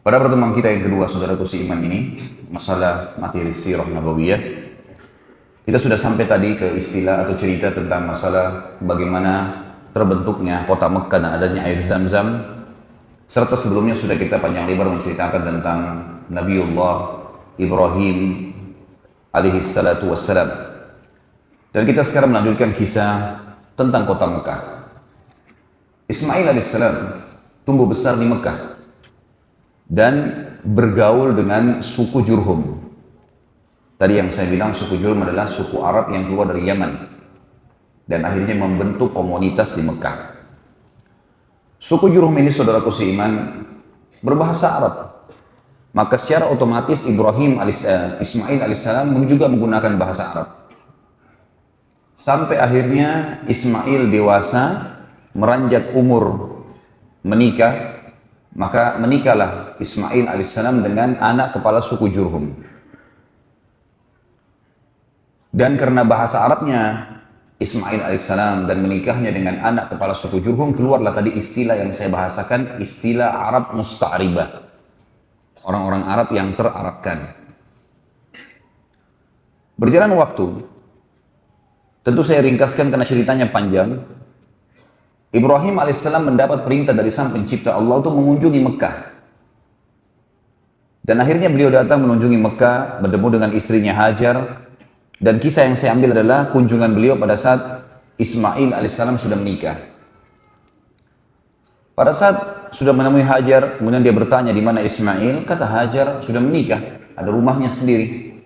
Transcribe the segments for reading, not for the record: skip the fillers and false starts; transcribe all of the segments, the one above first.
Pada pertemuan kita yang kedua, saudaraku seiman ini, masalah materi sirah nabawiyah, kita sudah sampai tadi ke istilah atau cerita tentang masalah bagaimana terbentuknya kota Mekah dan adanya air Zam-Zam, serta sebelumnya sudah kita panjang lebar menceritakan tentang Nabiullah Ibrahim alaihi salatu wassalam. Dan kita sekarang melanjutkan kisah tentang kota Mekah. Ismail alaihissalam tumbuh besar di Mekah dan bergaul dengan suku Jurhum. Tadi yang saya bilang suku Jurhum adalah suku Arab yang keluar dari Yaman dan akhirnya membentuk komunitas di Mekah. Suku Jurhum ini, saudaraku seiman, berbahasa Arab. Maka secara otomatis Ismail alaihissalam juga menggunakan bahasa Arab. Sampai akhirnya Ismail dewasa, meranjak umur menikah, maka menikahlah Ismail alaihissalam dengan anak kepala suku Jurhum. Dan karena bahasa Arabnya Ismail alaihissalam dan menikahnya dengan anak kepala suku Jurhum, keluarlah tadi istilah yang saya bahasakan, istilah Arab musta'ribah. Orang-orang Arab yang terarabkan. Berjalan waktu, tentu saya ringkaskan karena ceritanya panjang. Ibrahim alaihissalam mendapat perintah dari Sang Pencipta Allah untuk mengunjungi Mekah. Dan akhirnya beliau datang mengunjungi Mekah, bertemu dengan istrinya Hajar. Dan kisah yang saya ambil adalah kunjungan beliau pada saat Ismail alaihissalam sudah menikah. Pada saat sudah menemui Hajar, kemudian dia bertanya di mana Ismail, kata Hajar sudah menikah, ada rumahnya sendiri.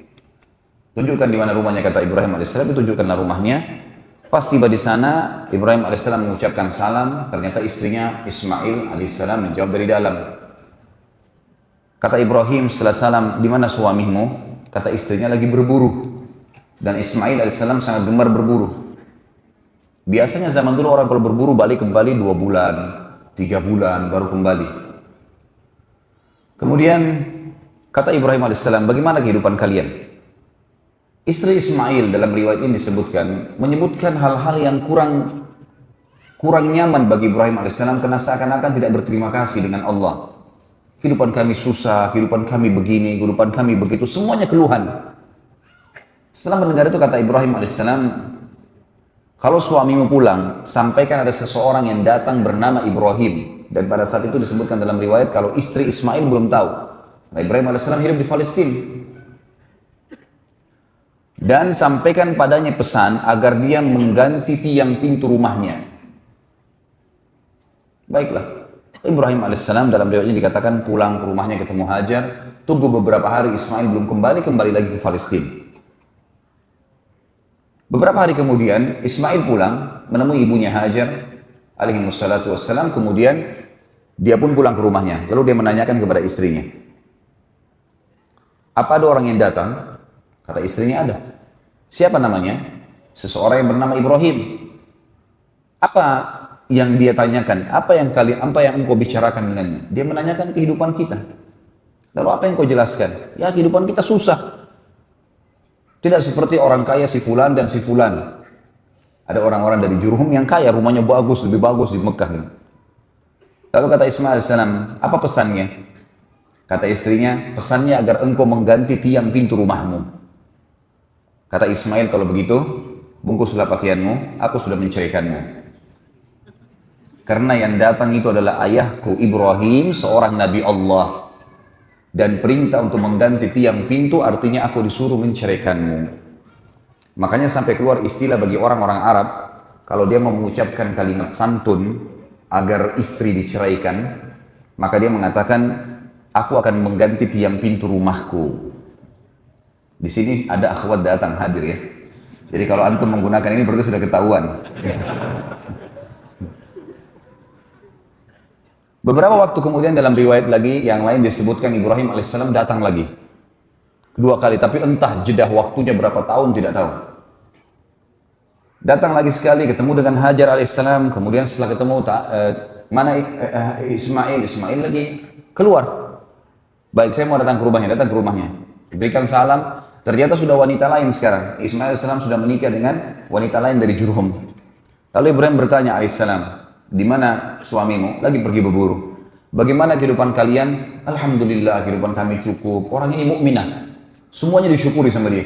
Tunjukkan di mana rumahnya, kata Ibrahim alaihissalam, tunjukkanlah rumahnya. Pas tiba di sana, Ibrahim alaihissalam mengucapkan salam, ternyata istrinya Ismail alaihissalam menjawab dari dalam. Kata Ibrahim setelah salam, di mana suamimu? Kata istrinya, lagi berburu. Dan Ismail alaihissalam sangat gemar berburu. Biasanya zaman dulu orang kalau berburu balik kembali 2 bulan, 3 bulan baru kembali. Kemudian kata Ibrahim alaihissalam, bagaimana kehidupan kalian? Istri Ismail dalam riwayat ini menyebutkan hal-hal yang kurang nyaman bagi Ibrahim alaihissalam karena seakan-akan tidak berterima kasih dengan Allah. Kehidupan kami susah, kehidupan kami begini, kehidupan kami begitu, semuanya keluhan. Setelah mendengar itu kata Ibrahim alaihissalam, kalau suamimu pulang, sampaikan ada seseorang yang datang bernama Ibrahim. Dan pada saat itu disebutkan dalam riwayat kalau istri Ismail belum tahu. Nah, Ibrahim alaihissalam hidup di Palestina. Dan sampaikan padanya pesan agar dia mengganti tiang pintu rumahnya. Baiklah. Ibrahim alaihissalam dalam riwayatnya dikatakan pulang ke rumahnya ketemu Hajar. Tunggu beberapa hari Ismail belum kembali lagi ke Palestina. Beberapa hari kemudian Ismail pulang menemui ibunya Hajar alaihi wassalatu wassalam, kemudian dia pun pulang ke rumahnya. Lalu dia menanyakan kepada istrinya, apa ada orang yang datang? Kata istrinya, ada. Siapa namanya? Seseorang yang bernama Ibrahim. Apa yang dia tanyakan? Apa yang engkau bicarakan dengannya? Dia menanyakan kehidupan kita. Lalu apa yang kau jelaskan? Ya, kehidupan kita susah. Tidak seperti orang kaya si fulan dan si fulan. Ada orang-orang dari Jurhum yang kaya, rumahnya bagus, lebih bagus di Mekah. Lalu kata Ismail alaihissalam, apa pesannya? Kata istrinya, pesannya agar engkau mengganti tiang pintu rumahmu. Kata Ismail, kalau begitu, bungkuslah pakaianmu, aku sudah menceraikanmu. Karena yang datang itu adalah ayahku Ibrahim, seorang Nabi Allah. Dan perintah untuk mengganti tiang pintu artinya aku disuruh menceraikanmu. Makanya sampai keluar istilah bagi orang-orang Arab, kalau dia mau mengucapkan kalimat santun agar istri diceraikan, maka dia mengatakan, aku akan mengganti tiang pintu rumahku. Di sini ada akhwat datang hadir ya. Jadi kalau antum menggunakan ini berarti sudah ketahuan. Beberapa waktu kemudian dalam riwayat lagi yang lain disebutkan Ibrahim alaihissalam datang lagi. 2 kali, tapi entah jeda waktunya berapa tahun tidak tahu. Datang lagi sekali, ketemu dengan Hajar alaihissalam, kemudian setelah ketemu Ismail lagi keluar. Baik, saya mau datang ke rumahnya. Diberikan salam, ternyata sudah wanita lain sekarang. Ismail alaihissalam sudah menikah dengan wanita lain dari Jurhum. Lalu Ibrahim bertanya alaihissalam, di mana suamimu? Lagi pergi berburu. Bagaimana kehidupan kalian? Alhamdulillah kehidupan kami cukup. Orang ini mukminah. Semuanya disyukuri sama dia.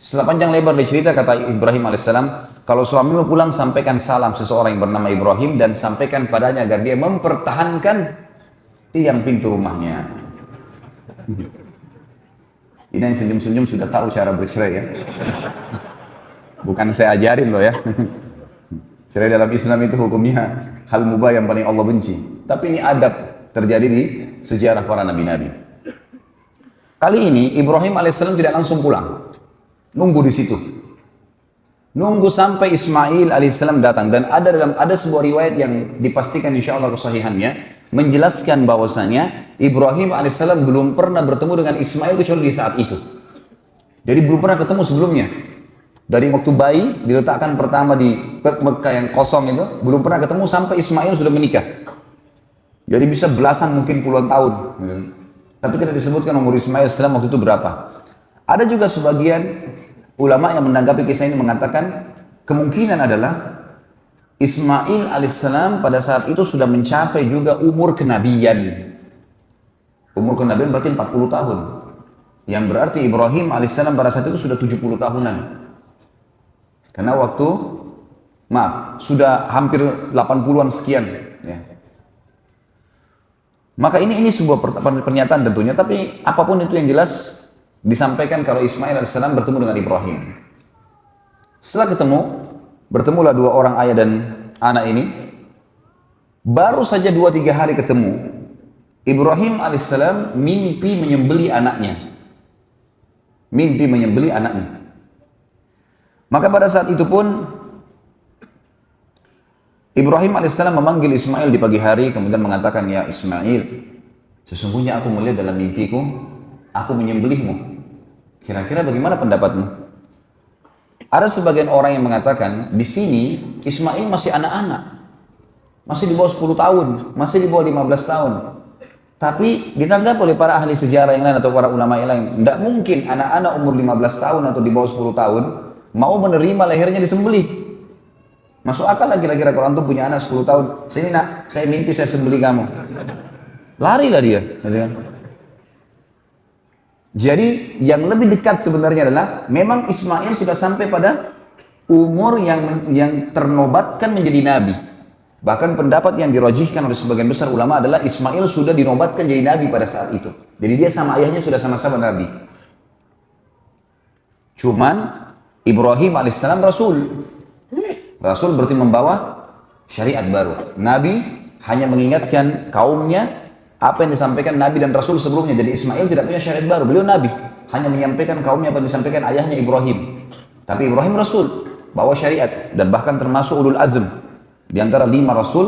Setelah panjang lebar dia cerita, kata Ibrahim alaihissalam, kalau suamimu pulang sampaikan salam seseorang yang bernama Ibrahim dan sampaikan padanya agar dia mempertahankan tiang pintu rumahnya. Ini yang senyum-senyum sudah tahu cara bercerai ya. Bukan saya ajarin loh ya. Cerai dalam Islam itu hukumnya hal mubah yang paling Allah benci. Tapi ini adab terjadi di sejarah para nabi-nabi. Kali ini Ibrahim alaihissalam tidak langsung pulang. Nunggu di situ. Nunggu sampai Ismail alaihissalam datang. Dan ada sebuah riwayat yang dipastikan insya Allah kesahihannya menjelaskan bahwasanya Ibrahim alaihissalam belum pernah bertemu dengan Ismail kecuali di saat itu. Jadi belum pernah ketemu sebelumnya. Dari waktu bayi diletakkan pertama di Mekah yang kosong itu, belum pernah ketemu sampai Ismail sudah menikah. Jadi bisa belasan mungkin puluhan tahun. Tapi tidak disebutkan umur Ismail alaihissalam waktu itu berapa. Ada juga sebagian ulama yang menanggapi kisah ini mengatakan kemungkinan adalah Ismail alaihissalam pada saat itu sudah mencapai juga umur kenabian. Umur kenabian berarti 40 tahun. Yang berarti Ibrahim alaihissalam pada saat itu sudah 70 tahunan. Karena sudah hampir 80-an sekian. Ya. Maka ini sebuah pernyataan tentunya, tapi apapun itu yang jelas disampaikan kalau Ismail alaihissalam bertemu dengan Ibrahim. Setelah bertemulah dua orang ayah dan anak ini. Baru saja 2-3 hari ketemu, Ibrahim alaihissalam mimpi menyembelih anaknya. Maka pada saat itu pun Ibrahim alaihissalam memanggil Ismail di pagi hari, kemudian mengatakan, ya Ismail, sesungguhnya aku melihat dalam mimpiku, aku menyembelihmu. Kira-kira bagaimana pendapatmu? Ada sebagian orang yang mengatakan, di sini Ismail masih anak-anak, masih di bawah 10 tahun, masih di bawah 15 tahun. Tapi ditanggapi oleh para ahli sejarah yang lain atau para ulama yang lain, tidak mungkin anak-anak umur 15 tahun atau di bawah 10 tahun mau menerima lehernya disembelih. Masuk akal lagi kira-kira kalau antum punya anak 10 tahun, sini nak, saya mimpi saya sembelih kamu. Larilah dia. Jadi yang lebih dekat sebenarnya adalah memang Ismail sudah sampai pada umur yang ternobatkan menjadi nabi. Bahkan pendapat yang dirajihkan oleh sebagian besar ulama adalah Ismail sudah dinobatkan jadi nabi pada saat itu. Jadi dia sama ayahnya sudah sama-sama nabi. Cuman Ibrahim alaihissalam Rasul. Rasul berarti membawa syariat baru. Nabi hanya mengingatkan kaumnya apa yang disampaikan Nabi dan Rasul sebelumnya. Jadi Ismail tidak punya syariat baru. Beliau Nabi. Hanya menyampaikan kaumnya apa yang disampaikan ayahnya Ibrahim. Tapi Ibrahim Rasul. Bawa syariat. Dan bahkan termasuk ulul azm. Di antara 5 Rasul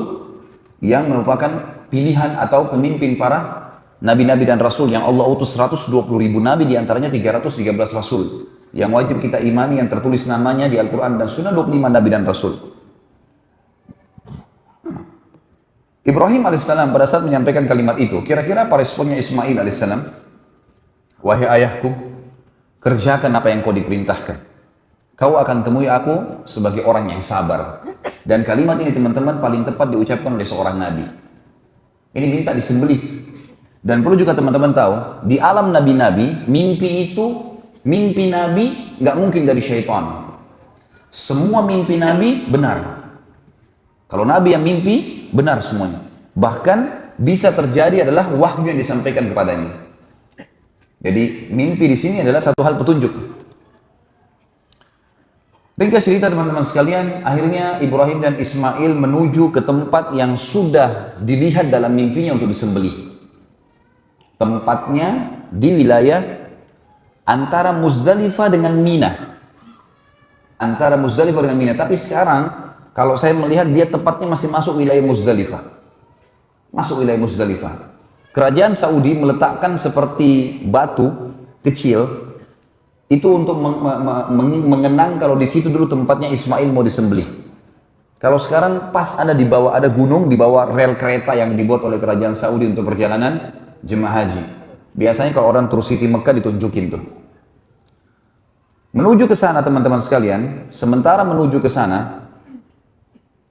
yang merupakan pilihan atau pemimpin para Nabi-Nabi dan Rasul. Yang Allah utus 120.000 Nabi. Di antaranya 313 Rasul. Yang wajib kita imani yang tertulis namanya di Al-Quran dan Sunnah 25 Nabi dan Rasul. Ibrahim alaihissalam pada saat menyampaikan kalimat itu, kira-kira apa responnya Ismail alaihissalam? Wahai ayahku, kerjakan apa yang kau diperintahkan. Kau akan temui aku sebagai orang yang sabar. Dan kalimat ini teman-teman paling tepat diucapkan oleh seorang Nabi. Ini minta disembelih. Dan perlu juga teman-teman tahu, di alam Nabi-Nabi, mimpi Nabi nggak mungkin dari syaitan. Semua mimpi Nabi benar. Kalau Nabi yang mimpi, benar semuanya. Bahkan bisa terjadi adalah wahyu yang disampaikan kepadanya. Jadi mimpi di sini adalah satu hal petunjuk. Ringkas cerita teman-teman sekalian, akhirnya Ibrahim dan Ismail menuju ke tempat yang sudah dilihat dalam mimpinya untuk disembelih. Tempatnya di wilayah antara Muzdalifah dengan Mina. Tapi sekarang kalau saya melihat dia tepatnya masih masuk wilayah Muzdalifah. Kerajaan Saudi meletakkan seperti batu kecil itu untuk mengenang kalau di situ dulu tempatnya Ismail mau disembelih. Kalau sekarang pas ada di bawah, ada gunung di bawah rel kereta yang dibuat oleh kerajaan Saudi untuk perjalanan jemaah haji. Biasanya kalau orang tur Siti Mekah ditunjukin tuh. Menuju ke sana teman-teman sekalian, sementara menuju ke sana,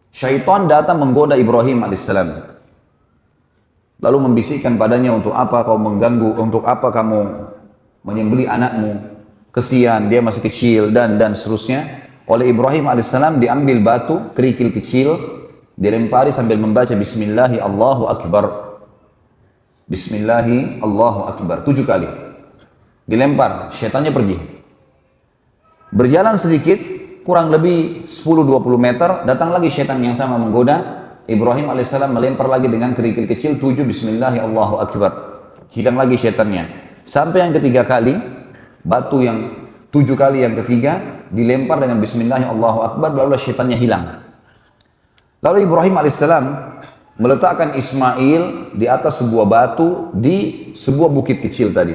syaitan datang menggoda Ibrahim alaihissalam. lalu membisikkan padanya, untuk apa kau mengganggu, untuk apa kamu menyembelih anakmu, kesian dia masih kecil, dan seterusnya. Oleh Ibrahim alaihissalam diambil batu kerikil kecil, dilempari sambil membaca Bismillahi Allahu Akbar, Bismillahi Allahu Akbar 7 kali, dilempar, syaitannya pergi. Berjalan sedikit, kurang lebih 10-20 meter, datang lagi syaitan yang sama menggoda. Ibrahim alaihissalam melempar lagi dengan kerikil kecil 7, Bismillahi Allahu Akbar, hilang lagi syaitannya. Sampai yang ketiga kali, batu yang 7 kali yang ketiga dilempar dengan Bismillahi Allahu Akbar, lalu syaitannya hilang. Lalu Ibrahim alaihissalam meletakkan Ismail di atas sebuah batu di sebuah bukit kecil tadi.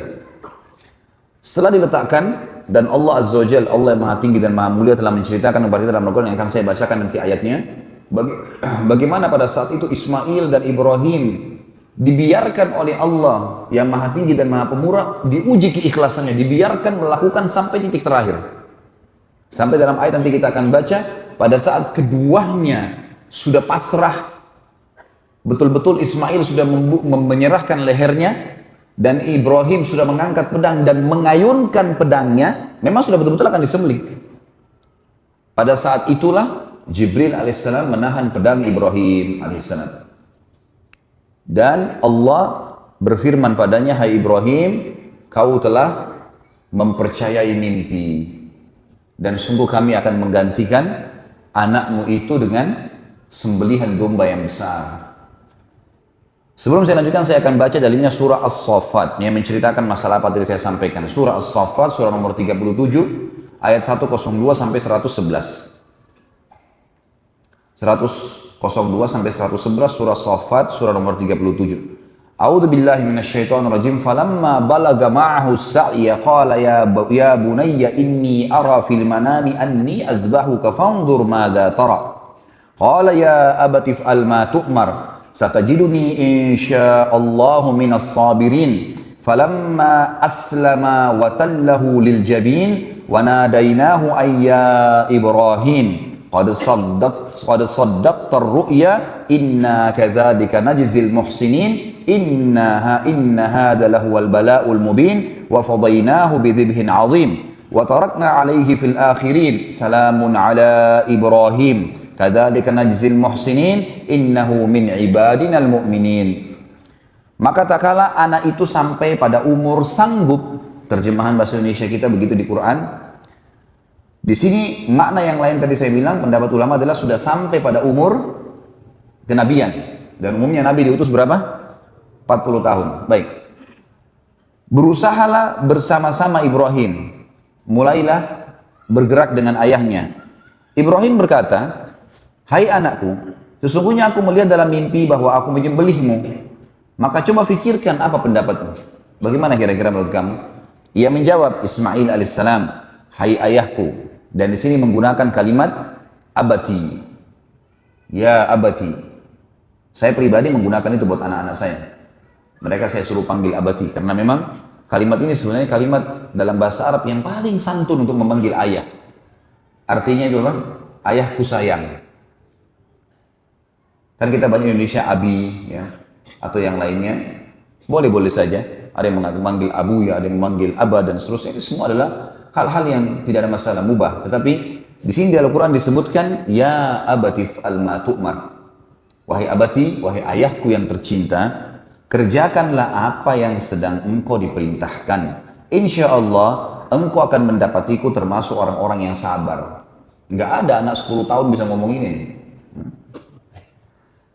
Setelah diletakkan, dan Allah Azza wa Jalla, Allah yang maha tinggi dan maha mulia, telah menceritakan kepada kita dalam Al-Quran yang akan saya bacakan nanti ayatnya, bagaimana pada saat itu Ismail dan Ibrahim dibiarkan oleh Allah yang maha tinggi dan maha pemurah, diuji keikhlasannya, dibiarkan melakukan sampai titik terakhir. Sampai dalam ayat nanti kita akan baca, pada saat keduanya sudah pasrah, betul-betul Ismail sudah menyerahkan lehernya, dan Ibrahim sudah mengangkat pedang dan mengayunkan pedangnya, memang sudah betul-betul akan disembelih. Pada saat itulah Jibril alaihissalam menahan pedang Ibrahim alaihissalam. Dan Allah berfirman padanya, hai Ibrahim, kau telah mempercayai mimpi, dan sungguh kami akan menggantikan anakmu itu dengan sembelihan domba yang besar. Sebelum saya lanjutkan, saya akan baca dalilnya surah As-Saffat yang menceritakan masalah apa tadi saya sampaikan. Surah As-Saffat, surah nomor 37, ayat 102 sampai 111. 102 sampai 111, surah As-Saffat, surah nomor 37. A'udzu billahi minasyaitonir rajim. Falamma balaga ma'ahu as-sa'ya qala ya bunayya inni ara fil manami anni azbahuka fanzur madza tara. Qala ya abati fa'al ma tu'mar. Satajiduni insyaallahu minas sabirin. Falamma aslama wa tallahu lil jabin wa nadainahu ayya Ibrahim qad saddaqta ar-ru'ya inna kadzalika najzil muhsinin inna hadha lahuwal bala'ul mubin wa fadaynahu bidhibhin 'azim wa tarakna 'alayhi fil akhirin salamun 'ala Ibrahim kadzalika najzil muhsinin innahu min ibadinal mu'minin. Maka tak kala anak itu sampai pada umur sanggup, terjemahan bahasa Indonesia kita begitu di Quran. Di sini makna yang lain tadi saya bilang, pendapat ulama adalah sudah sampai pada umur kenabian. Dan umumnya Nabi diutus berapa? 40 tahun. Baik. Berusahalah bersama-sama Ibrahim. Mulailah bergerak dengan ayahnya. Ibrahim berkata, hai anakku, sesungguhnya aku melihat dalam mimpi bahwa aku menyembelihmu. Maka coba fikirkan apa pendapatmu. Bagaimana kira-kira menurut kamu? Ia menjawab, Ismail alaihissalam, hai ayahku. Dan di sini menggunakan kalimat abati. Ya abati. Saya pribadi menggunakan itu buat anak-anak saya. Mereka saya suruh panggil abati. Karena memang kalimat ini sebenarnya kalimat dalam bahasa Arab yang paling santun untuk memanggil ayah. Artinya itu apa? Ayahku sayang. Kan kita banyak Indonesia abi, ya, atau yang lainnya, boleh-boleh saja. Ada yang memanggil abu, ya, ada yang memanggil abah dan seterusnya. Itu semua adalah hal-hal yang tidak ada masalah, mubah. Tetapi di sini di Al-Quran disebutkan, ya abatif al-ma'tu'mar. Wahai abati, wahai ayahku yang tercinta, kerjakanlah apa yang sedang engkau diperintahkan. Insya Allah engkau akan mendapatiku termasuk orang-orang yang sabar. Nggak ada anak 10 tahun bisa ngomong ini.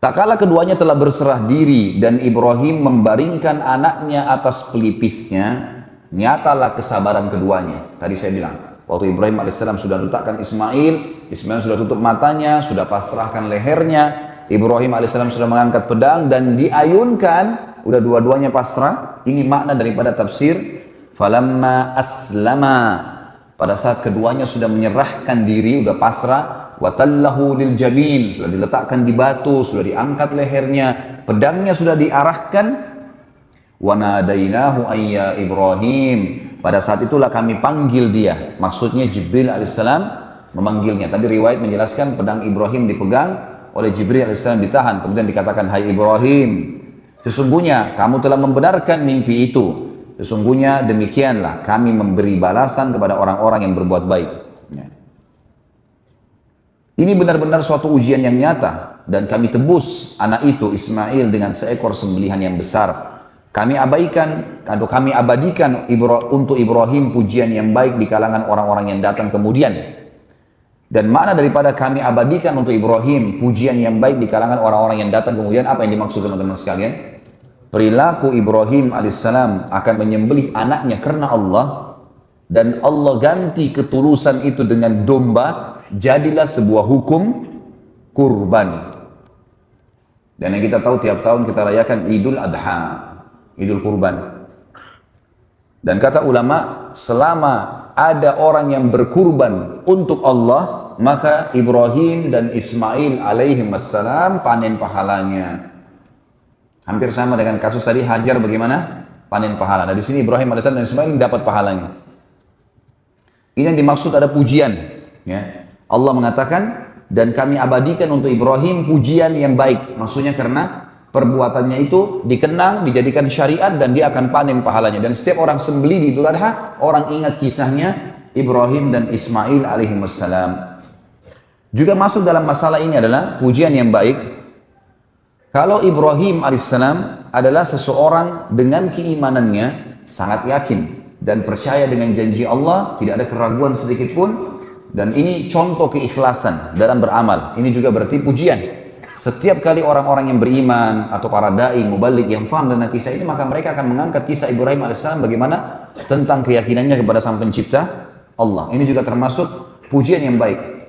Tak kala keduanya telah berserah diri dan Ibrahim membaringkan anaknya atas pelipisnya, nyatalah kesabaran keduanya. Tadi saya bilang, waktu Ibrahim alaihissalam sudah letakkan Ismail, Ismail sudah tutup matanya, sudah pasrahkan lehernya, Ibrahim alaihissalam sudah mengangkat pedang dan diayunkan, udah dua-duanya pasrah. Ini makna daripada tafsir falamma aslama. Pada saat keduanya sudah menyerahkan diri, sudah pasrah, watallahu lil jabin, sudah diletakkan di batu, sudah diangkat lehernya, pedangnya sudah diarahkan. Wa nadainahu ayya Ibrahim. Pada saat itulah kami panggil dia. Maksudnya Jibril alaihissalam memanggilnya. Tadi riwayat menjelaskan pedang Ibrahim dipegang oleh Jibril alaihissalam, ditahan. Kemudian dikatakan, hai Ibrahim. Sesungguhnya kamu telah membenarkan mimpi itu. Sesungguhnya demikianlah kami memberi balasan kepada orang-orang yang berbuat baik. Ya. Ini benar-benar suatu ujian yang nyata dan kami tebus anak itu Ismail dengan seekor sembelihan yang besar. Kami abaikan atau kami abadikan untuk Ibrahim pujian yang baik di kalangan orang-orang yang datang kemudian. Dan makna daripada kami abadikan untuk Ibrahim pujian yang baik di kalangan orang-orang yang datang kemudian, apa yang dimaksud teman-teman sekalian? Perilaku Ibrahim alaihissalam akan menyembelih anaknya karena Allah, dan Allah ganti ketulusan itu dengan domba, jadilah sebuah hukum kurban. Dan yang kita tahu tiap tahun kita rayakan Idul Adha, Idul Kurban. Dan kata ulama, selama ada orang yang berkurban untuk Allah, maka Ibrahim dan Ismail alaihi wassalam panen pahalanya. Hampir sama dengan kasus tadi Hajar bagaimana panen pahala. Nah di sini Ibrahim alaihissalam dan Ismail dapat pahalanya. Ini yang dimaksud ada pujian. Ya. Allah mengatakan dan kami abadikan untuk Ibrahim pujian yang baik. Maksudnya karena perbuatannya itu dikenang, dijadikan syariat dan dia akan panen pahalanya. Dan setiap orang sembelih di Idul Adha, orang ingat kisahnya Ibrahim dan Ismail alaihi wassalam. Juga masuk dalam masalah ini adalah pujian yang baik. Kalau Ibrahim alaihissalam adalah seseorang dengan keimanannya sangat yakin dan percaya dengan janji Allah, tidak ada keraguan sedikit pun, dan ini contoh keikhlasan dalam beramal. Ini juga berarti pujian. Setiap kali orang-orang yang beriman atau para dai, mubalik yang faham tentang kisah ini, maka mereka akan mengangkat kisah Ibrahim alaihissalam bagaimana tentang keyakinannya kepada Sang Pencipta Allah. Ini juga termasuk pujian yang baik.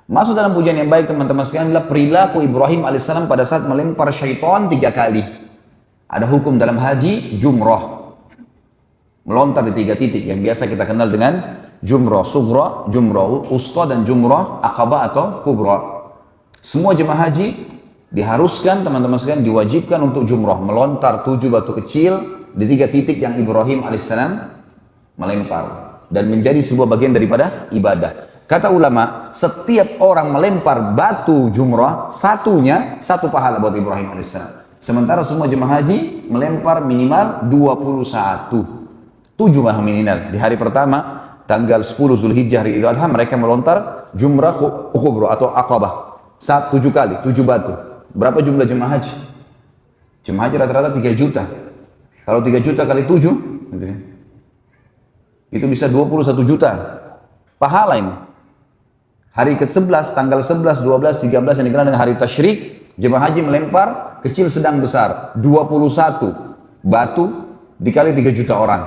Masuk dalam pujian yang baik teman-teman sekalian adalah perilaku Ibrahim alaihissalam pada saat melempar syaitan 3 kali. Ada hukum dalam haji jumrah, melontar di 3 titik yang biasa kita kenal dengan jumrah sughra, jumrah usta, dan jumrah aqabah atau kubra. Semua jemaah haji diharuskan teman-teman sekalian diwajibkan untuk jumrah, melontar 7 batu kecil di 3 titik yang Ibrahim alaihissalam melempar, dan menjadi sebuah bagian daripada ibadah. Kata ulama, setiap orang melempar batu jumrah, satu pahala buat Ibrahim alaihissalam. Sementara semua jemaah haji melempar minimal 21. 7 minimal. Di hari pertama, tanggal 10 Zulhijjah hari Idul Adha, mereka melontar jumrah kubra atau aqabah. 7 kali, 7 batu. Berapa jumlah jemaah haji? Jemaah haji rata-rata 3 juta. Kalau 3 juta kali 7, itu bisa 21 juta. Pahala ini. Hari ke-11, tanggal 11, 12, 13 yang dikenal dengan hari tasyrik, jemaah haji melempar kecil sedang besar 21 batu dikali 3 juta orang.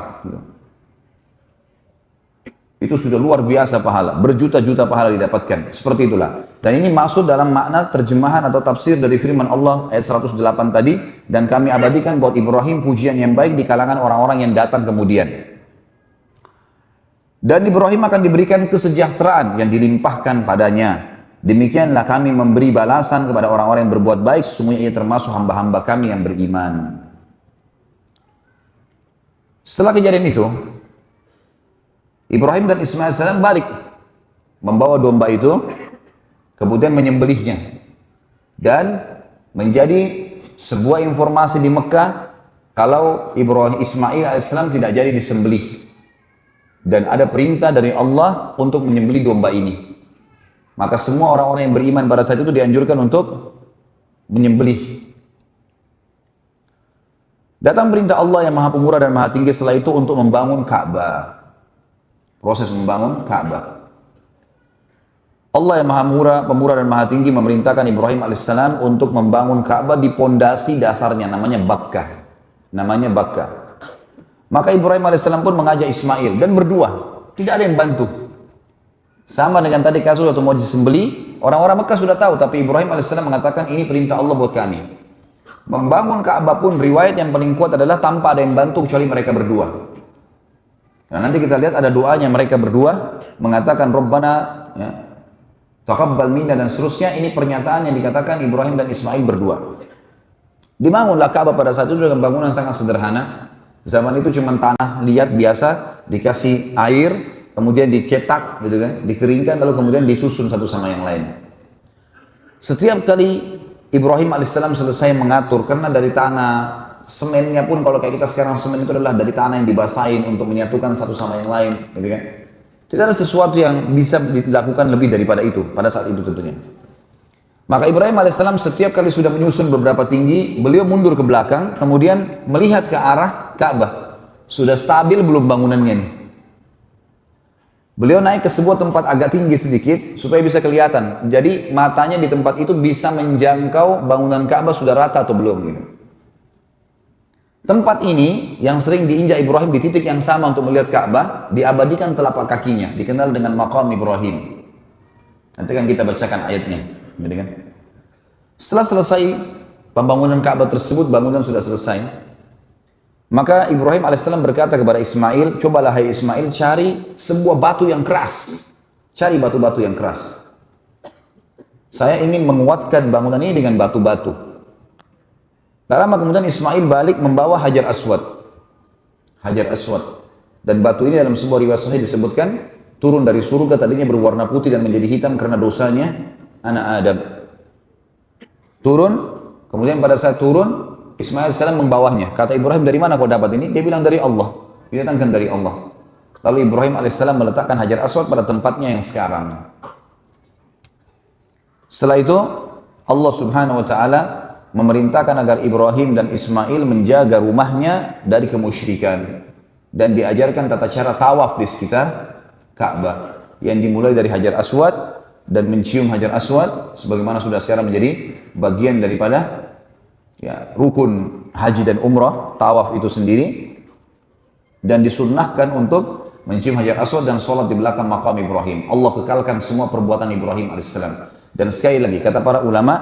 Itu sudah luar biasa pahala, berjuta-juta pahala didapatkan. Seperti itulah. Dan ini masuk dalam makna terjemahan atau tafsir dari firman Allah ayat 108 tadi, dan kami abadikan buat Ibrahim pujian yang baik di kalangan orang-orang yang datang kemudian. Dan Ibrahim akan diberikan kesejahteraan yang dilimpahkan padanya. Demikianlah kami memberi balasan kepada orang-orang yang berbuat baik, sesungguhnya ia termasuk hamba-hamba kami yang beriman. Setelah kejadian itu, Ibrahim dan Ismail AS balik, membawa domba itu, kemudian menyembelihnya. Dan menjadi sebuah informasi di Mekah, kalau Ibrahim Ismail AS tidak jadi disembelih. Dan ada perintah dari Allah untuk menyembelih domba ini. Maka semua orang-orang yang beriman pada saat itu dianjurkan untuk menyembelih. Datang perintah Allah yang maha pemurah dan maha tinggi setelah itu untuk membangun Ka'bah. Proses membangun Ka'bah. Allah yang maha pemurah dan maha tinggi memerintahkan Ibrahim alaihissalam untuk membangun Ka'bah di pondasi dasarnya, namanya Bakkah. Namanya Bakkah. Maka Ibrahim alaihissalam pun mengajak Ismail dan berdua, tidak ada yang bantu. Sama dengan tadi kasus waktu mau disembeli, orang-orang Mekah sudah tahu, tapi Ibrahim alaihissalam mengatakan ini perintah Allah buat kami. Membangun Ka'bah pun riwayat yang paling kuat adalah tanpa ada yang bantu kecuali mereka berdua. Nah nanti kita lihat ada doanya mereka berdua mengatakan Rabbana ya, taqabbal minna dan seterusnya. Ini pernyataan yang dikatakan Ibrahim dan Ismail berdua. Dibangunlah Ka'bah pada saat itu dengan bangunan sangat sederhana. Zaman itu cuma tanah liat biasa, dikasih air, kemudian dicetak, gitu kan, dikeringkan, lalu kemudian disusun satu sama yang lain. Setiap kali Ibrahim alaihissalam selesai mengatur, karena dari tanah semennya pun kalau kayak kita sekarang semen itu adalah dari tanah yang dibasahin untuk menyatukan satu sama yang lain, gitu kan? Tidak ada sesuatu yang bisa dilakukan lebih daripada itu pada saat itu tentunya. Maka Ibrahim alaihissalam setiap kali sudah menyusun beberapa tinggi, beliau mundur ke belakang, kemudian melihat ke arah Ka'bah. Sudah stabil belum bangunannya nih? Beliau naik ke sebuah tempat agak tinggi sedikit supaya bisa kelihatan. Jadi matanya di tempat itu bisa menjangkau bangunan Ka'bah sudah rata atau belum gitu. Tempat ini yang sering diinjak Ibrahim di titik yang sama untuk melihat Ka'bah, diabadikan telapak kakinya, dikenal dengan maqam Ibrahim. Nanti kan kita bacakan ayatnya. Gitu kan? Setelah selesai pembangunan Ka'bah tersebut, bangunan sudah selesai. Maka Ibrahim alaihissalam berkata kepada Ismail, cobalah hai Ismail cari sebuah batu yang keras. Cari batu-batu yang keras. Saya ingin menguatkan bangunan ini dengan batu-batu. Lama kemudian Ismail balik membawa Hajar Aswad. Hajar Aswad. Dan batu ini dalam sebuah riwayat sahih disebutkan turun dari surga, tadinya berwarna putih dan menjadi hitam karena dosanya anak Adam. Turun, kemudian pada saat turun, Ismail AS membawanya. Kata Ibrahim, dari mana kau dapat ini? Dia bilang dari Allah. Dia datangkan dari Allah. Lalu Ibrahim AS meletakkan Hajar Aswad pada tempatnya yang sekarang. Setelah itu, Allah Subhanahu wa Ta'ala memerintahkan agar Ibrahim dan Ismail menjaga rumahnya dari kemusyrikan dan diajarkan tata cara tawaf di sekitar Ka'bah yang dimulai dari Hajar Aswad dan mencium Hajar Aswad sebagaimana sudah sekarang menjadi bagian daripada rukun haji dan umrah, tawaf itu sendiri, dan disunnahkan untuk mencium Hajar Aswad dan sholat di belakang maqam Ibrahim. Allah kekalkan semua perbuatan Ibrahim alaihissalam. Dan sekali lagi kata para ulama,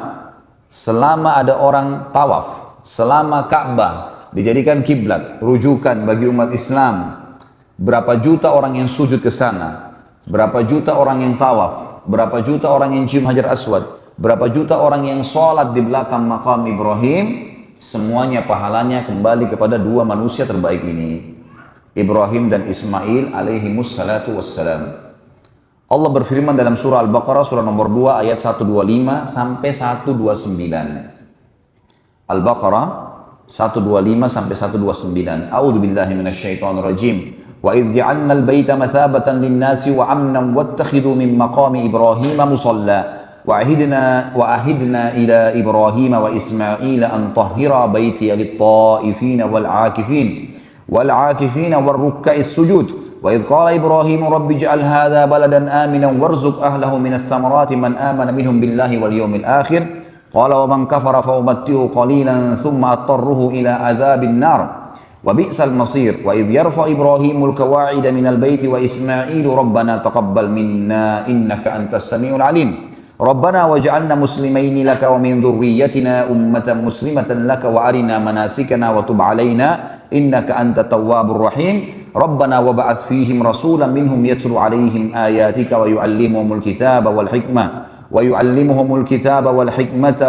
selama ada orang tawaf, selama Ka'bah dijadikan kiblat, rujukan bagi umat Islam, berapa juta orang yang sujud ke sana, berapa juta orang yang tawaf, berapa juta orang yang cium Hajar Aswad, berapa juta orang yang sholat di belakang maqam Ibrahim, semuanya pahalanya kembali kepada dua manusia terbaik ini, Ibrahim dan Ismail alaihimus salatu wassalam. Allah berfirman dalam surah Al-Baqarah surah nomor 2 ayat 125 sampai 129. Al-Baqarah 125 sampai 129. A'udzubillahi minasyaitonirrajim. Wa idh ja'alna al-baita mathabatan lin-nasi wa amnan wattakhidhu min maqami Ibrahim musalla. وعهدنا إلى إبراهيم وإسماعيل أن طهر بيتي للطائفين والعاكفين والركع السجود وإذ قال إبراهيم رب اجعل هذا بلدا آمنا وارزق أهله من الثمرات من آمن منهم بالله واليوم الآخر قال ومن كفر فأمتعه قليلا ثم أضطره إلى عذاب النار وبئس المصير وإذ يرفع إبراهيم القواعد من البيت وإسماعيل ربنا تقبل منا إنك أنت السميع العليم ربنا وجعلنا مسلمين لك ومن ذريتنا أمة مسلمة لك وأرنا مناسكنا وتب علينا إنك أنت التواب الرحيم ربنا وبعث فيهم رسولا منهم يتلو عليهم آياتك ويعلمهم الكتاب والحكمة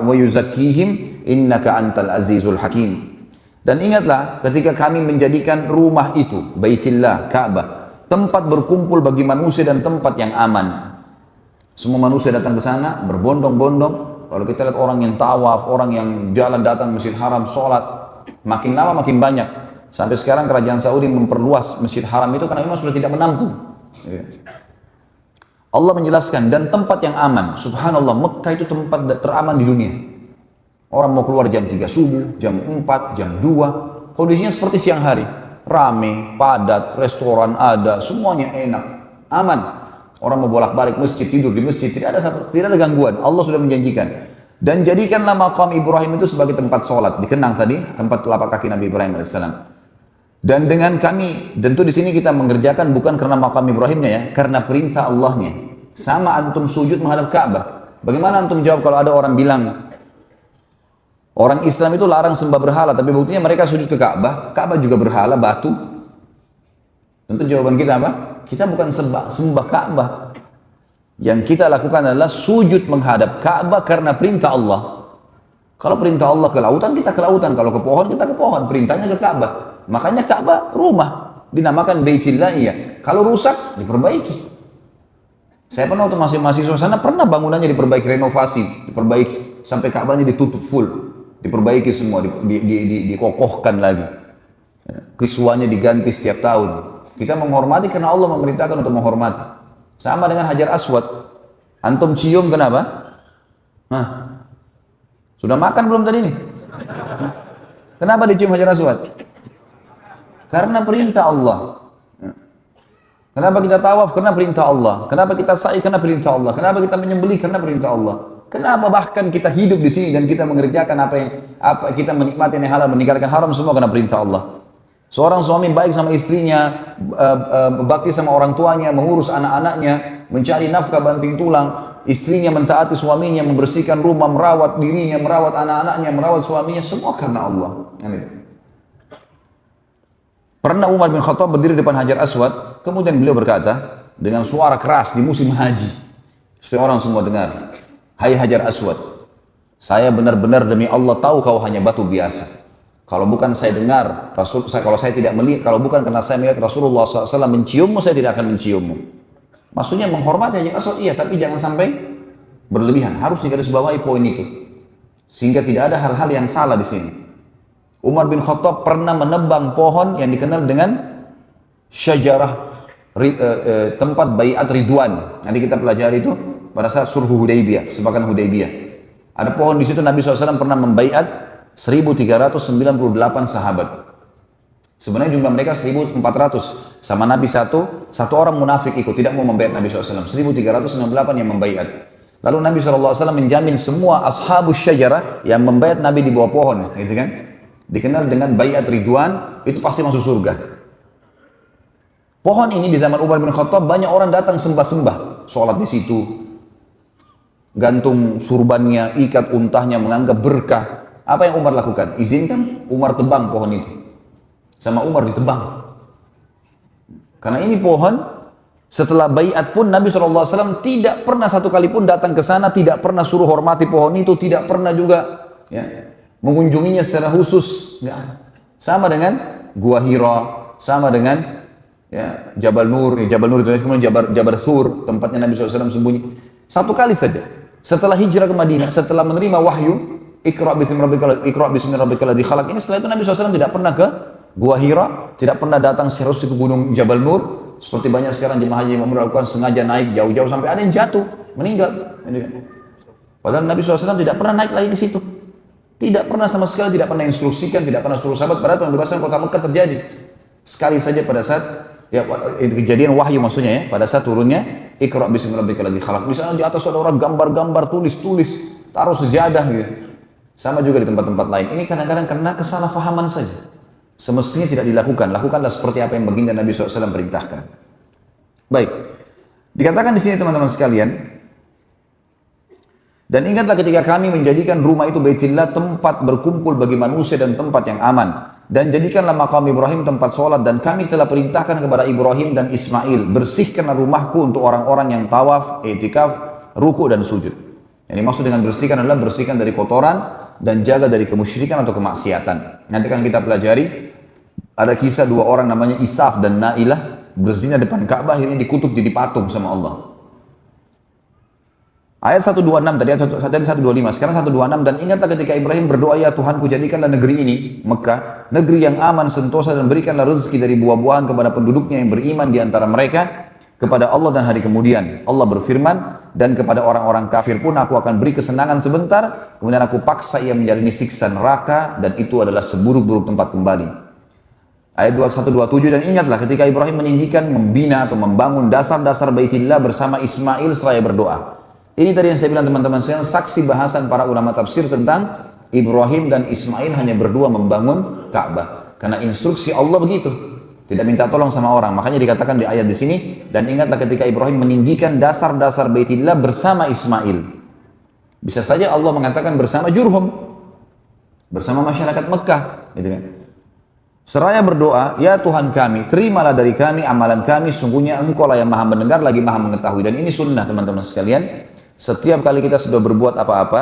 ويزكيهم إنك أنت العزيز الحكيم. Dan ingatlah ketika kami menjadikan rumah itu, Baitillah, Ka'bah, tempat berkumpul bagi manusia dan tempat yang aman. Semua manusia datang ke sana berbondong-bondong. Kalau kita lihat orang yang tawaf, orang yang jalan datang Masjid Haram, sholat, makin lama makin banyak. Sampai sekarang kerajaan Saudi memperluas Masjid Haram itu karena memang sudah tidak menampung. Allah menjelaskan, dan tempat yang aman. Subhanallah, Mekah itu tempat teraman di dunia. Orang mau keluar jam 3 subuh, jam 4, jam 2. Kondisinya seperti siang hari. Rame, padat, restoran ada, semuanya enak, aman. Orang mau bolak-balik masjid, tidur di masjid, tidak ada gangguan. Allah sudah menjanjikan. Dan jadikanlah maqam Ibrahim itu sebagai tempat sholat. Dikenang tadi, tempat telapak kaki Nabi Ibrahim AS. Dan dengan kami, tentu di sini kita mengerjakan bukan karena maqam Ibrahimnya ya, karena perintah Allahnya. Sama antum sujud menghadap Ka'bah. Bagaimana antum jawab kalau ada orang bilang, orang Islam itu larang sembah berhala, tapi buktinya mereka sujud ke Ka'bah. Ka'bah juga berhala, batu. Tentu jawaban kita apa? Kita bukan sembah Ka'bah. Yang kita lakukan adalah sujud menghadap Ka'bah karena perintah Allah. Kalau perintah Allah ke lautan, kita ke lautan. Kalau ke pohon, kita ke pohon. Perintahnya ke Ka'bah. Makanya Ka'bah rumah. Dinamakan Baitillah iya. Kalau rusak, diperbaiki. Saya pernah waktu masih mahasiswa sana, pernah bangunannya diperbaiki, renovasi, diperbaiki. sampai Ka'bahnya ditutup full, diperbaiki semua, dikokohkan lagi. Kiswanya diganti setiap tahun. Kita menghormati karena Allah memerintahkan untuk menghormati. Sama dengan Hajar Aswad. Antum cium kenapa? Nah, sudah makan belum tadi nih? Kenapa dicium Hajar Aswad? Karena perintah Allah. Kenapa kita tawaf? Karena perintah Allah. Kenapa kita sa'i? Karena perintah Allah. Kenapa kita menyembelih? Karena perintah Allah. Kenapa bahkan kita hidup di sini dan kita mengerjakan apa kita menikmati yang halal, meninggalkan haram, semua karena perintah Allah. Seorang suami baik sama istrinya, bakti sama orang tuanya, mengurus anak-anaknya, mencari nafkah banting tulang, istrinya mentaati suaminya, membersihkan rumah, merawat dirinya, merawat anak-anaknya, merawat suaminya, semua karena Allah. Pernah Umar bin Khattab berdiri depan Hajar Aswad, kemudian beliau berkata dengan suara keras di musim haji, supaya orang semua dengar, "Hai Hajar Aswad, saya benar-benar demi Allah tahu kau hanya batu biasa. Kalau bukan saya dengar, kalau saya tidak melihat, kalau bukan karena saya melihat Rasulullah SAW menciummu, saya tidak akan menciummu." Maksudnya menghormati Hajar Aswad, iya, tapi jangan sampai berlebihan. Harus digarisbawahi poin itu, sehingga tidak ada hal-hal yang salah di sini. Umar bin Khattab pernah menebang pohon yang dikenal dengan syajarah tempat baiat Ridwan. Nanti kita pelajari itu pada saat sulh Hudaybiyah, kesepakatan Hudaybiyah. Ada pohon di situ, Nabi SAW pernah membaiat 1398 sahabat. Sebenarnya jumlah mereka 1400. Sama Nabi satu orang munafik ikut, tidak mau membaiat Nabi SAW. 1398 yang membaiat. Lalu Nabi SAW menjamin semua ashabus syajarah yang membaiat Nabi di bawah pohon, gitu kan? Dikenal dengan baiat Ridwan, itu pasti masuk surga. Pohon ini di zaman Umar bin Khattab banyak orang datang sembah-sembah, sholat di situ, gantung surbannya, ikat untahnya, menganggap berkah. Apa yang Umar lakukan? Izinkan Umar tebang pohon itu. Sama Umar ditebang. Karena ini pohon, setelah baiat pun Nabi SAW tidak pernah satu kali pun datang ke sana, tidak pernah suruh hormati pohon itu, tidak pernah juga mengunjunginya secara khusus, nggak ada. Sama dengan Gua Hira, sama dengan Jabal Nur itu kemudian Jabal Thur, tempatnya Nabi SAW sembunyi. Satu kali saja, setelah hijrah ke Madinah, setelah menerima wahyu, Iqra bismi rabbikal ladzi khalaq, ini setelah itu Nabi SAW tidak pernah ke Gua Hira, tidak pernah datang secara khusus ke gunung Jabal Nur, seperti banyak sekarang jemaah haji yang melakukan, sengaja naik jauh-jauh sampai ada yang jatuh, meninggal. Padahal Nabi SAW tidak pernah naik lagi ke situ. Tidak pernah sama sekali, tidak pernah instruksikan, tidak pernah suruh sahabat. Padahal pembebasan kota Mekah terjadi sekali saja pada saat kejadian wahyu, maksudnya pada saat turunnya Iqra bismi rabbikal ladzi khalaq. Misalnya di atas ada orang gambar-gambar, tulis, taruh sejadah gitu. Sama juga di tempat-tempat lain. Ini kadang-kadang karena kesalahpahaman saja. Semestinya tidak dilakukan. Lakukanlah seperti apa yang baginda Nabi SAW perintahkan. Baik. Dikatakan di sini teman-teman sekalian, dan ingatlah ketika kami menjadikan rumah itu Baitillah tempat berkumpul bagi manusia dan tempat yang aman. Dan jadikanlah makam Ibrahim tempat sholat. Dan kami telah perintahkan kepada Ibrahim dan Ismail, bersihkanlah rumahku untuk orang-orang yang tawaf, i'tikaf, ruku dan sujud. Yang dimaksud dengan bersihkan adalah bersihkan dari kotoran dan jaga dari kemusyrikan atau kemaksiatan. Nanti akan kita pelajari, ada kisah dua orang namanya Isaf dan Nailah, berzina depan Ka'bah, akhirnya dikutuk jadi patung sama Allah. Ayat 126 tadi 125, sekarang 126. Dan ingatlah ketika Ibrahim berdoa, ya Tuhanku, jadikanlah negeri ini, Mekah, negeri yang aman, sentosa, dan berikanlah rezeki dari buah-buahan kepada penduduknya yang beriman di antara mereka kepada Allah dan hari kemudian. Allah berfirman, dan kepada orang-orang kafir pun aku akan beri kesenangan sebentar, kemudian aku paksa ia menjalani siksa neraka, dan itu adalah seburuk-buruk tempat kembali. Ayat 127, dan ingatlah ketika Ibrahim meninggikan, membina atau membangun dasar-dasar Baitillah bersama Ismail seraya berdoa. Ini tadi yang saya bilang teman-teman, saya saksi bahasan para ulama tafsir tentang Ibrahim dan Ismail hanya berdua membangun Ka'bah. Karena instruksi Allah begitu, tidak minta tolong sama orang. Makanya dikatakan di ayat di sini, dan ingatlah ketika Ibrahim meninggikan dasar-dasar Baitillah bersama Ismail. Bisa saja Allah mengatakan bersama Jurhum, bersama masyarakat Mekah, gitu kan. Seraya berdoa, ya Tuhan kami, terimalah dari kami amalan kami, sungguhnya Engkau lah yang maha mendengar lagi maha mengetahui. Dan ini sunnah teman-teman sekalian. Setiap kali kita sudah berbuat apa-apa,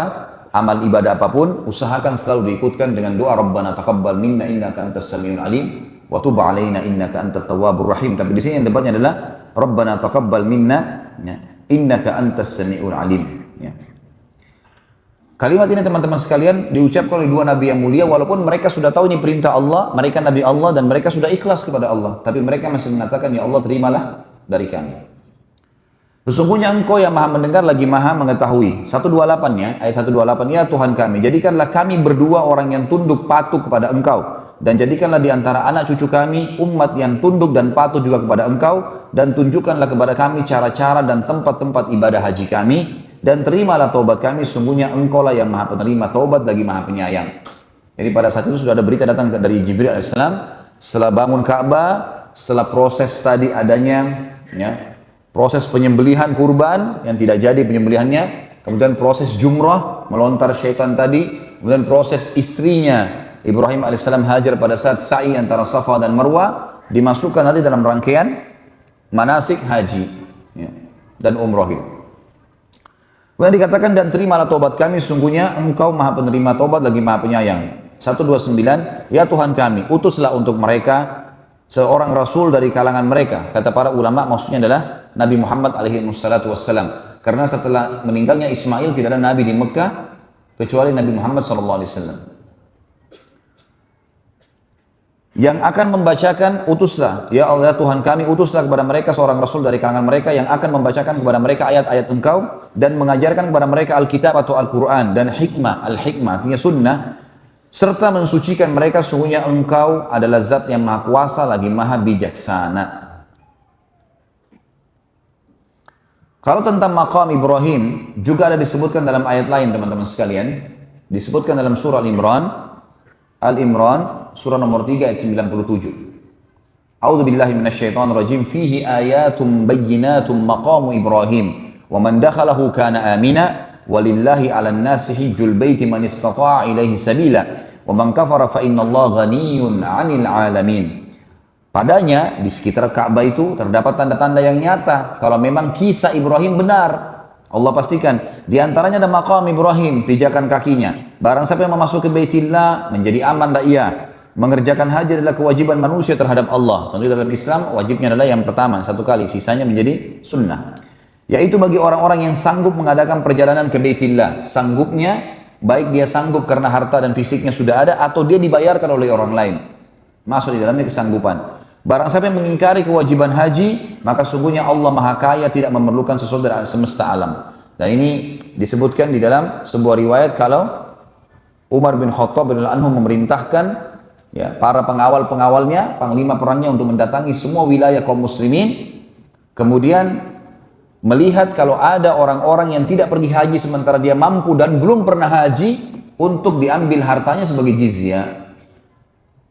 amal ibadah apapun, usahakan selalu diikutkan dengan doa Rabbana taqabbal minna innaka antas samiul alim wa tub alaina innaka antat tawwabur rahim. Tapi di sini yang depannya adalah Rabbana taqabbal minna innaka antas samiul alim. Kalimat ini teman-teman sekalian diucapkan oleh dua nabi yang mulia walaupun mereka sudah tahu ini perintah Allah, mereka nabi Allah dan mereka sudah ikhlas kepada Allah, tapi mereka masih mengatakan, ya Allah terimalah dari kami. Sesungguhnya engkau yang maha mendengar lagi maha mengetahui. 128 ayat 128, ya Tuhan kami, jadikanlah kami berdua orang yang tunduk patuh kepada engkau, dan jadikanlah di antara anak cucu kami umat yang tunduk dan patuh juga kepada engkau, dan tunjukkanlah kepada kami cara-cara dan tempat-tempat ibadah haji kami, dan terimalah taubat kami, sungguhnya engkau lah yang maha penerima taubat lagi maha penyayang. Jadi pada saat itu sudah ada berita datang dari Jibril alaihissalam, setelah bangun Ka'bah, setelah proses tadi adanya proses penyembelihan kurban yang tidak jadi penyembelihannya, kemudian proses jumrah melontar syaitan tadi, kemudian proses istrinya Ibrahim alaihissalam Hajar pada saat sa'i antara Safa dan Marwah dimasukkan nanti dalam rangkaian manasik haji dan umroh itu. Kemudian dikatakan, dan terimalah taubat kami, sungguhnya engkau maha penerima taubat lagi maha penyayang. 129, ya Tuhan kami, utuslah untuk mereka seorang rasul dari kalangan mereka. Kata para ulama maksudnya adalah Nabi Muhammad alaihi wassalatu wassalam. Karena setelah meninggalnya Ismail tidak ada nabi di Mekah kecuali Nabi Muhammad sallallahu alaihi wasallam. Yang akan membacakan, utuslah, ya Allah Tuhan kami, utuslah kepada mereka seorang rasul dari kalangan mereka yang akan membacakan kepada mereka ayat-ayat engkau dan mengajarkan kepada mereka Alkitab atau Al-Quran dan hikmah, al-hikmah artinya sunnah, serta mensucikan mereka, sungguhnya engkau adalah zat yang maha kuasa lagi maha bijaksana. Kalau tentang maqam Ibrahim juga ada disebutkan dalam ayat lain teman-teman sekalian, disebutkan dalam surah Al-Imran surah nomor 3 ayat 97. A'udzu billahi minasyaitonir rajim, fihi ayatum bayyinatum maqamu Ibrahim wa man dakhalahu kana amina walillahi 'alan nasi hajjul baiti man istata'a ilaihi sabila wa man kafara fa innallaha ghaniyyun 'anil 'alamin. Padanya di sekitar Ka'bah itu terdapat tanda-tanda yang nyata kalau memang kisah Ibrahim benar. Allah pastikan di antaranya ada maqam Ibrahim, pijakan kakinya. Barang siapa yang memasuki Baitillah menjadi amanlah ia. Mengerjakan haji adalah kewajiban manusia terhadap Allah. Tentu dalam Islam wajibnya adalah yang pertama satu kali, sisanya menjadi sunnah. Yaitu bagi orang-orang yang sanggup mengadakan perjalanan ke Baitillah. Sanggupnya baik dia sanggup karena harta dan fisiknya sudah ada atau dia dibayarkan oleh orang lain. Masuk di dalamnya kesanggupan. Barang siapa yang mengingkari kewajiban haji, maka sungguhnya Allah Maha Kaya tidak memerlukan sesuatu dari semesta alam. Dan ini disebutkan di dalam sebuah riwayat kalau Umar bin Khattab radhiyallahu anhu memerintahkan para pengawal-pengawalnya, panglima perangnya untuk mendatangi semua wilayah kaum muslimin, kemudian melihat kalau ada orang-orang yang tidak pergi haji sementara dia mampu dan belum pernah haji, untuk diambil hartanya sebagai jizyah.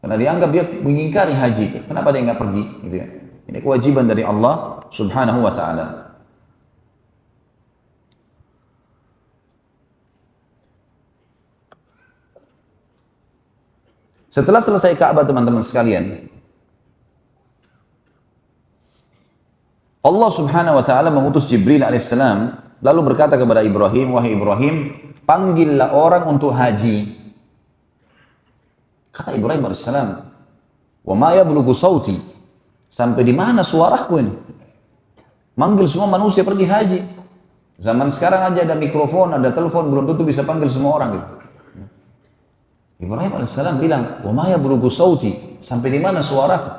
Karena dianggap dia mengingkari haji. Kenapa dia nggak pergi? Gitu ya. Ini kewajiban dari Allah Subhanahu wa Ta'ala. Setelah selesai Ka'bah teman-teman sekalian, Allah Subhanahu wa Ta'ala mengutus Jibril alaihissalam lalu berkata kepada Ibrahim, wahai Ibrahim, panggillah orang untuk haji. Kata Ibrahim alaihissalam, wa ma yablughu sauti, sampai di mana suaraku ini? Manggil semua manusia pergi haji. Zaman sekarang aja ada mikrofon, ada telepon, belum tentu bisa panggil semua orang gitu. Ibrahim alaihissalam bilang, wa ma yablughu sauti, sampai di mana suaraku?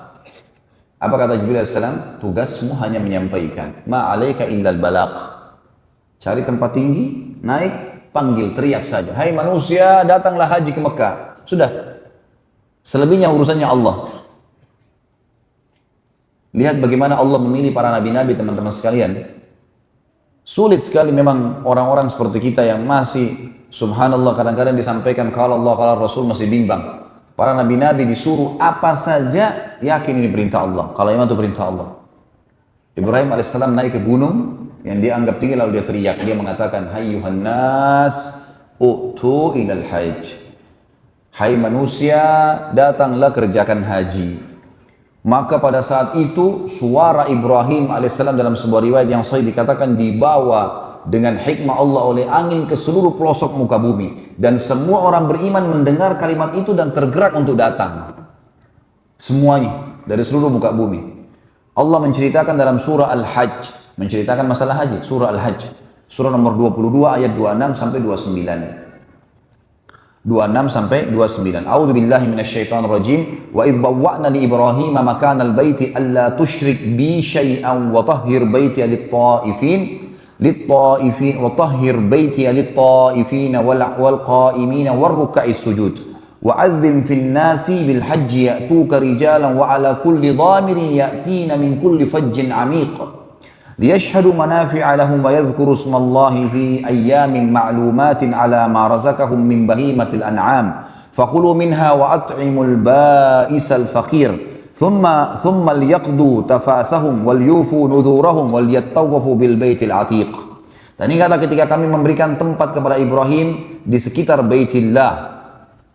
Apa kata Jibril alaihissalam? Tugasmu hanya menyampaikan. Ma alaika illal balagh. Cari tempat tinggi, naik, panggil, teriak saja. Hai manusia, datanglah haji ke Mekah. Sudah. Selebihnya urusannya Allah. Lihat bagaimana Allah memilih para nabi-nabi teman-teman sekalian. Sulit sekali memang orang-orang seperti kita yang masih subhanallah kadang-kadang disampaikan kalau Allah kalau Rasul masih bimbang. Para nabi-nabi disuruh apa saja yakin ini perintah Allah. Kalau memang itu perintah Allah. Ibrahim alaihissalam naik ke gunung yang dia anggap tinggi lalu dia teriak. Dia mengatakan, hayyuhan nas u'tu ilal hajj. Hai manusia, datanglah kerjakan haji. Maka pada saat itu suara Ibrahim alaihissalam dalam sebuah riwayat yang sahih dikatakan dibawa dengan hikmah Allah oleh angin ke seluruh pelosok muka bumi. Dan semua orang beriman mendengar kalimat itu dan tergerak untuk datang. Semuanya dari seluruh muka bumi. Allah menceritakan dalam surah Al-Hajj, menceritakan masalah haji, surah Al-Hajj. Surah nomor 22 ayat 26 sampai 29. 26 sampai 29. A'udzu billahi minasyaitonir rajim. Wa idh bawwa'na li Ibrahim makanal baiti alla tusyrik bi syai'an wa tahhir baiti lit-ta'ifin wa tahhir baiti lit-ta'ifin wal qa'imin war ruk'is sujud. وَعَذِّمْ فِي النَّاسِ بِالْحَجِّ يَأْتُوكَ رِجَالًا وَعَلَى كُلِّ ضَامِرٍ يَأْتِينَ مِنْ كُلِّ فَجٍّ عَمِيقٍ لِيَشْهَدُوا مَنَافِعَ لَهُمْ وَيَذْكُرُوا اسْمَ اللَّهِ فِي أَيَّامٍ مَّعْلُومَاتٍ عَلَى مَا رَزَقَهُم مِّن بَهِيمَةِ الْأَنْعَامِ فَكُلُوا مِنْهَا وَأَطْعِمُوا الْبَائِسَ الْفَقِيرَ ثُمَّ لْيَقْضُوا تَفَاثَهُمْ وَلْيُوفُوا نُذُورَهُمْ وَلْيَطَّوَّفُوا بِالْبَيْتِ الْعَتِيقِ. Dan ini kata ketika kami memberikan tempat kepada Ibrahim di sekitar Baitillah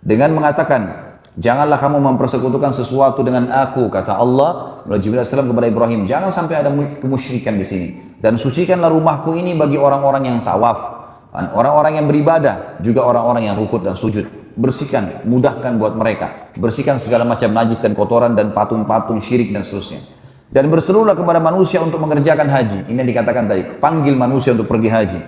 dengan mengatakan, janganlah kamu mempersekutukan sesuatu dengan aku, kata Allah melalui Jibril AS kepada Ibrahim, jangan sampai ada kemusyrikan di sini, dan sucikanlah rumahku ini bagi orang-orang yang tawaf, orang-orang yang beribadah, juga orang-orang yang rukuk dan sujud. Bersihkan, mudahkan buat mereka, bersihkan segala macam najis dan kotoran dan patung-patung syirik dan seterusnya. Dan berserulah kepada manusia untuk mengerjakan haji. Ini yang dikatakan tadi, panggil manusia untuk pergi haji.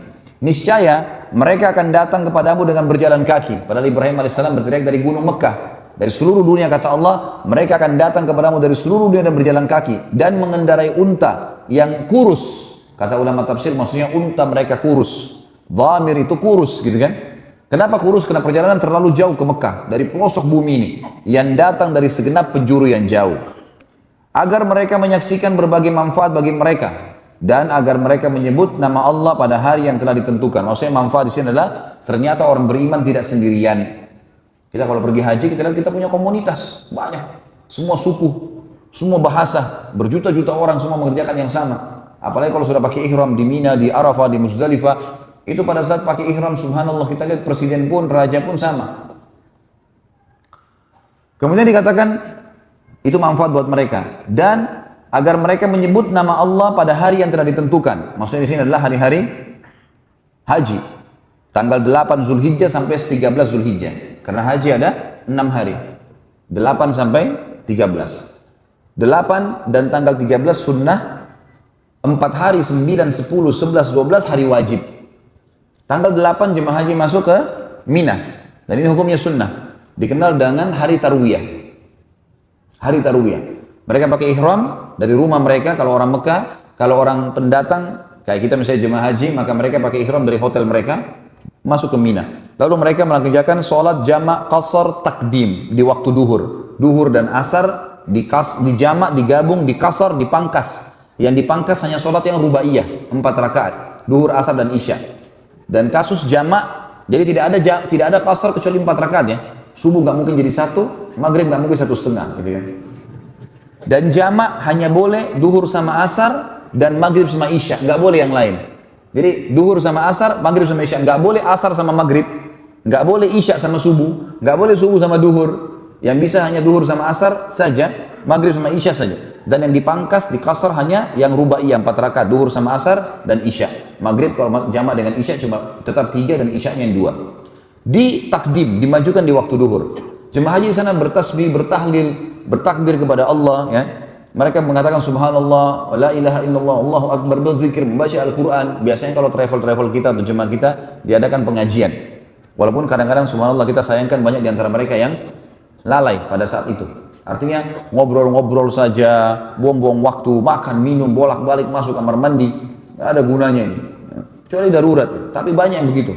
Niscaya mereka akan datang kepadamu dengan berjalan kaki. Padahal Ibrahim AS berteriak dari gunung Mekah, dari seluruh dunia, kata Allah, mereka akan datang kepadamu dari seluruh dunia dan berjalan kaki dan mengendarai unta yang kurus. Kata ulama tafsir, maksudnya unta mereka kurus. Dhamir itu kurus, gitu kan? Kenapa kurus? Karena perjalanan terlalu jauh ke Mekah dari pelosok bumi ini, yang datang dari segenap penjuru yang jauh, agar mereka menyaksikan berbagai manfaat bagi mereka, dan agar mereka menyebut nama Allah pada hari yang telah ditentukan. Maksudnya manfaat di sini adalah ternyata orang beriman tidak sendirian. Kita kalau pergi haji, kita lihat kita punya komunitas banyak, semua suku, semua bahasa, berjuta-juta orang semua mengerjakan yang sama. Apalagi kalau sudah pakai ihram di Mina, di Arafah, di Muzdalifah, itu pada saat pakai ihram, subhanallah, kita lihat presiden pun, raja pun sama. Kemudian dikatakan itu manfaat buat mereka, dan agar mereka menyebut nama Allah pada hari yang telah ditentukan. Maksudnya di sini adalah hari-hari haji. Tanggal 8 Zulhijjah sampai 13 Zulhijjah. Karena haji ada 6 hari. 8 sampai 13. 8 dan tanggal 13 sunnah. 4 hari, 9, 10, 11, 12 hari wajib. Tanggal 8 jemaah haji masuk ke Mina. Dan ini hukumnya sunnah. Dikenal dengan hari Tarwiyah. Hari Tarwiyah. Mereka pakai ihram dari rumah mereka, kalau orang Mekah, kalau orang pendatang, kayak kita misalnya jemaah haji, maka mereka pakai ihram dari hotel mereka, masuk ke Mina. Lalu mereka mengerjakan sholat jamak qasar takdim di waktu duhur. Duhur dan asar dijamak, digabung, dikasar, dipangkas. Yang dipangkas hanya sholat yang rubaiyah, 4 rakaat, duhur, asar, dan isya. Dan kasus jamak, jadi tidak ada qasar kecuali 4 rakaat ya. Subuh nggak mungkin jadi 1, maghrib nggak mungkin 1,5, gitu kan. Dan jamak hanya boleh duhur sama asar dan maghrib sama isya, nggak boleh yang lain. Jadi duhur sama asar, maghrib sama isya, nggak boleh asar sama maghrib, nggak boleh isya sama subuh, nggak boleh subuh sama duhur. Yang bisa hanya duhur sama asar saja, maghrib sama isya saja. Dan yang dipangkas, dikasar hanya yang rubaiyah 4 rakaat, duhur sama asar dan isya. Maghrib kalau jamak dengan isya cuma tetap 3 dan isyanya yang 2. Di takdim, dimajukan di waktu duhur. Jemaah haji di sana bertasbih, bertahlil, bertakbir kepada Allah, ya. Mereka mengatakan subhanallah, la ilaha illallah, Allahu akbar, berzikir, membaca Al-Quran. Biasanya kalau travel kita atau jemaah kita diadakan pengajian. Walaupun kadang-kadang subhanallah kita sayangkan banyak di antara mereka yang lalai pada saat itu. Artinya ngobrol-ngobrol saja, buang-buang waktu, makan, minum, bolak-balik masuk kamar mandi, nggak ada gunanya ini. Kecuali darurat, tapi banyak yang begitu.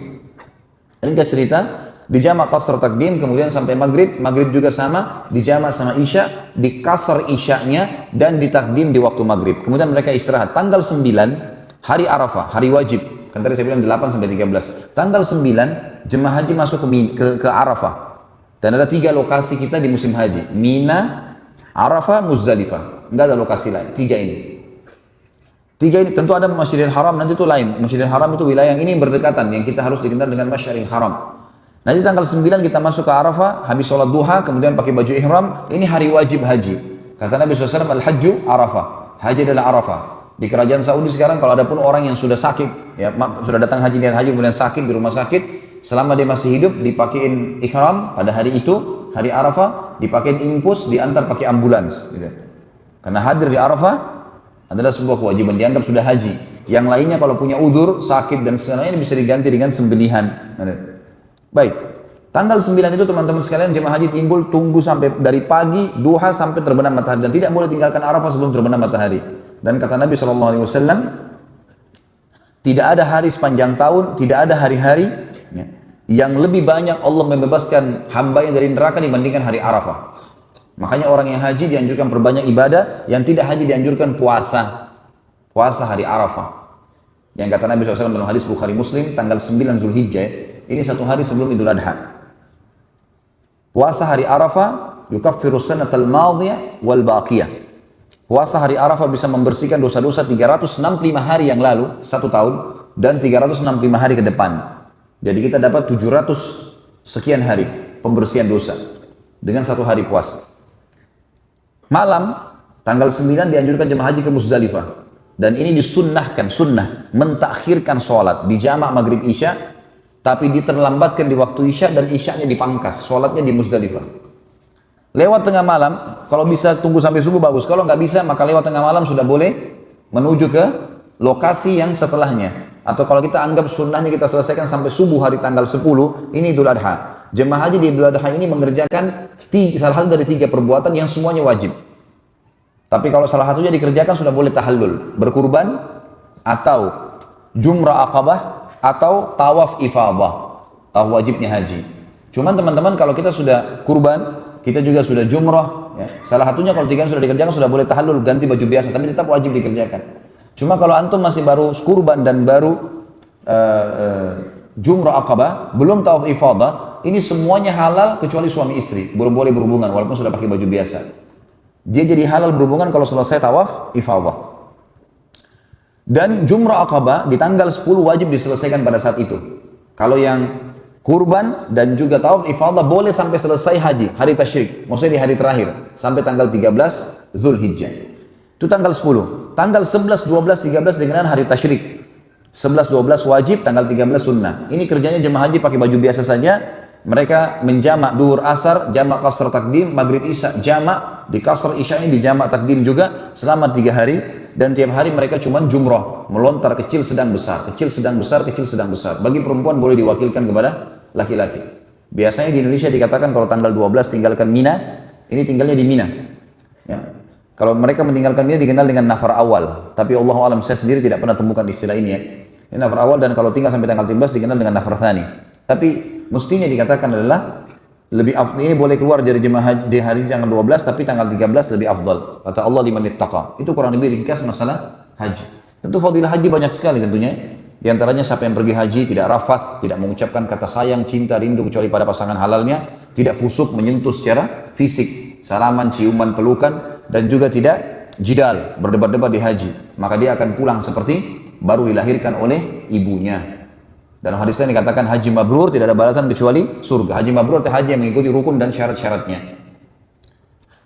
Ringkas cerita, di jamak qasar takdim, kemudian sampai maghrib juga sama, di jamak sama isya, di qasar isyanya, dan di takdim di waktu maghrib. Kemudian mereka istirahat. Tanggal 9, hari Arafah, hari wajib. Kan tadi saya bilang 8 sampai 13. Tanggal 9, jemaah haji masuk ke Arafah. Dan ada 3 lokasi kita di musim haji. Mina, Arafah, Muzdalifah. Enggak ada lokasi lain, 3 ini. 3 ini, tentu ada Masjidil Haram, nanti itu lain. Masjidil Haram itu wilayah yang ini berdekatan, yang kita harus dikenal dengan Masjidil Haram. Nanti tanggal 9 kita masuk ke Arafah, habis sholat duha, kemudian pakai baju ihram, ini hari wajib haji. Kata Nabi SAW, Al-Hajju Arafah. Haji adalah Arafah. Di kerajaan Saudi sekarang kalau ada pun orang yang sudah sakit, ya, sudah datang haji niat haji kemudian sakit di rumah sakit, selama dia masih hidup dipakein ihram pada hari itu, hari Arafah, dipakein infus, diantar pakai ambulans. Gitu. Karena hadir di Arafah adalah sebuah kewajiban, dianggap sudah haji. Yang lainnya kalau punya udur, sakit dan sebagainya bisa diganti dengan sembelihan. Baik, Tanggal 9 itu teman-teman sekalian jemaah haji timbul, tunggu sampai dari pagi, duha sampai terbenam matahari. Dan tidak boleh tinggalkan Arafah sebelum terbenam matahari. Dan kata Nabi SAW, tidak ada hari sepanjang tahun, tidak ada hari-hari ya, yang lebih banyak Allah membebaskan hambanya dari neraka dibandingkan hari Arafah. Makanya orang yang haji dianjurkan perbanyak ibadah, yang tidak haji dianjurkan puasa. Puasa hari Arafah. Yang kata Nabi SAW dalam hadis Bukhari Muslim, tanggal 9 Zulhijjah, ini satu hari sebelum Idul Adha. Puasa hari Arafah yukaffiru sanatal madhiyah wal baqiyah. Puasa hari Arafah bisa membersihkan dosa-dosa 365 hari yang lalu, satu tahun, dan 365 hari ke depan. Jadi kita dapat 700 sekian hari pembersihan dosa dengan satu hari puasa. Malam tanggal 9 dianjurkan jemaah haji ke Muzdalifah. Dan ini disunnahkan, sunnah mentakhirkan sholat di jamak maghrib isya, tapi diterlambatkan di waktu isya dan isyanya dipangkas, sholatnya di Muzdalifah. Lewat tengah malam, kalau bisa tunggu sampai subuh bagus, kalau nggak bisa maka lewat tengah malam sudah boleh menuju ke lokasi yang setelahnya. Atau kalau kita anggap sunnahnya kita selesaikan sampai subuh hari tanggal 10, ini Idul Adha. Jemaah haji di Idul Adha ini mengerjakan salah satu dari 3 perbuatan yang semuanya wajib. Tapi kalau salah satunya dikerjakan sudah boleh tahallul, berkurban, atau jumrah aqabah, atau tawaf ifadah, tawaf wajibnya haji. Cuman teman-teman kalau kita sudah kurban, kita juga sudah jumrah, ya. Salah satunya kalau 3 sudah dikerjakan sudah boleh tahallul, ganti baju biasa, tapi tetap wajib dikerjakan. Cuma kalau antum masih baru kurban dan baru jumrah aqabah, belum tawaf ifadah, ini semuanya halal kecuali suami istri, belum boleh berhubungan walaupun sudah pakai baju biasa. Dia jadi halal berhubungan kalau selesai tawaf ifadah. Dan jumrah aqabah di tanggal 10 wajib diselesaikan pada saat itu. Kalau yang kurban dan juga tawaf ifadah boleh sampai selesai haji, hari tasyrik, maksudnya di hari terakhir, sampai tanggal 13 Zulhijjah. Itu tanggal 10. Tanggal 11, 12, 13 dengan hari tasyrik. 11, 12 wajib, tanggal 13 sunnah. Ini kerjanya jemaah haji pakai baju biasa saja. Mereka menjamak duhur asar, jamak qasr takdim, maghrib isya, jamak, di qasr isya'nya di jamak takdim juga selama 3 hari. Dan tiap hari mereka cuma jumrah, melontar kecil sedang besar, kecil sedang besar, kecil sedang besar. Bagi perempuan boleh diwakilkan kepada laki-laki. Biasanya di Indonesia dikatakan kalau tanggal 12 tinggalkan Mina, ini tinggalnya di Mina. Ya. Kalau mereka meninggalkan Mina dikenal dengan nafar awal. Tapi Allah alam saya sendiri tidak pernah temukan istilah ini ya. Ini nafar awal, dan kalau tinggal sampai tanggal 13 dikenal dengan nafar thani. Tapi mestinya dikatakan adalah lebih afdal, ini boleh keluar dari jemaah haji di hari tanggal 12 tapi tanggal 13 lebih afdal. Kata Allah liman ittaqa. Itu kurang lebih ringkas masalah haji. Tentu fadilah haji banyak sekali tentunya. Di antaranya siapa yang pergi haji tidak rafath, tidak mengucapkan kata sayang, cinta, rindu kecuali pada pasangan halalnya, tidak fusuk menyentuh secara fisik, salaman, ciuman, pelukan, dan juga tidak jidal, berdebat-debat di haji. Maka dia akan pulang seperti baru dilahirkan oleh ibunya. Dalam hadis lain dikatakan haji mabrur tidak ada balasan kecuali surga. Haji mabrur itu haji yang mengikuti rukun dan syarat-syaratnya.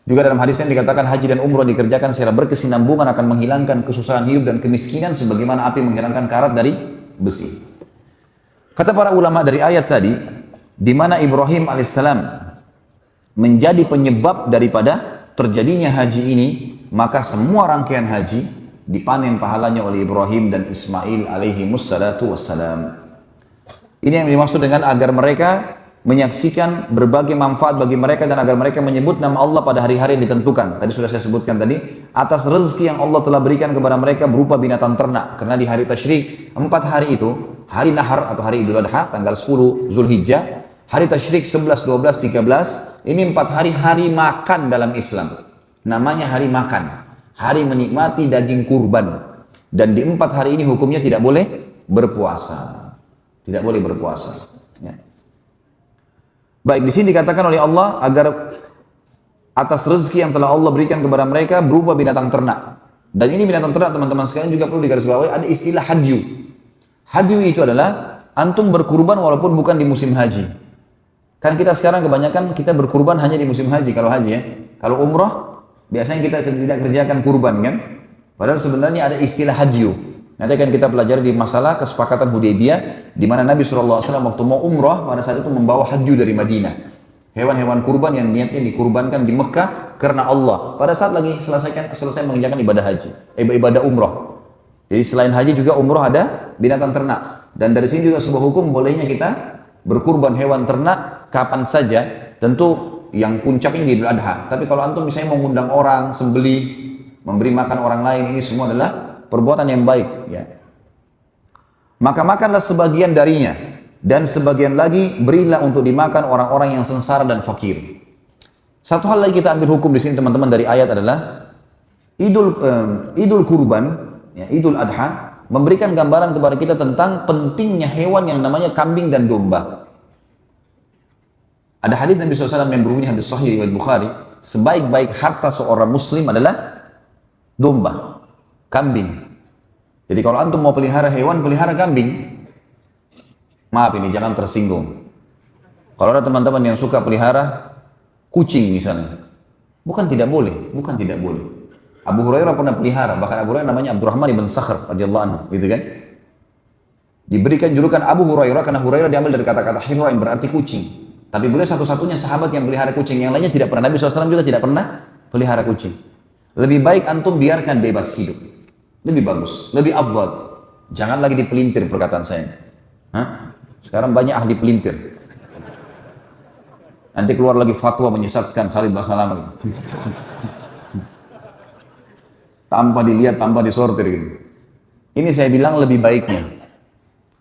Juga dalam hadis lain dikatakan haji dan umrah dikerjakan secara berkesinambungan akan menghilangkan kesusahan hidup dan kemiskinan sebagaimana api menghilangkan karat dari besi. Kata para ulama dari ayat tadi, di mana Ibrahim alaihissalam menjadi penyebab daripada terjadinya haji ini, maka semua rangkaian haji dipanen pahalanya oleh Ibrahim dan Ismail alaihi wassalatu wassalam. Ini yang dimaksud dengan agar mereka menyaksikan berbagai manfaat bagi mereka dan agar mereka menyebut nama Allah pada hari-hari yang ditentukan. Tadi sudah saya sebutkan tadi, atas rezeki yang Allah telah berikan kepada mereka berupa binatang ternak. Karena di hari tasyrik, 4 hari itu, hari nahar atau hari Idul Adha, tanggal 10 Zulhijjah, hari tasyrik 11, 12, 13, ini 4 hari hari makan dalam Islam. Namanya hari makan, hari menikmati daging kurban. Dan di 4 hari ini hukumnya tidak boleh berpuasa. Tidak boleh berpuasa. Ya. Baik, di sini dikatakan oleh Allah agar atas rezeki yang telah Allah berikan kepada mereka berupa binatang ternak. Dan ini binatang ternak teman-teman sekalian juga perlu digarisbawahi, ada istilah hadyu. Hadyu itu adalah antum berkurban walaupun bukan di musim haji. Kan kita sekarang kebanyakan kita berkurban hanya di musim haji kalau haji ya. Kalau umrah biasanya kita tidak kerjakan kurban kan. Padahal sebenarnya ada istilah hadyu. Nanti akan kita pelajari di masalah kesepakatan Hudaybiyah, di mana Nabi SAW waktu mau umrah pada saat itu membawa hadyu dari Madinah. Hewan-hewan kurban yang niatnya dikurbankan di Mekah karena Allah. Pada saat lagi selesai mengerjakan ibadah haji, ibadah umrah. Jadi selain haji juga umrah ada binatang ternak. Dan dari sini juga sebuah hukum bolehnya kita berkurban hewan ternak kapan saja, tentu yang puncak ini Idul Adha. Tapi kalau antum misalnya mengundang orang, sembelih, memberi makan orang lain, ini semua adalah perbuatan yang baik. Ya. Maka makanlah sebagian darinya, dan sebagian lagi berilah untuk dimakan orang-orang yang sengsara dan fakir. Satu hal lagi kita ambil hukum di sini teman-teman dari ayat adalah Idul Kurban, ya, Idul Adha, memberikan gambaran kepada kita tentang pentingnya hewan yang namanya kambing dan domba. Ada hadis Nabi SAW yang berbunyi, hadis sahih riwayat Bukhari, sebaik-baik harta seorang muslim adalah domba, kambing. Jadi kalau antum mau pelihara hewan, pelihara kambing. Maaf ini, jangan tersinggung. Kalau ada teman-teman yang suka pelihara kucing misalnya, bukan tidak boleh, bukan tidak boleh. Abu Hurairah pernah pelihara, bahkan Abu Hurairah namanya Abdurrahman ibn Sakhr radhiyallahu anhu, gitu kan? Diberikan julukan Abu Hurairah karena Hurairah diambil dari kata-kata hira yang berarti kucing. Tapi beliau satu-satunya sahabat yang pelihara kucing, yang lainnya tidak pernah. Nabi SAW juga tidak pernah pelihara kucing. Lebih baik antum biarkan bebas hidup, lebih bagus, lebih afdal. Jangan lagi dipelintir perkataan saya. Hah? Sekarang banyak ahli pelintir. Nanti keluar lagi fatwa menyesatkan Khalid Basalam tanpa dilihat, tanpa disortir gitu. Ini saya bilang lebih baiknya,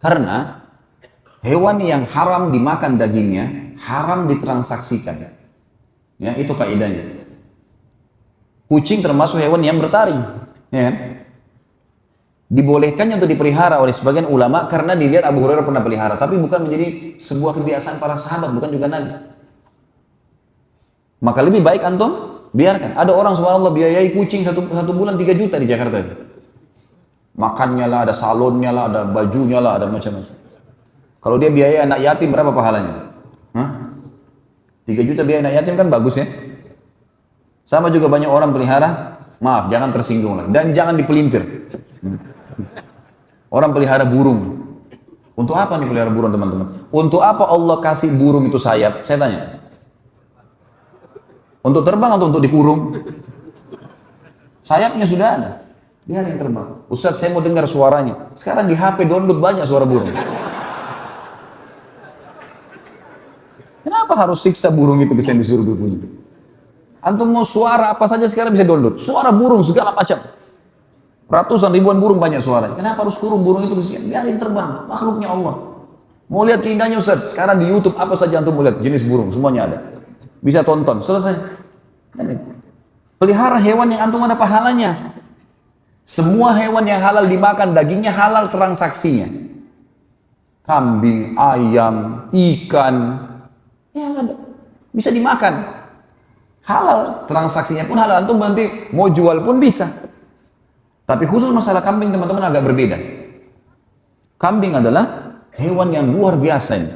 karena hewan yang haram dimakan dagingnya, haram ditransaksikan. Ya, itu kaidahnya. Kucing termasuk hewan yang bertaring, ya kan? Dibolehkannya untuk dipelihara oleh sebagian ulama karena dilihat Abu Hurairah pernah pelihara, tapi bukan menjadi sebuah kebiasaan para sahabat, bukan juga Nabi. Maka lebih baik antum biarkan. Ada orang subhanallah biayai kucing satu bulan 3 juta di Jakarta. Makannya lah, ada salonnya lah, ada bajunya lah, ada macam-macam. Kalau dia biayai anak yatim berapa pahalanya? 3 juta biaya anak yatim kan bagus ya. Sama juga banyak orang pelihara, maaf jangan tersinggung lah, dan jangan dipelintir. Orang pelihara burung. Untuk apa nih pelihara burung teman-teman? Untuk apa Allah kasih burung itu sayap? Saya tanya. Untuk terbang atau untuk dikurung? Sayapnya sudah ada, biar yang terbang. Ustaz, saya mau dengar suaranya. Sekarang di HP download banyak suara burung. Kenapa harus siksa burung itu bisa disuruh berbunyi? Antum mau suara apa saja sekarang bisa download. Suara burung segala macam. Ratusan ribuan burung banyak suaranya. Kenapa harus kurung burung itu kesian? Biarin terbang, makhluknya Allah. Mau lihat keindahannya Ustaz? Sekarang di YouTube apa saja antum mau lihat jenis burung, semuanya ada. Bisa tonton, selesai. Pelihara hewan yang antum ada pahalanya. Semua hewan yang halal dimakan, dagingnya halal transaksinya. Kambing, ayam, ikan, ya ada. Bisa dimakan. Halal, transaksinya pun halal. Antum nanti mau jual pun bisa. Tapi khusus masalah kambing teman-teman agak berbeda. Kambing adalah hewan yang luar biasa ini.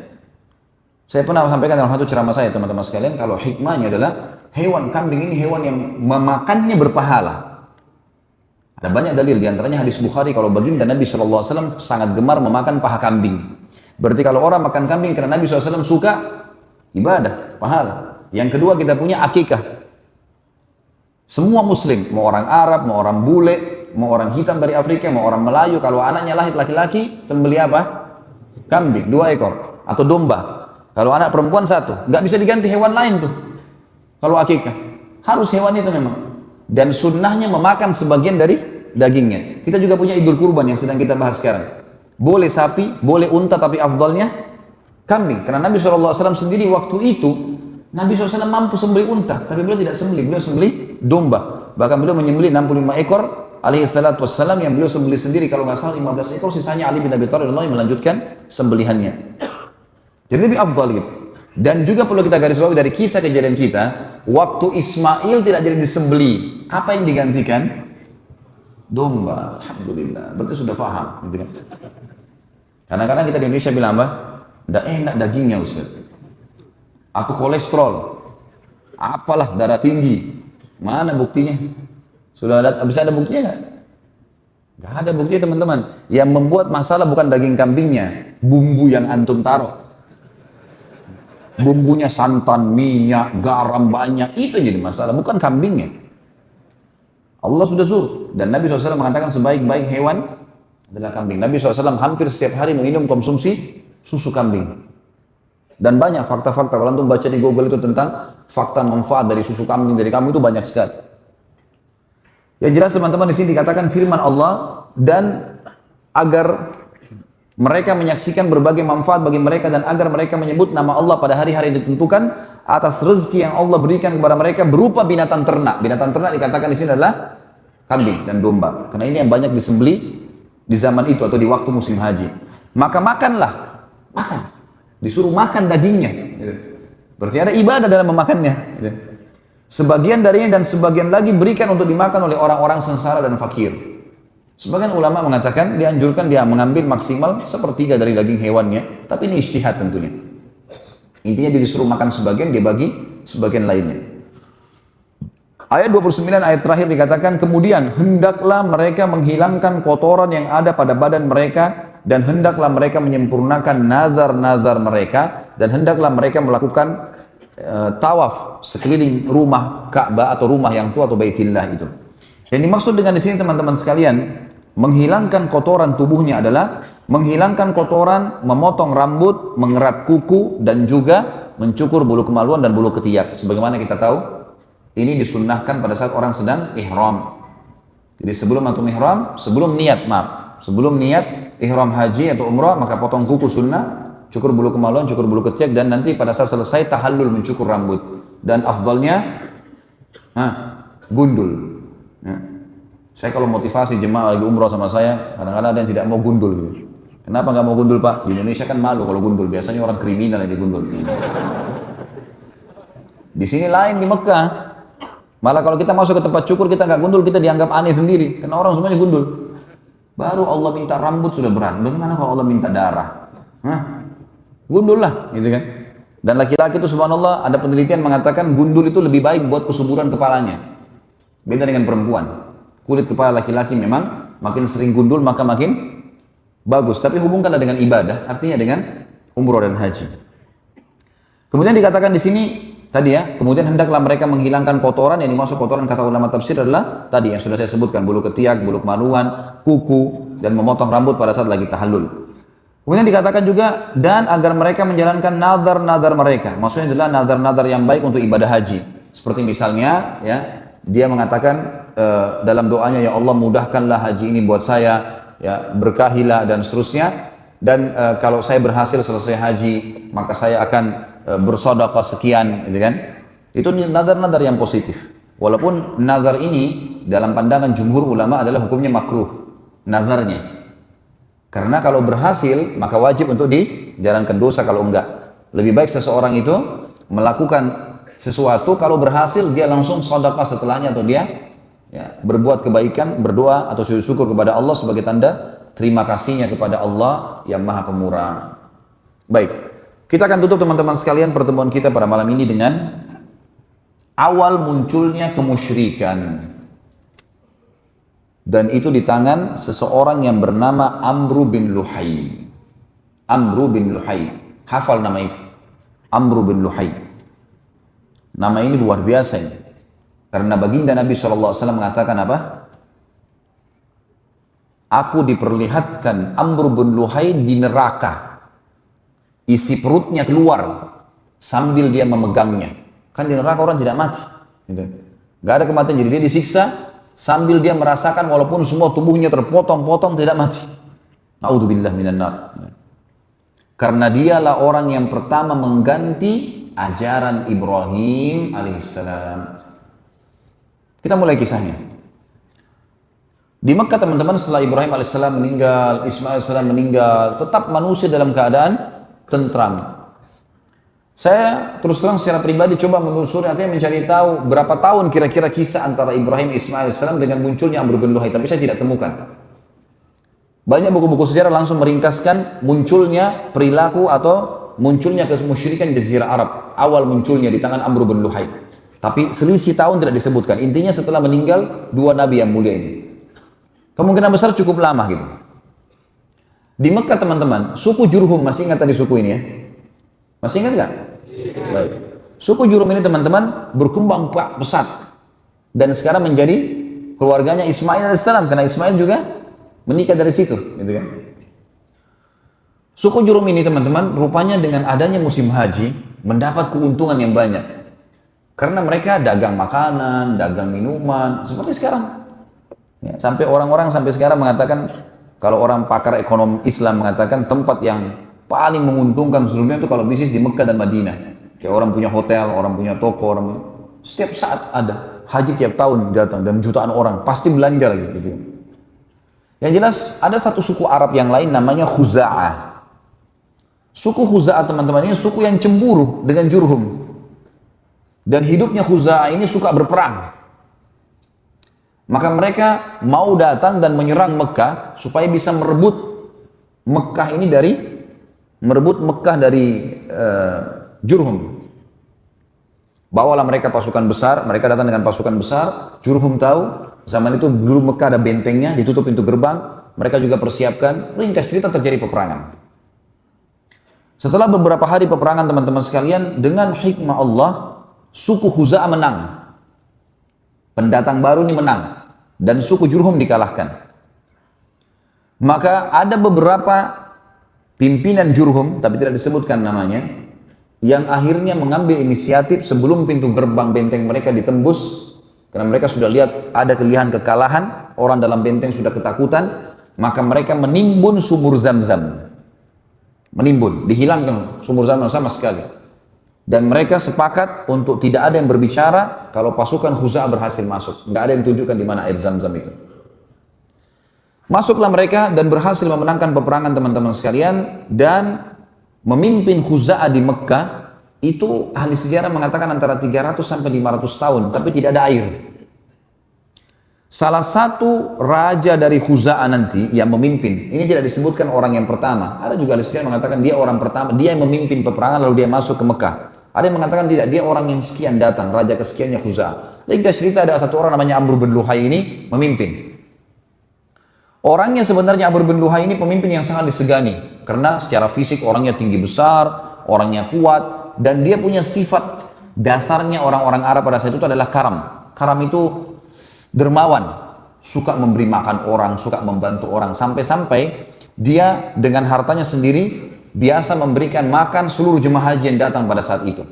Saya pernah sampaikan dalam satu ceramah saya teman-teman sekalian, kalau hikmahnya adalah hewan kambing ini hewan yang memakannya berpahala. Ada banyak dalil, diantaranya hadis Bukhari kalau baginda Nabi SAW sangat gemar memakan paha kambing. Berarti kalau orang makan kambing karena Nabi SAW suka, ibadah, pahala. Yang kedua kita punya akikah. Semua muslim, mau orang Arab, mau orang bule, mau orang hitam dari Afrika, mau orang Melayu, kalau anaknya lahir laki-laki, sembelih apa? Kambing, 2 ekor, atau domba. Kalau anak perempuan 1, nggak bisa diganti hewan lain tuh. Kalau akikah, harus hewan itu memang. Dan sunnahnya memakan sebagian dari dagingnya. Kita juga punya Idul Kurban yang sedang kita bahas sekarang. Boleh sapi, boleh unta, tapi afdalnya kambing. Karena Nabi SAW sendiri waktu itu, Nabi SAW mampu sembelih unta, tapi beliau tidak sembelih, beliau sembelih domba. Bahkan beliau menyembelih 65 ekor alaihi salatu wassalam, yang beliau sembelih sendiri. Kalau nggak salah 15 ekor, sisanya Ali bin Abi Thalib yang melanjutkan sembelihannya. Jadi lebih afdal gitu. Dan juga perlu kita garis bawahi dari kisah kejadian kita, waktu Ismail tidak jadi disembelih, apa yang digantikan? Domba. Alhamdulillah, berarti sudah paham gitu kan. Kadang-kadang kita di Indonesia bilang apa? Nggak enak dagingnya Ustaz. Atau kolesterol. Apalah, darah tinggi. Mana buktinya? Sudah ada, bisa ada buktinya nggak? Nggak ada buktinya teman-teman. Yang membuat masalah bukan daging kambingnya, bumbu yang antum taruh. Bumbunya santan, minyak, garam banyak, itu jadi masalah, bukan kambingnya. Allah sudah suruh, dan Nabi SAW mengatakan sebaik-baik hewan adalah kambing. Nabi SAW hampir setiap hari minum konsumsi susu kambing. Dan banyak fakta-fakta, kalau antum baca di Google itu tentang fakta manfaat dari susu kambing dari kambing itu banyak sekali. Yang jelas teman-teman di sini dikatakan firman Allah, dan agar mereka menyaksikan berbagai manfaat bagi mereka dan agar mereka menyebut nama Allah pada hari-hari yang ditentukan atas rezeki yang Allah berikan kepada mereka berupa binatang ternak. Binatang ternak dikatakan di sini adalah kambing dan domba. Karena ini yang banyak disembeli di zaman itu atau di waktu musim haji. Maka makanlah, makan. Disuruh makan dagingnya. Berarti ada ibadah dalam memakannya. Sebagian darinya dan sebagian lagi berikan untuk dimakan oleh orang-orang sengsara dan fakir. Sebagian ulama mengatakan dianjurkan dia mengambil maksimal sepertiga dari daging hewannya, tapi ini ijtihad tentunya. Intinya dia disuruh makan sebagian, dia bagi sebagian lainnya. Ayat 29 ayat terakhir dikatakan, kemudian hendaklah mereka menghilangkan kotoran yang ada pada badan mereka, dan hendaklah mereka menyempurnakan nazar-nazar mereka, dan hendaklah mereka melakukan tawaf sekeliling rumah Ka'bah atau rumah yang tua atau Baitillah itu. Yang dimaksud dengan di sini teman-teman sekalian, menghilangkan kotoran tubuhnya adalah menghilangkan kotoran, memotong rambut, mengerat kuku, dan juga mencukur bulu kemaluan dan bulu ketiak. Sebagaimana kita tahu, ini disunnahkan pada saat orang sedang ihram. Jadi sebelum antum ihram, sebelum niat ihram haji atau umrah, maka potong kuku sunnah, cukur bulu kemaluan, cukur bulu ketiak, dan nanti pada saat selesai tahallul mencukur rambut. Dan afdalnya gundul. Ya. Saya kalau motivasi jemaah lagi umrah sama saya, kadang-kadang ada yang tidak mau gundul gitu. Kenapa nggak mau gundul Pak? Di Indonesia kan malu kalau gundul, biasanya orang kriminal yang digundul. Di sini lain di Mekah. Malah kalau kita masuk ke tempat cukur kita nggak gundul, kita dianggap aneh sendiri. Karena orang semuanya gundul. Baru Allah minta rambut sudah berat. Bagaimana kalau Allah minta darah? Gundul lah, gitu kan? Dan laki-laki itu subhanallah ada penelitian mengatakan gundul itu lebih baik buat kesuburan kepalanya. Beda dengan perempuan. Kulit kepala laki-laki memang makin sering gundul maka makin bagus. Tapi hubungkanlah dengan ibadah, artinya dengan umroh dan haji. Kemudian dikatakan di sini tadi ya, kemudian hendaklah mereka menghilangkan kotoran. Yang dimaksud kotoran kata ulama tafsir adalah tadi yang sudah saya sebutkan, bulu ketiak, bulu kemaluan, kuku, dan memotong rambut pada saat lagi tahallul. Kemudian dikatakan juga, dan agar mereka menjalankan nazar-nazar mereka. Maksudnya adalah nazar-nazar yang baik untuk ibadah haji. Seperti misalnya, ya, dia mengatakan dalam doanya, ya Allah mudahkanlah haji ini buat saya, ya, berkahilah dan seterusnya. Dan kalau saya berhasil selesai haji, maka saya akan bersedekah sekian, gitu kan? Itu nazar-nazar yang positif. Walaupun nazar ini dalam pandangan jumhur ulama adalah hukumnya makruh, nazarnya. Karena kalau berhasil, maka wajib untuk dijalankan, dosa kalau enggak. Lebih baik seseorang itu melakukan sesuatu, kalau berhasil dia langsung sedekah setelahnya, atau dia ya, berbuat kebaikan, berdoa atau sujud syukur kepada Allah sebagai tanda terima kasihnya kepada Allah yang Maha Pemurah. Baik, kita akan tutup teman-teman sekalian pertemuan kita pada malam ini dengan awal munculnya kemusyrikan. Dan itu di tangan seseorang yang bernama Amru bin Luhai. Amru bin Luhai. Hafal nama itu. Amru bin Luhai. Nama ini luar biasa ini. Karena baginda Nabi SAW mengatakan apa? Aku diperlihatkan Amru bin Luhai di neraka. Isi perutnya keluar sambil dia memegangnya. Kan di neraka orang tidak mati. Gitu. Gak ada kematian, jadi dia disiksa sambil dia merasakan walaupun semua tubuhnya terpotong-potong tidak mati. A'udzubillah minan nar. Karena dialah orang yang pertama mengganti ajaran Ibrahim alaihissalam. Kita mulai kisahnya. Di Mekah teman-teman, setelah Ibrahim alaihissalam meninggal, Ismail alaihissalam meninggal, tetap manusia dalam keadaan tentram. Saya terus terang secara pribadi coba menelusuri, artinya mencari tahu berapa tahun kira-kira kisah antara Ibrahim Ismail alaihissalam dengan munculnya Amr bin Luhai, tapi saya tidak temukan. Banyak buku-buku sejarah langsung meringkaskan munculnya perilaku atau munculnya kemusyrikan di Jazirah Arab, awal munculnya di tangan Amr bin Luhai. Tapi selisih tahun tidak disebutkan. Intinya setelah meninggal dua nabi yang mulia ini. Kemungkinan besar cukup lama gitu. Di Mekah teman-teman, suku Jurhum, masih ingat tadi suku ini ya? Masih ingat nggak? Baik. Suku Jurhum ini teman-teman berkembang pesat dan sekarang menjadi keluarganya Ismail alaihissalam, karena Ismail juga menikah dari situ, gitu kan? Suku Jurhum ini teman-teman, rupanya dengan adanya musim haji, mendapat keuntungan yang banyak. Karena mereka dagang makanan, dagang minuman, seperti sekarang. Ya, sampai orang-orang sampai sekarang mengatakan, kalau orang pakar ekonomi Islam mengatakan tempat yang paling menguntungkan seluruhnya itu kalau bisnis di Mekah dan Madinah. Kayak orang punya hotel, orang punya toko, setiap saat ada. Haji tiap tahun datang dan jutaan orang, pasti belanja lagi. Gitu. Yang jelas, ada satu suku Arab yang lain namanya Khuza'ah. Suku Khuza'ah teman-teman ini suku yang cemburu dengan Jurhum. Dan hidupnya Khuza'ah ini suka berperang. Maka mereka mau datang dan menyerang Mekah supaya bisa merebut Mekah ini dari Jurhum. Bawalah mereka pasukan besar, mereka datang dengan pasukan besar. Jurhum tahu, zaman itu dulu Mekah ada bentengnya, ditutup pintu gerbang. Mereka juga persiapkan, ringkas cerita terjadi peperangan. Setelah beberapa hari peperangan teman-teman sekalian, dengan hikmah Allah, suku Khuza'ah menang. Pendatang baru ini menang. Dan suku Jurhum dikalahkan. Maka ada beberapa pimpinan Jurhum, tapi tidak disebutkan namanya, yang akhirnya mengambil inisiatif sebelum pintu gerbang benteng mereka ditembus, karena mereka sudah lihat ada kekalahan, orang dalam benteng sudah ketakutan, maka mereka menimbun sumur Zam-Zam. Menimbun, dihilangkan sumur Zam-Zam sama sekali. Dan mereka sepakat untuk tidak ada yang berbicara kalau pasukan Khuza'ah berhasil masuk. Nggak ada yang tunjukkan di mana air Zam-Zam itu. Masuklah mereka dan berhasil memenangkan peperangan teman-teman sekalian, dan memimpin Khuza'ah di Mekah itu ahli sejarah mengatakan antara 300 sampai 500 tahun, tapi tidak ada air. Salah satu raja dari Khuza'ah nanti yang memimpin, ini tidak disebutkan orang yang pertama. Ada juga ahli sejarah mengatakan dia orang pertama, dia yang memimpin peperangan lalu dia masuk ke Mekah. Ada yang mengatakan tidak, dia orang yang sekian datang, raja kesekiannya Khuza'ah. Ringkas cerita ada satu orang namanya Amr bin Luhai ini memimpin. Orangnya sebenarnya Amr bin Luhai ini pemimpin yang sangat disegani. Karena secara fisik orangnya tinggi besar, orangnya kuat, dan dia punya sifat dasarnya orang-orang Arab pada saat itu adalah karam. Karam itu dermawan, suka memberi makan orang, suka membantu orang, sampai-sampai dia dengan hartanya sendiri biasa memberikan makan seluruh jemaah haji yang datang pada saat itu.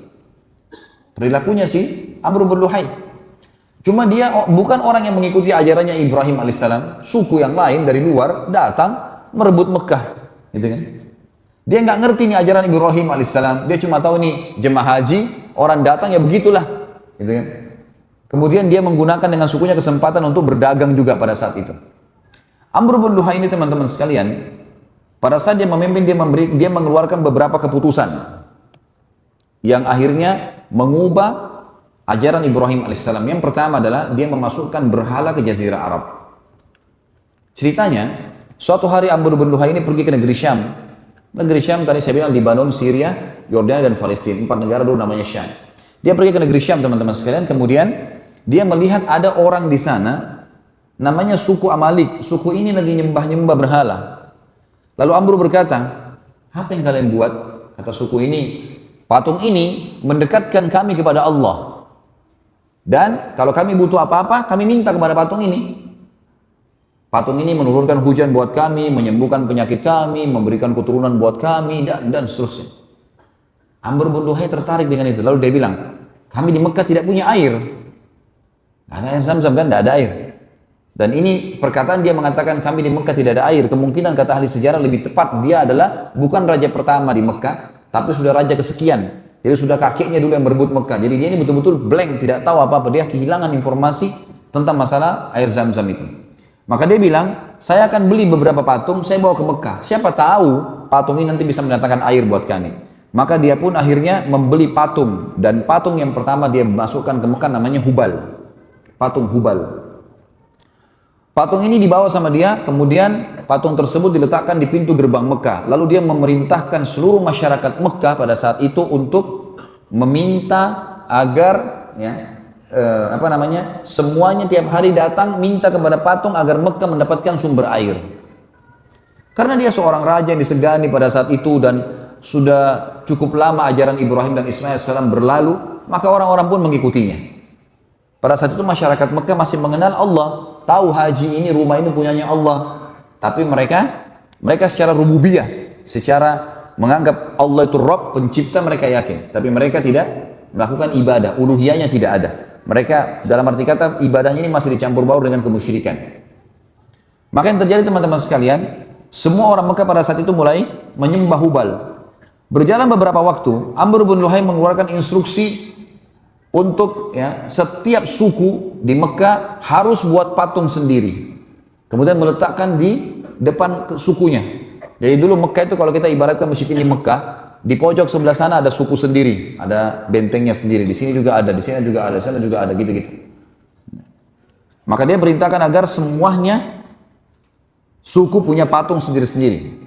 Perilakunya sih Amr bin Luhai. Cuma dia bukan orang yang mengikuti ajarannya Ibrahim alaihissalam. Suku yang lain dari luar datang merebut Mekah, gitu kan? Dia nggak ngerti nih ajaran Ibrahim alaihissalam. Dia cuma tahu nih jemaah haji, orang datang ya begitulah, gitu kan? Kemudian dia menggunakan dengan sukunya kesempatan untuk berdagang juga pada saat itu. Amr bin Luhai ini teman-teman sekalian, pada saat dia memimpin, dia mengeluarkan beberapa keputusan yang akhirnya mengubah ajaran Ibrahim alaihissalam. Yang pertama adalah dia memasukkan berhala ke Jazirah Arab. Ceritanya, suatu hari Amr bin Luhai ini pergi ke negeri Syam. Negeri Syam tadi saya bilang Libanon, Syria, Yordania dan Palestina. 4 negara dulu namanya Syam. Dia pergi ke negeri Syam teman-teman sekalian, kemudian dia melihat ada orang di sana namanya suku Amalik. Suku ini lagi nyembah-nyembah berhala. Lalu Amr berkata, apa yang kalian buat? Kata suku ini, patung ini mendekatkan kami kepada Allah. Dan kalau kami butuh apa-apa, kami minta kepada patung ini. Patung ini menurunkan hujan buat kami, menyembuhkan penyakit kami, memberikan keturunan buat kami, dan seterusnya. Amr bin Luhai tertarik dengan itu. Lalu dia bilang, kami di Mekah tidak punya air. Ada air Zam-Zam kan? Tidak ada air. Dan ini perkataan dia mengatakan kami di Mekah tidak ada air. Kemungkinan kata ahli sejarah lebih tepat dia adalah bukan raja pertama di Mekah, tapi sudah raja kesekian. Jadi sudah kakeknya dulu yang berebut Mekah. Jadi dia ini betul-betul blank, tidak tahu apa-apa. Dia kehilangan informasi tentang masalah air Zam-Zam itu. Maka dia bilang, saya akan beli beberapa patung, saya bawa ke Mekah. Siapa tahu patung ini nanti bisa mendatangkan air buat kami. Maka dia pun akhirnya membeli patung. Dan patung yang pertama dia masukkan ke Mekah namanya Hubal. Patung Hubal. Patung ini dibawa sama dia, kemudian patung tersebut diletakkan di pintu gerbang Mekah. Lalu dia memerintahkan seluruh masyarakat Mekah pada saat itu untuk meminta agar semuanya tiap hari datang minta kepada patung agar Mekah mendapatkan sumber air. Karena dia seorang raja yang disegani pada saat itu dan sudah cukup lama ajaran Ibrahim dan Ismail AS berlalu, maka orang-orang pun mengikutinya. Pada saat itu masyarakat Mekah masih mengenal Allah, tahu haji ini, rumah ini punyanya Allah. Tapi mereka secara rububiyah, secara menganggap Allah itu Rabb, pencipta, mereka yakin. Tapi mereka tidak melakukan ibadah, uluhiyahnya tidak ada. Mereka dalam arti kata ibadahnya ini masih dicampur baur dengan kemusyrikan. Maka yang terjadi teman-teman sekalian, semua orang Mekah pada saat itu mulai menyembah Hubal. Berjalan beberapa waktu, Amr bin Luhai mengeluarkan instruksi untuk setiap suku di Mekah harus buat patung sendiri. Kemudian meletakkan di depan sukunya. Jadi dulu Mekah itu kalau kita ibaratkan masjid ini Mekah, di pojok sebelah sana ada suku sendiri, ada bentengnya sendiri. Di sini juga ada, di sini juga ada, di sana juga ada, gitu-gitu. Maka dia perintahkan agar semuanya suku punya patung sendiri-sendiri.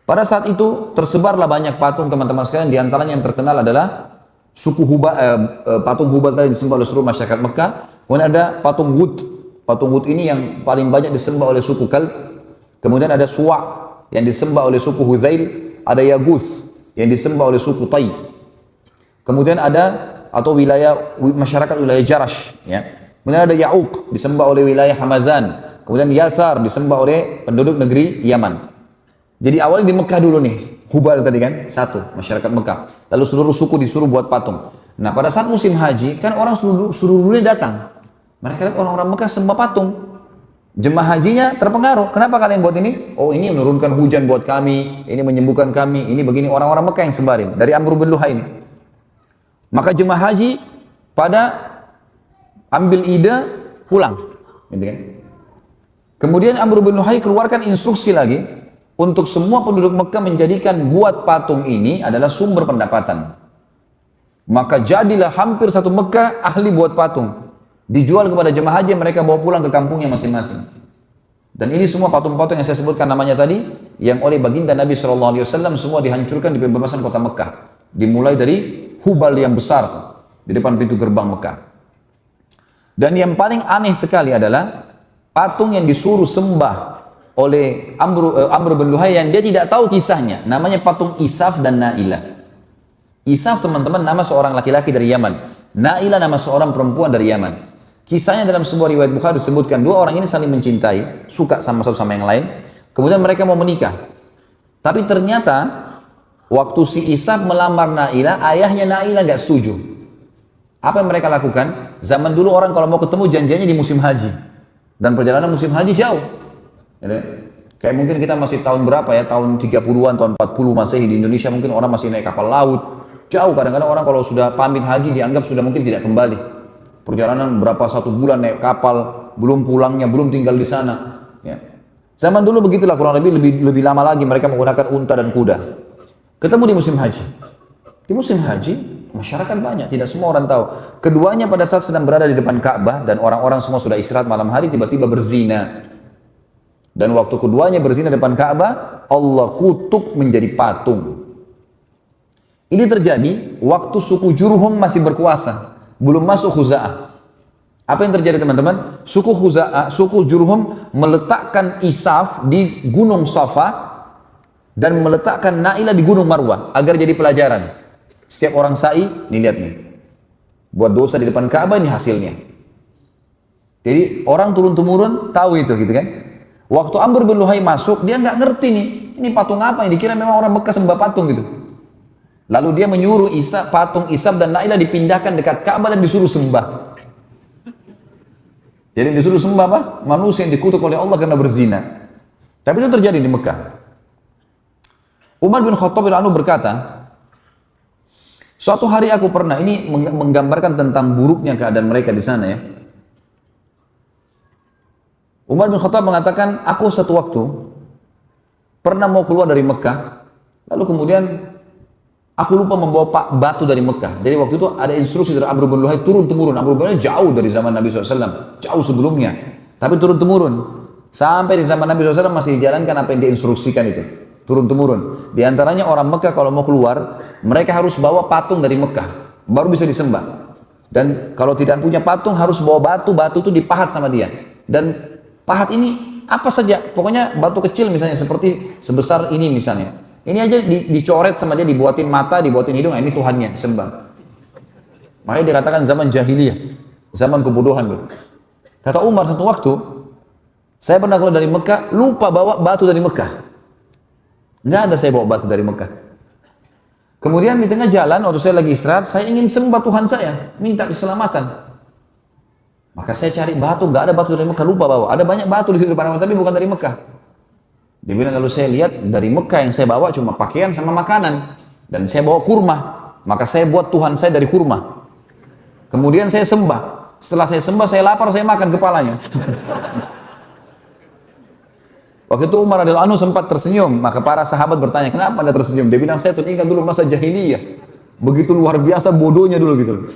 Pada saat itu tersebarlah banyak patung teman-teman sekalian. Di antaranya yang terkenal adalah suku Hubal, patung Hubal tadi disembah oleh seluruh masyarakat Mekah. Kemudian ada patung Wud. Patung Wud ini yang paling banyak disembah oleh suku Kalb. Kemudian ada Suwa yang disembah oleh suku Hudzail. Ada Yaguth yang disembah oleh suku Tai. Kemudian ada atau wilayah masyarakat wilayah Jarash. Kemudian ada Ya'uq disembah oleh wilayah Hamazan. Kemudian Yathar disembah oleh penduduk negeri Yaman. Jadi awalnya di Mekah dulu nih, Hubal tadi kan, satu, masyarakat Mekah. Lalu seluruh suku disuruh buat patung. Nah pada saat musim haji, kan orang seluruh dunia datang. Mereka lihat orang-orang Mekah sembah patung. Jemaah hajinya terpengaruh. Kenapa kalian buat ini? Oh ini menurunkan hujan buat kami, ini menyembuhkan kami, ini begini. Orang-orang Mekah yang sembarin, dari Amr bin Luhai ini. Maka jemaah haji pada ambil ide pulang. Gitu kan? Kemudian Amr bin Luhai keluarkan instruksi lagi, untuk semua penduduk Mekah menjadikan buat patung ini adalah sumber pendapatan. Maka jadilah hampir satu Mekah ahli buat patung. Dijual kepada jemaah haji, mereka bawa pulang ke kampungnya masing-masing. Dan ini semua patung-patung yang saya sebutkan namanya tadi, yang oleh baginda Nabi SAW semua dihancurkan di pembebasan kota Mekah. Dimulai dari Hubal yang besar di depan pintu gerbang Mekah. Dan yang paling aneh sekali adalah patung yang disuruh sembah oleh Amr bin Luhai yang dia tidak tahu kisahnya. Namanya patung Isaf dan Nailah. Isaf teman-teman nama seorang laki-laki dari Yaman. Nailah nama seorang perempuan dari Yaman. Kisahnya dalam sebuah riwayat Bukhari disebutkan dua orang ini saling mencintai, suka sama satu sama yang lain. Kemudian mereka mau menikah. Tapi ternyata waktu si Isaf melamar Nailah, ayahnya Nailah nggak setuju. Apa yang mereka lakukan? Zaman dulu orang kalau mau ketemu janjiannya di musim haji. Dan perjalanan musim haji jauh. Kayak mungkin kita masih tahun berapa ya, tahun 30-an, tahun 40 Masehi di Indonesia mungkin orang masih naik kapal laut. Jauh, kadang-kadang orang kalau sudah pamit haji dianggap sudah mungkin tidak kembali. Perjalanan berapa, 1 bulan naik kapal, belum pulangnya, belum tinggal di sana. Zaman dulu begitulah, kurang lebih lama lagi mereka menggunakan unta dan kuda. Ketemu di musim haji. Di musim haji, masyarakat banyak, tidak semua orang tahu. Keduanya pada saat sedang berada di depan Ka'bah dan orang-orang semua sudah istirahat malam hari, tiba-tiba berzina. Dan waktu keduanya berzina depan Ka'bah, Allah kutuk menjadi patung. Ini terjadi waktu suku Jurhum masih berkuasa, belum masuk Khuza'ah. Apa yang terjadi teman-teman? Suku Jurhum meletakkan Isaf di Gunung Safa dan meletakkan Nailah di Gunung Marwah agar jadi pelajaran. Setiap orang sa'i, nih lihat nih, buat dosa di depan Ka'bah, ini hasilnya. Jadi orang turun-temurun tahu itu gitu kan. Waktu Amr bin Luhai masuk, dia nggak ngerti nih, ini patung apa ini? Dikira memang orang Mekah sembah patung gitu. Lalu dia menyuruh patung Isaf dan Nailah dipindahkan dekat Ka'bah dan disuruh sembah. Jadi disuruh sembah apa? Manusia yang dikutuk oleh Allah karena berzina. Tapi itu terjadi di Mekah. Umar bin Khattab radhiyallahu anhu berkata, suatu hari aku pernah, ini menggambarkan tentang buruknya keadaan mereka di sana ya. Umar bin Khattab mengatakan, aku satu waktu pernah mau keluar dari Mekah, lalu kemudian aku lupa membawa batu dari Mekah. Jadi waktu itu ada instruksi dari Amr bin Luhai turun-temurun. Amr bin Luhai jauh dari zaman Nabi SAW, jauh sebelumnya. Tapi turun-temurun. Sampai di zaman Nabi SAW masih dijalankan apa yang diinstruksikan itu. Turun-temurun. Di antaranya orang Mekah kalau mau keluar, mereka harus bawa patung dari Mekah. Baru bisa disembah. Dan kalau tidak punya patung harus bawa batu itu dipahat sama dia. Dan pahat ini apa saja, pokoknya batu kecil misalnya seperti sebesar ini misalnya. Ini aja dicoret sama dia, dibuatin mata, dibuatin hidung, ini Tuhannya disembah. Makanya dikatakan zaman jahiliyah, zaman kebodohan. Kata Umar satu waktu, saya pernah keluar dari Mekah, lupa bawa batu dari Mekah. Nggak ada saya bawa batu dari Mekah. Kemudian di tengah jalan, waktu saya lagi istirahat, saya ingin sembah Tuhan saya, minta keselamatan. Maka saya cari batu, nggak ada batu dari Mekah, lupa bawa. Ada banyak batu di situ depan, tapi bukan dari Mekah. Dia bilang, kalau saya lihat dari Mekah yang saya bawa cuma pakaian sama makanan. Dan saya bawa kurma, maka saya buat Tuhan saya dari kurma. Kemudian saya sembah. Setelah saya sembah, saya lapar, saya makan kepalanya. Waktu itu Umar radhiyallahu anhu sempat tersenyum, maka para sahabat bertanya, kenapa Anda tersenyum? Dia bilang, saya teringat dulu masa jahiliyah. Begitu luar biasa bodohnya dulu gitu.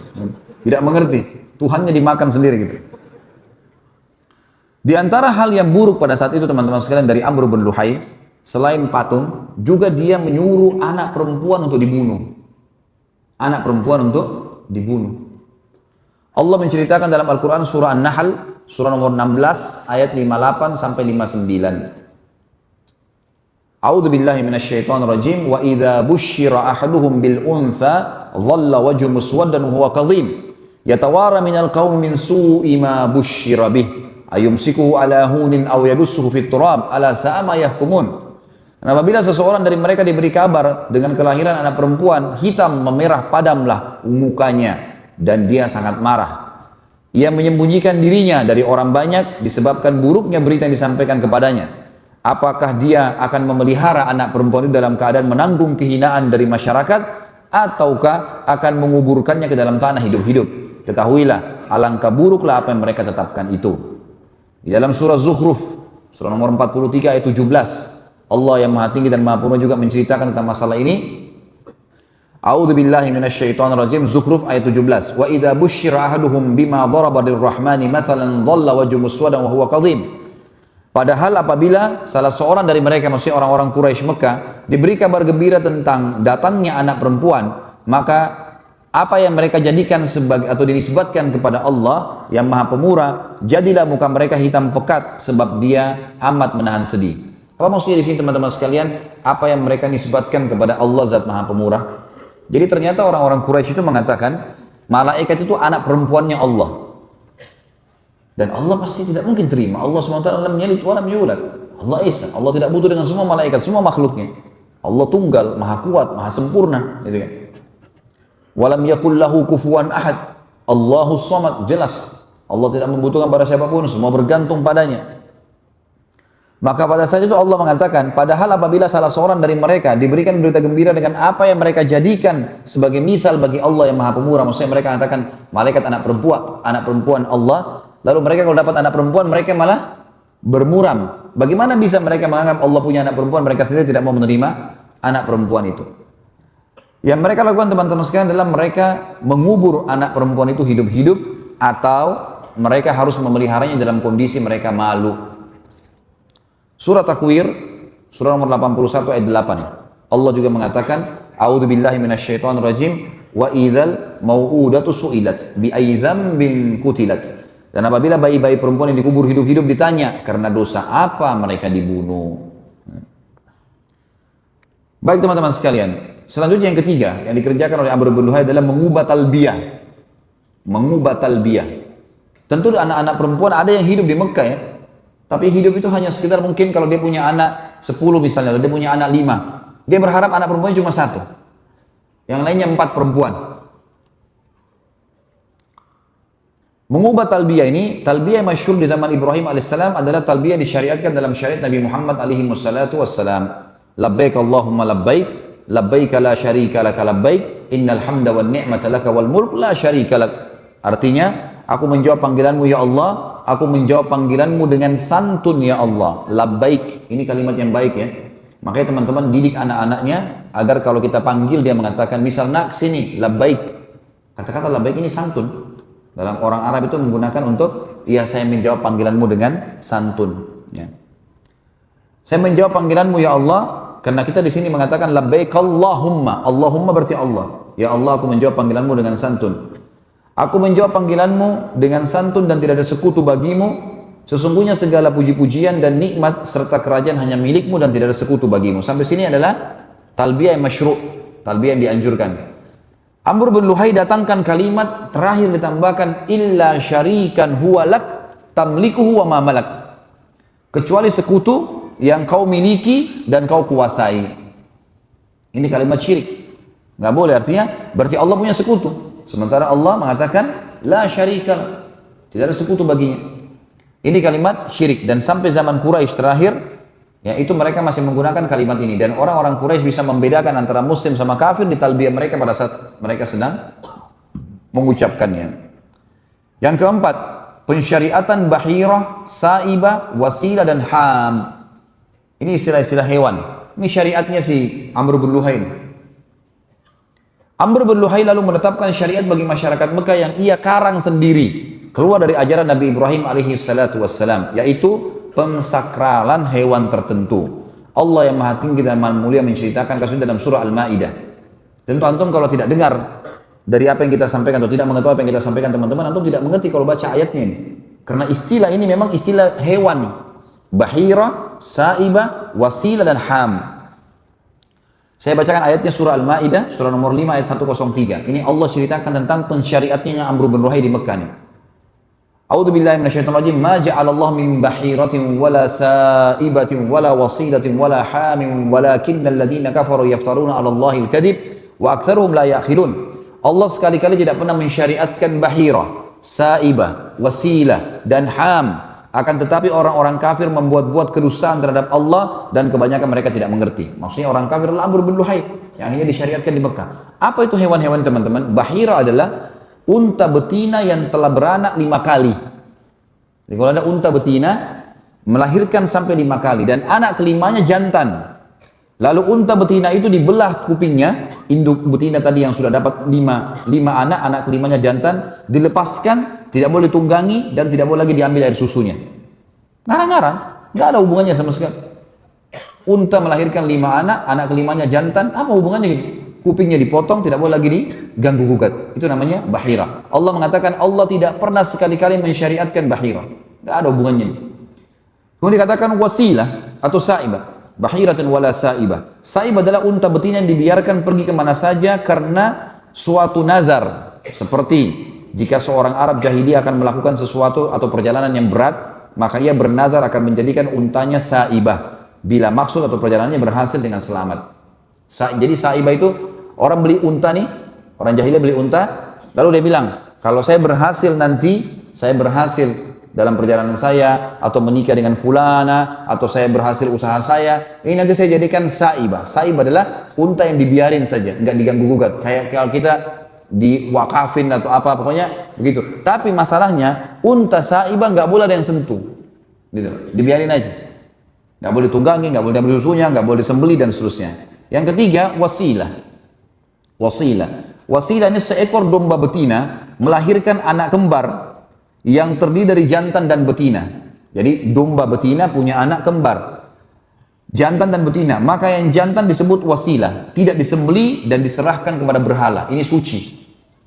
Tidak mengerti, Tuhannya dimakan sendiri gitu. Di antara hal yang buruk pada saat itu teman-teman sekalian dari Amr bin Luhai, selain patung, juga dia menyuruh anak perempuan untuk dibunuh. Anak perempuan untuk dibunuh. Allah menceritakan dalam Al-Quran surah An-Nahl, surah nomor 16, ayat 58 sampai 59. A'udzu billahi minasyaitonir rajim wa idza busyira ahaduhum bil untha dhalla wajhu muswaddan wa huwa kadhim yatawara minal qaumi min su'i ma busyira bih ayumsikuhu ala hunin aw yadussuhu fit turab ala sa'a ma yahkumun. Dan apabila seseorang dari mereka diberi kabar dengan kelahiran anak perempuan, hitam memerah padamlah mukanya dan dia sangat marah. Ia menyembunyikan dirinya dari orang banyak disebabkan buruknya berita yang disampaikan kepadanya. Apakah dia akan memelihara anak perempuan itu dalam keadaan menanggung kehinaan dari masyarakat, ataukah akan menguburkannya ke dalam tanah hidup-hidup? Ketahuilah, alangkah buruklah apa yang mereka tetapkan itu. Di dalam surah Zukhruf, surah nomor 43 ayat 17, Allah yang maha tinggi dan maha purba juga menceritakan tentang masalah ini. A'udzu billahi minasyaitonir rajim, Zukhruf ayat 17. Wa idza busyira ahaduhum bima daraba lirrahmani mathalan dhalla wajhu muswaddan wa huwa kadhim. Padahal apabila salah seorang dari mereka, maksudnya orang-orang Quraisy Mekah, diberi kabar gembira tentang datangnya anak perempuan, maka apa yang mereka jadikan sebagai atau dinisbatkan kepada Allah yang Maha Pemurah, jadilah muka mereka hitam pekat sebab Dia amat menahan sedih. Apa maksudnya di sini teman-teman sekalian? Apa yang mereka nisbatkan kepada Allah Zat Maha Pemurah? Jadi ternyata orang-orang Quraisy itu mengatakan malaikat itu anak perempuannya Allah. Dan Allah pasti tidak mungkin terima. Allah SWT lam yalid wa lam yulad. Allah Esa. Allah tidak butuh dengan semua malaikat, semua makhluknya. Allah tunggal, maha kuat, maha sempurna. Gitu kan. Walam yakul lahu kufuwan ahad. Allahus samad. Jelas. Allah tidak membutuhkan pada siapapun. Semua bergantung padanya. Maka pada saat itu Allah mengatakan, padahal apabila salah seorang dari mereka diberikan berita gembira dengan apa yang mereka jadikan sebagai misal bagi Allah yang Maha Pemurah. Maksudnya mereka katakan malaikat anak perempuan Allah. Lalu mereka kalau dapat anak perempuan, mereka malah bermuram. Bagaimana bisa mereka menganggap Allah punya anak perempuan, mereka sendiri tidak mau menerima anak perempuan itu. Yang mereka lakukan teman-teman sekalian adalah mereka mengubur anak perempuan itu hidup-hidup, atau mereka harus memeliharanya dalam kondisi mereka malu. Surah Takwir, surah nomor 81 ayat 8. Allah juga mengatakan, A'udzu billahi minasyaitonir rajim, wa idzal mau'udatu su'ilat bi ayyi dzambin qutilat. Dan apabila bayi-bayi perempuan yang dikubur hidup-hidup ditanya, karena dosa apa mereka dibunuh. Baik teman-teman sekalian, selanjutnya yang ketiga yang dikerjakan oleh Amr bin Luhai adalah mengubah talbiyah. Mengubah talbiyah. Tentu anak-anak perempuan ada yang hidup di Mekah ya. Tapi hidup itu hanya sekitar mungkin kalau dia punya anak 10 misalnya, atau dia punya anak 5. Dia berharap anak perempuan cuma 1. Yang lainnya 4 perempuan. Mengubah talbiyah ini, talbiyah yang masyhur di zaman Ibrahim alaihissalam adalah talbiyah disyariatkan dalam syariat Nabi Muhammad alaihi wassalatu wassalam. Labbaik Allahumma labbaik, labbaik la syarika laka labbaik, innal hamda wan ni'mata laka wal mulk la syarika lak. Artinya, aku menjawab panggilanmu ya Allah, aku menjawab panggilanmu dengan santun ya Allah. Labbaik, ini kalimat yang baik ya. Makanya teman-teman didik anak-anaknya agar kalau kita panggil dia mengatakan, misal nak sini, labbaik. Kata-kata labbaik ini santun. Dalam orang Arab itu menggunakan untuk, ya saya menjawab panggilanmu dengan santun. Ya. Saya menjawab panggilanmu ya Allah, karena kita di sini mengatakan labbaik Allahumma. Allahumma berarti Allah. Ya Allah, aku menjawab panggilanmu dengan santun. Aku menjawab panggilanmu dengan santun dan tidak ada sekutu bagimu. Sesungguhnya segala puji-pujian dan nikmat serta kerajaan hanya milikmu dan tidak ada sekutu bagimu. Sampai sini adalah talbiyah yang masyru', talbiyah yang dianjurkan. Amr bin Luhai datangkan kalimat terakhir ditambahkan illa syarikan huwa lak tamlikuhu wa ma malak. Kecuali sekutu yang kau miliki dan kau kuasai. Ini kalimat syirik. Nggak boleh, artinya berarti Allah punya sekutu. Sementara Allah mengatakan la syarika, tidak ada sekutu baginya. Ini kalimat syirik, dan sampai zaman Quraisy terakhir, ya itu mereka masih menggunakan kalimat ini, dan orang-orang Quraisy bisa membedakan antara muslim sama kafir di talbiyah mereka pada saat mereka sedang mengucapkannya. Yang keempat, pensyariatan bahirah, saibah, wasilah dan ham. Ini istilah-istilah hewan. Ini syariatnya si Amr bin Luhail. Amr bin Luhail lalu menetapkan syariat bagi masyarakat Mekah yang ia karang sendiri, keluar dari ajaran Nabi Ibrahim alaihi salatu wassalam, yaitu pengsakralan hewan tertentu. Allah yang maha tinggi dan maha mulia menceritakan kasus dalam surah Al-Ma'idah. Tentu antum kalau tidak dengar dari apa yang kita sampaikan atau tidak mengetahui apa yang kita sampaikan teman-teman, antum tidak mengerti kalau baca ayatnya ini. Karena istilah ini memang istilah hewan. Bahira, saibah, wasilah dan ham. Saya bacakan ayatnya surah Al-Ma'idah, surah nomor 5 ayat 103. Ini Allah ceritakan tentang pensyariatnya Amr bin Luhail di Mekah ini. A'udzu billahi minasyaitonir rajim. Ma ja'alallahu min bahiratin wala sa'ibatin wala wasilatin wala hamin walakinnal ladzina kafaru yaftaruna 'ala Allahil kadzib wa aktsaruhum la ya'qilun. Allah sekali-kali tidak pernah mensyariatkan bahira, sa'ibah, wasilah dan ham. Akan tetapi orang-orang kafir membuat-buat kedustaan terhadap Allah dan kebanyakan mereka tidak mengerti. Maksudnya orang kafir adalah Amr bin Luhail yang akhirnya disyariatkan di Mekah. Apa itu hewan-hewan teman-teman? Bahira adalah unta betina yang telah beranak 5 kali. Jadi kalau ada unta betina melahirkan sampai 5 kali dan anak kelimanya jantan. Lalu unta betina itu dibelah kupingnya, induk betina tadi yang sudah dapat 5 anak, anak kelimanya jantan, dilepaskan, tidak boleh tunggangi dan tidak boleh lagi diambil air susunya. Ngarang-ngarang, nggak ada hubungannya sama sekali. Unta melahirkan 5 anak, anak kelimanya jantan, apa hubungannya gitu? Kupingnya dipotong, tidak boleh lagi diganggu gugat. Itu namanya bahira. Allah mengatakan Allah tidak pernah sekali-kali mensyariatkan bahira. Nggak ada hubungannya. Kemudian dikatakan wasilah atau sa'ibah. Bahiratan wala sa'ibah. Sa'ibah adalah unta betina yang dibiarkan pergi kemana saja karena suatu nazar. Seperti jika seorang Arab jahiliyah akan melakukan sesuatu atau perjalanan yang berat, maka ia bernazar akan menjadikan untanya sa'ibah bila maksud atau perjalanannya berhasil dengan selamat. Jadi sa'ibah itu orang beli unta nih, orang jahiliyah beli unta, lalu dia bilang, kalau saya berhasil nanti, saya berhasil dalam perjalanan saya, atau menikah dengan fulana, atau saya berhasil usaha saya, ini nanti saya jadikan sa'ibah. Sa'ibah adalah unta yang dibiarin saja, nggak diganggu gugat. Kayak kalau kita diwakafin atau apa, pokoknya begitu. Tapi masalahnya, unta sa'ibah nggak boleh ada yang sentuh, gitu. Dibiarin aja. Nggak boleh tunggangi, nggak boleh ambil susunya, nggak boleh disembeli dan seterusnya. Yang ketiga, wasilah. Wasilah ini seekor domba betina melahirkan anak kembar yang terdiri dari jantan dan betina. Jadi domba betina punya anak kembar, jantan dan betina. Maka yang jantan disebut wasilah, tidak disembeli dan diserahkan kepada berhala. Ini suci.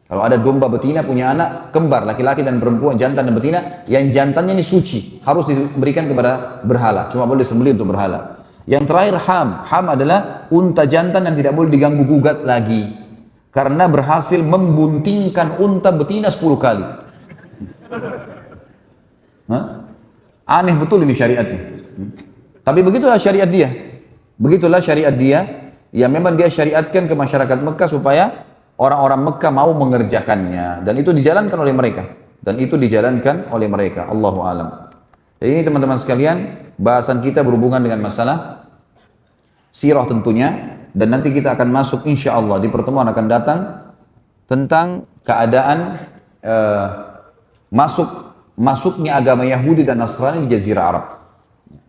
Kalau ada domba betina punya anak kembar, laki-laki dan perempuan, jantan dan betina, yang jantannya ini suci, harus diberikan kepada berhala. Cuma boleh disembeli untuk berhala. Yang terakhir ham adalah unta jantan yang tidak boleh diganggu gugat lagi karena berhasil membuntingkan unta betina 10 kali. Aneh betul ini syariatnya. Tapi begitulah syariat dia. Begitulah syariat dia yang memang dia syariatkan ke masyarakat Mekah supaya orang-orang Mekah mau mengerjakannya, dan itu dijalankan oleh mereka. Allahu a'lam. Jadi ini teman-teman sekalian, bahasan kita berhubungan dengan masalah sirah tentunya, dan nanti kita akan masuk insya Allah di pertemuan akan datang tentang keadaan masuknya agama Yahudi dan Nasrani di Jazirah Arab.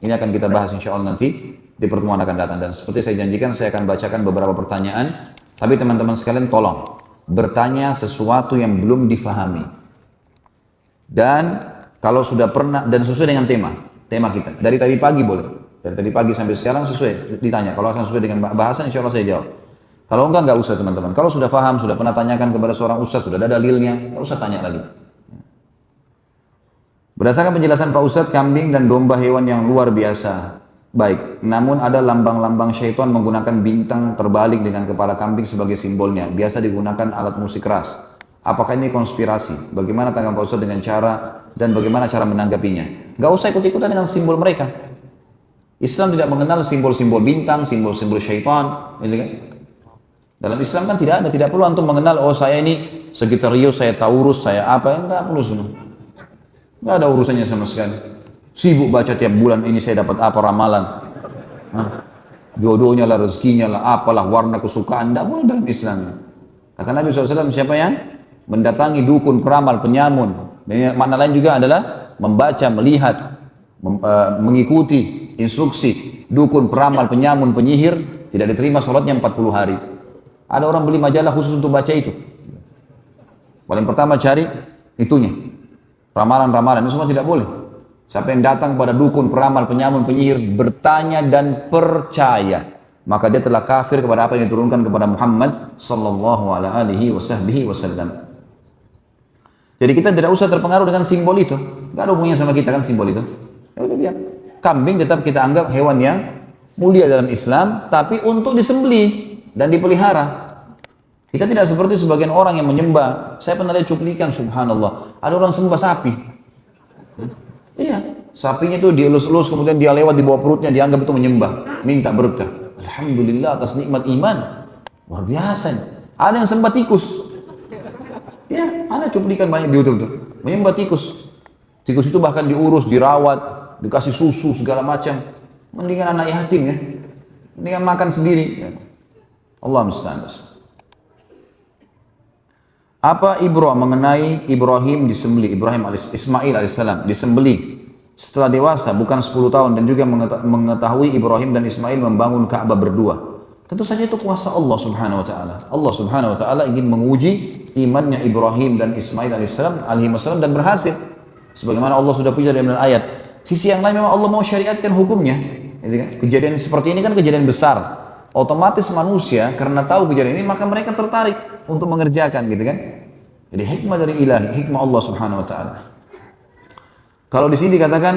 Ini akan kita bahas insya Allah nanti di pertemuan akan datang, dan seperti saya janjikan saya akan bacakan beberapa pertanyaan, tapi teman-teman sekalian tolong bertanya sesuatu yang belum difahami, dan kalau sudah pernah dan sesuai dengan tema kita. Dari tadi pagi boleh. Dari tadi pagi sampai sekarang sesuai ditanya. Kalau akan sesuai dengan bahasan insya Allah saya jawab. Kalau enggak usah teman-teman. Kalau sudah paham, sudah pernah tanyakan kepada seorang ustaz, sudah ada dalilnya, enggak usah tanya lagi. Berdasarkan penjelasan Pak Ustadz, kambing dan domba hewan yang luar biasa. Baik, namun ada lambang-lambang syaitan menggunakan bintang terbalik dengan kepala kambing sebagai simbolnya. Biasa digunakan alat musik keras. Apakah ini konspirasi? Bagaimana tanggapan Pak Ustadz dengan cara dan bagaimana cara menanggapinya? Gak usah ikut-ikutan dengan simbol mereka. Islam tidak mengenal simbol-simbol bintang, simbol-simbol syaitan, gitu kan? Dalam Islam kan tidak ada, tidak perlu antum mengenal, oh saya ini Sagittarius, saya Taurus, saya apa, enggak perlu semua. Enggak ada urusannya sama sekali. Sibuk baca tiap bulan ini saya dapat apa ramalan. Jodohnya lah, rezekinya lah, apalah, warna kesukaan, enggak boleh dalam Islam. Kata Nabi SAW, siapa yang mendatangi dukun, peramal, penyamun, makna lain juga adalah membaca, melihat, mengikuti instruksi dukun, peramal, penyamun, penyihir, tidak diterima sholatnya 40 hari. Ada orang beli majalah khusus untuk baca itu. Paling pertama cari itunya, ramalan-ramalan, ini semua tidak boleh. Siapa yang datang pada dukun, peramal, penyamun, penyihir, bertanya dan percaya, maka dia telah kafir kepada apa yang diturunkan kepada Muhammad sallallahu alaihi wasallam. Jadi kita tidak usah terpengaruh dengan simbol itu. Gak ada hubungannya sama kita kan simbol itu. Ya udah biar. Kambing tetap kita anggap hewan yang mulia dalam Islam, tapi untuk disembelih dan dipelihara. Kita tidak seperti sebagian orang yang menyembah. Saya pernah lihat cuplikan, subhanallah, ada orang sembah sapi. Iya, sapinya itu dielus-elus, kemudian dia lewat di bawah perutnya, dianggap itu menyembah, minta berkah. Alhamdulillah atas nikmat iman. Luar biasa. Ada yang sembah tikus. Ya, ada cuplikan banyak di YouTube tuh. Menyembah tikus. Tikus itu bahkan diurus, dirawat, dikasih susu segala macam. Mendingan anak yatim ya. Mendingan makan sendiri. Allah musta'an. Apa ibrah mengenai Ibrahim disembelih, Ismail alaihissalam disembelih setelah dewasa bukan 10 tahun, dan juga mengetahui Ibrahim dan Ismail membangun Ka'bah berdua. Tentu saja itu kuasa Allah subhanahu wa ta'ala. Allah subhanahu wa ta'ala ingin menguji imannya Ibrahim dan Ismail alaihissalam dan berhasil. Sebagaimana Allah sudah punya dalam ayat. Sisi yang lain memang Allah mau syariatkan hukumnya. Kejadian seperti ini kan kejadian besar. Otomatis manusia karena tahu kejadian ini maka mereka tertarik untuk mengerjakan, gitu kan? Jadi hikmah dari ilahi, hikmah Allah subhanahu wa ta'ala. Kalau di sini dikatakan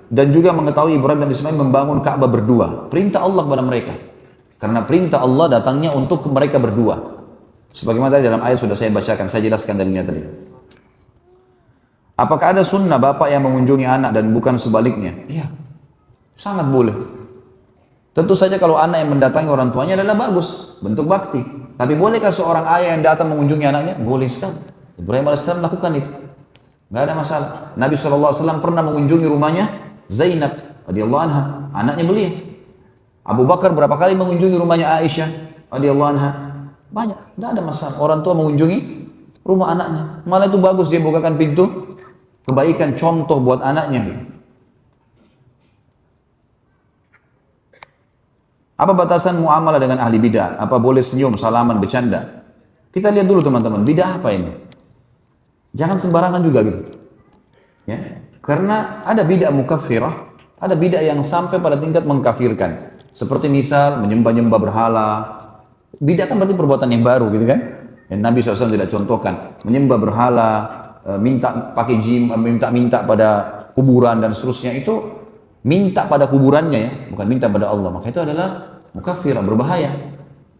dan juga mengetahui Ibrahim dan Ismail membangun Ka'bah berdua, perintah Allah kepada mereka. Karena perintah Allah datangnya untuk mereka berdua. Sebagaimana tadi dalam ayat sudah saya bacakan, saya jelaskan dalilnya tadi. Apakah ada sunnah bapak yang mengunjungi anak dan bukan sebaliknya? Iya, sangat boleh. Tentu saja kalau anak yang mendatangi orang tuanya adalah bagus, bentuk bakti. Tapi bolehkah seorang ayah yang datang mengunjungi anaknya? Boleh sekali. Ibrahim AS melakukan itu. Nggak ada masalah. Nabi SAW pernah mengunjungi rumahnya Zainab radhiyallahu anha, anaknya beliau. Abu Bakar berapa kali mengunjungi rumahnya Aisyah radhiyallahu anha. Banyak, nggak ada masalah. Orang tua mengunjungi rumah anaknya. Malah itu bagus, dia bukakan pintu kebaikan, contoh buat anaknya. Apa batasan muamalah dengan ahli bidah? Apa boleh senyum, salaman, bercanda? Kita lihat dulu teman-teman, bidah apa ini? Jangan sembarangan juga gitu. Ya, karena ada bidah mukaffirah, ada bidah yang sampai pada tingkat mengkafirkan. Seperti misal menyembah-nyembah berhala. Bidah kan berarti perbuatan yang baru gitu kan? Yang Nabi SAW tidak contohkan. Menyembah berhala, minta pakai jin, minta pada kuburan dan seterusnya, itu minta pada kuburannya ya, bukan minta pada Allah. Maka itu adalah mukaffirah, berbahaya.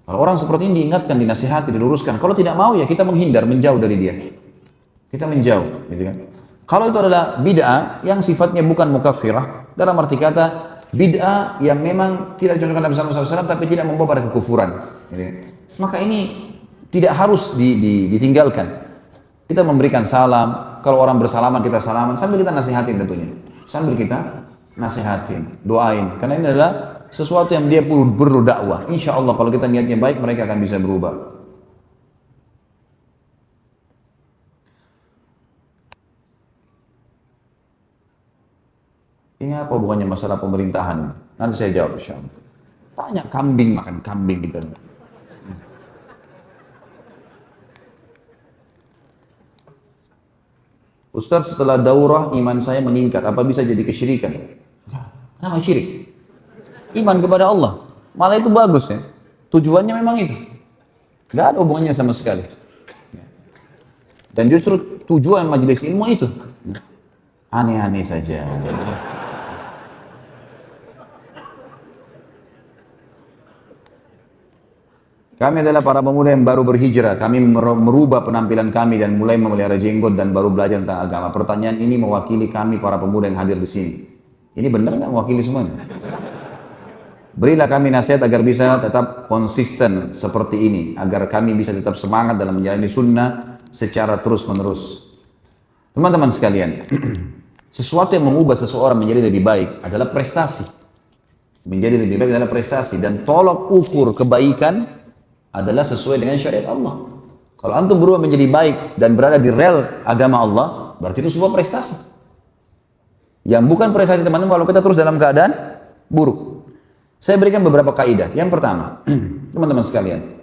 Kalau orang seperti ini diingatkan, dinasihati, diluruskan. Kalau tidak mau ya kita menghindar, menjauh dari dia. Kita menjauh, gitu kan. Kalau itu adalah bid'ah yang sifatnya bukan mukaffirah, dalam arti kata bid'ah yang memang tidak dicontohkan Nabi SAW tapi tidak membawa pada kekufuran, gitu kan. Maka ini tidak harus ditinggalkan. Kita memberikan salam, kalau orang bersalaman kita salaman, sambil kita nasihatin tentunya. Sambil kita nasihatin, doain, karena ini adalah sesuatu yang dia perlu dakwah. Insya Allah kalau kita niatnya baik, mereka akan bisa berubah. Ini apa hubungannya masalah pemerintahan? Nanti saya jawab insya Allah. Tanya kambing, makan kambing gitu. Ustaz, setelah daurah iman saya meningkat, apa bisa jadi kesyirikan? Kenapa syirik? Iman kepada Allah, malah itu bagus ya. Tujuannya memang itu, gak ada hubungannya sama sekali. Dan justru tujuan majelis ilmu itu aneh-aneh saja. Kami adalah para pemuda yang baru berhijrah. Kami merubah penampilan kami dan mulai memelihara jenggot dan baru belajar tentang agama. Pertanyaan ini mewakili kami para pemuda yang hadir di sini. Ini benar nggak mewakili semuanya? Berilah kami nasihat agar bisa tetap konsisten seperti ini, agar kami bisa tetap semangat dalam menjalani sunnah secara terus-menerus. Teman-teman sekalian, sesuatu yang mengubah seseorang menjadi lebih baik adalah prestasi. Menjadi lebih baik adalah prestasi, dan tolok ukur kebaikan adalah sesuai dengan syariat Allah. Kalau antum berubah menjadi baik dan berada di rel agama Allah, berarti itu sebuah prestasi. Yang bukan prestasi teman-teman kalau kita terus dalam keadaan buruk. Saya berikan beberapa kaidah. Yang pertama, teman-teman sekalian,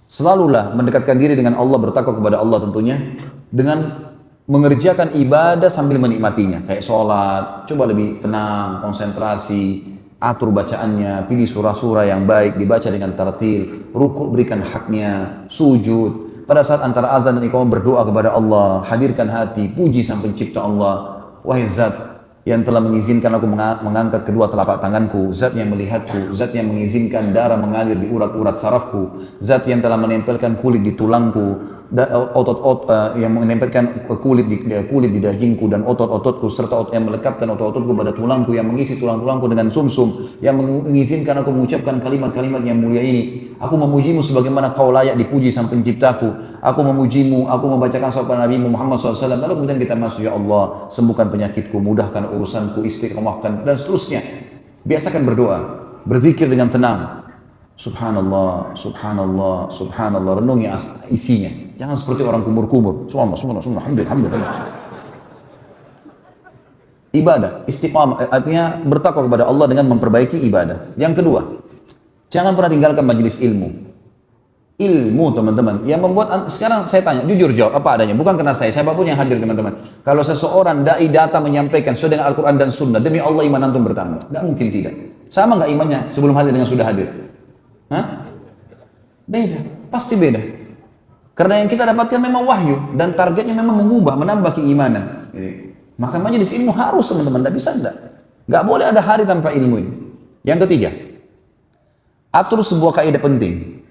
selalulah mendekatkan diri dengan Allah, bertakwa kepada Allah tentunya, dengan mengerjakan ibadah sambil menikmatinya. Kayak sholat, coba lebih tenang, konsentrasi, atur bacaannya, pilih surah-surah yang baik, dibaca dengan tartil, rukuk berikan haknya, sujud. Pada saat antara azan dan iqamah berdoa kepada Allah, hadirkan hati, puji sang pencipta Allah. Wahai Zat yang telah mengizinkan aku mengangkat kedua telapak tanganku, Zat yang melihatku, Zat yang mengizinkan darah mengalir di urat-urat sarafku, Zat yang telah menempelkan kulit di tulangku, yang menempelkan kulit di dagingku dan otot-ototku, serta yang melekatkan otot-ototku pada tulangku, yang mengisi tulang-tulangku dengan sumsum, yang mengizinkan aku mengucapkan kalimat-kalimat yang mulia ini. Aku memujimu sebagaimana kau layak dipuji sang penciptaku. Aku memujimu, aku membacakan salawat Nabi Muhammad SAW. Lalu kemudian kita masuk, ya Allah, sembuhkan penyakitku, mudahkan urusanku, istiqomahkan, dan seterusnya. Biasakan berdoa, berzikir dengan tenang. Subhanallah, subhanallah, subhanallah. Renungi isinya. Jangan seperti orang kumur-kumur. Subhanallah, alhamdulillah. Ibadah, istiqamah, artinya bertakwa kepada Allah dengan memperbaiki ibadah. Yang kedua, jangan pernah tinggalkan majelis ilmu. Ilmu, teman-teman, yang membuat, sekarang saya tanya, jujur jawab apa adanya, bukan karena saya, siapapun yang hadir, teman-teman. Kalau seseorang dai data menyampaikan sesuai dengan Al-Quran dan Sunnah, demi Allah iman antum bertambah. Nggak mungkin tidak. Sama nggak imannya sebelum hadir dengan sudah hadir? Hah? Beda, pasti beda. Karena yang kita dapatkan memang wahyu, dan targetnya memang mengubah, menambah keimanan. Maka majelis ilmu harus, teman-teman, tidak bisa enggak. Nggak boleh ada hari tanpa ilmu ini. Yang ketiga, atur sebuah kaidah penting.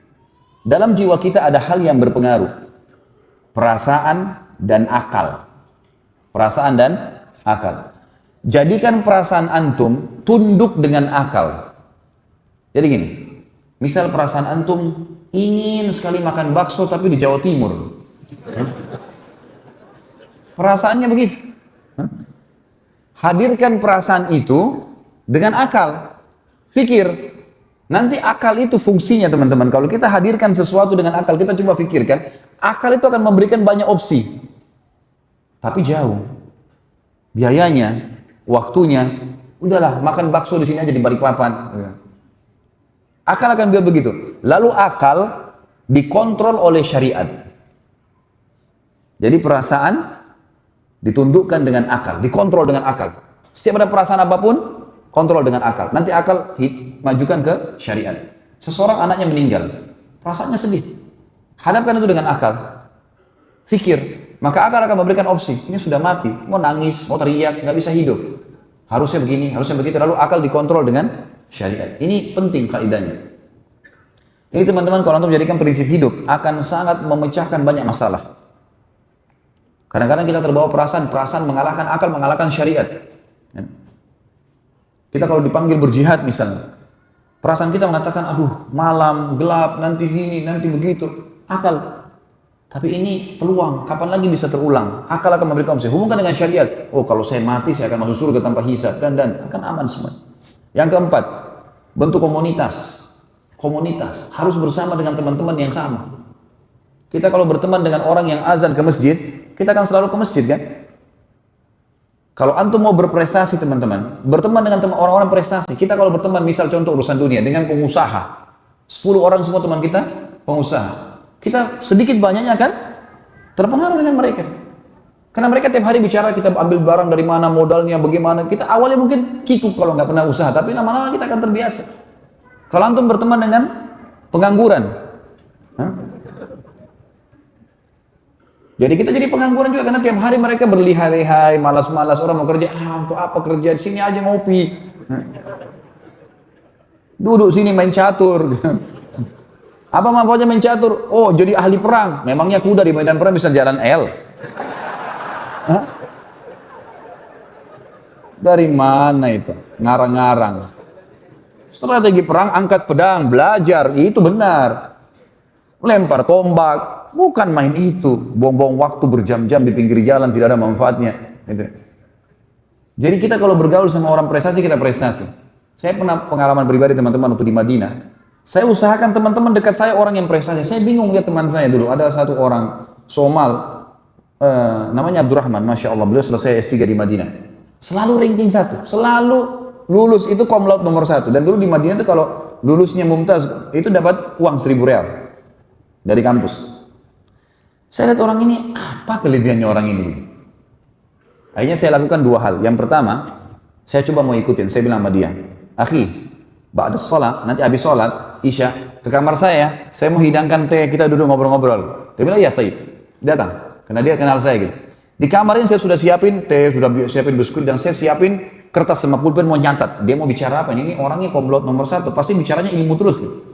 Dalam jiwa kita ada hal yang berpengaruh. Perasaan dan akal. Perasaan dan akal. Jadikan perasaan antum tunduk dengan akal. Jadi gini, misal perasaan antum ingin sekali makan bakso tapi di Jawa Timur. Perasaannya begitu. Hadirkan perasaan itu dengan akal. Pikir. Nanti akal itu fungsinya, teman-teman. Kalau kita hadirkan sesuatu dengan akal, kita coba pikirkan, akal itu akan memberikan banyak opsi. Tapi jauh. Biayanya, waktunya, udahlah makan bakso di sini aja di Balikpapan. Akal akan bilang begitu. Lalu akal dikontrol oleh syariat. Jadi perasaan ditundukkan dengan akal, dikontrol dengan akal. Setiap ada perasaan apapun, kontrol dengan akal. Nanti akal majukan ke syariat. Seseorang anaknya meninggal, perasaannya sedih. Hadapkan itu dengan akal. Fikir, maka akal akan memberikan opsi. Ini sudah mati, mau nangis, mau teriak, nggak bisa hidup. Harusnya begini, harusnya begitu. Lalu akal dikontrol dengan syariat. Ini penting kaidahnya. Ini teman-teman, kalau antum jadikan prinsip hidup, akan sangat memecahkan banyak masalah. Kadang-kadang kita terbawa perasaan mengalahkan akal, mengalahkan syariat. Kita kalau dipanggil berjihad misalnya, perasaan kita mengatakan, aduh malam, gelap, nanti gini, nanti begitu. Akal. Tapi ini peluang, kapan lagi bisa terulang? Akal akan memberikan opsi. Hubungkan dengan syariat. Oh kalau saya mati, saya akan masuk surga tanpa hisab. Dan akan aman semua. Yang keempat, bentuk komunitas. Komunitas. Harus bersama dengan teman-teman yang sama. Kita kalau berteman dengan orang yang azan ke masjid, kita akan selalu ke masjid kan? Kalau antum mau berprestasi teman-teman, berteman dengan orang-orang prestasi. Kita kalau berteman, misal contoh urusan dunia, dengan pengusaha. 10 orang semua teman kita, pengusaha. Kita sedikit banyaknya kan terpengaruh dengan mereka. Karena mereka tiap hari bicara, kita ambil barang dari mana, modalnya bagaimana. Kita awalnya mungkin kikuk kalau nggak pernah usaha, tapi lama-lama kita akan terbiasa. Kalau antum berteman dengan pengangguran, jadi kita jadi pengangguran juga karena tiap hari mereka berlihai-lihai, malas-malas, orang mau kerja, untuk apa kerja, di sini aja ngopi. Duduk sini main catur. Apa manfaatnya main catur? Oh, jadi ahli perang. Memangnya kuda di medan perang bisa jalan L? Dari mana itu? Ngarang-ngarang. Strategi perang, angkat pedang, belajar, itu benar. Lempar tombak, bukan main itu. Buang-buang waktu berjam-jam di pinggir jalan, tidak ada manfaatnya. Gitu. Jadi kita kalau bergaul sama orang prestasi, kita prestasi. Saya pernah pengalaman pribadi teman-teman waktu di Madinah. Saya usahakan teman-teman dekat saya orang yang prestasi. Saya bingung lihat teman saya dulu. Ada satu orang Somal, namanya Abdurrahman, Masya Allah. Beliau selesai S3 di Madinah. Selalu ranking 1, selalu lulus itu cum laude nomor 1. Dan dulu di Madinah itu kalau lulusnya mumtaz, itu dapat uang 1.000 real dari kampus. Saya lihat orang ini, apa kelebihannya orang ini? Akhirnya saya lakukan 2 hal. Yang pertama, saya coba mau ikutin. Saya bilang sama dia, akhi, ba'da sholat, nanti habis sholat, isya, ke kamar saya mau hidangkan teh, kita duduk ngobrol-ngobrol. Dia bilang, ya taib, datang. Karena dia kenal saya gitu. Di kamar ini saya sudah siapin teh, sudah siapin biskuit, dan saya siapin kertas sama pulpen mau nyatat. Dia mau bicara apa? Ini orangnya cum laude nomor 1, pasti bicaranya ilmu terus gitu.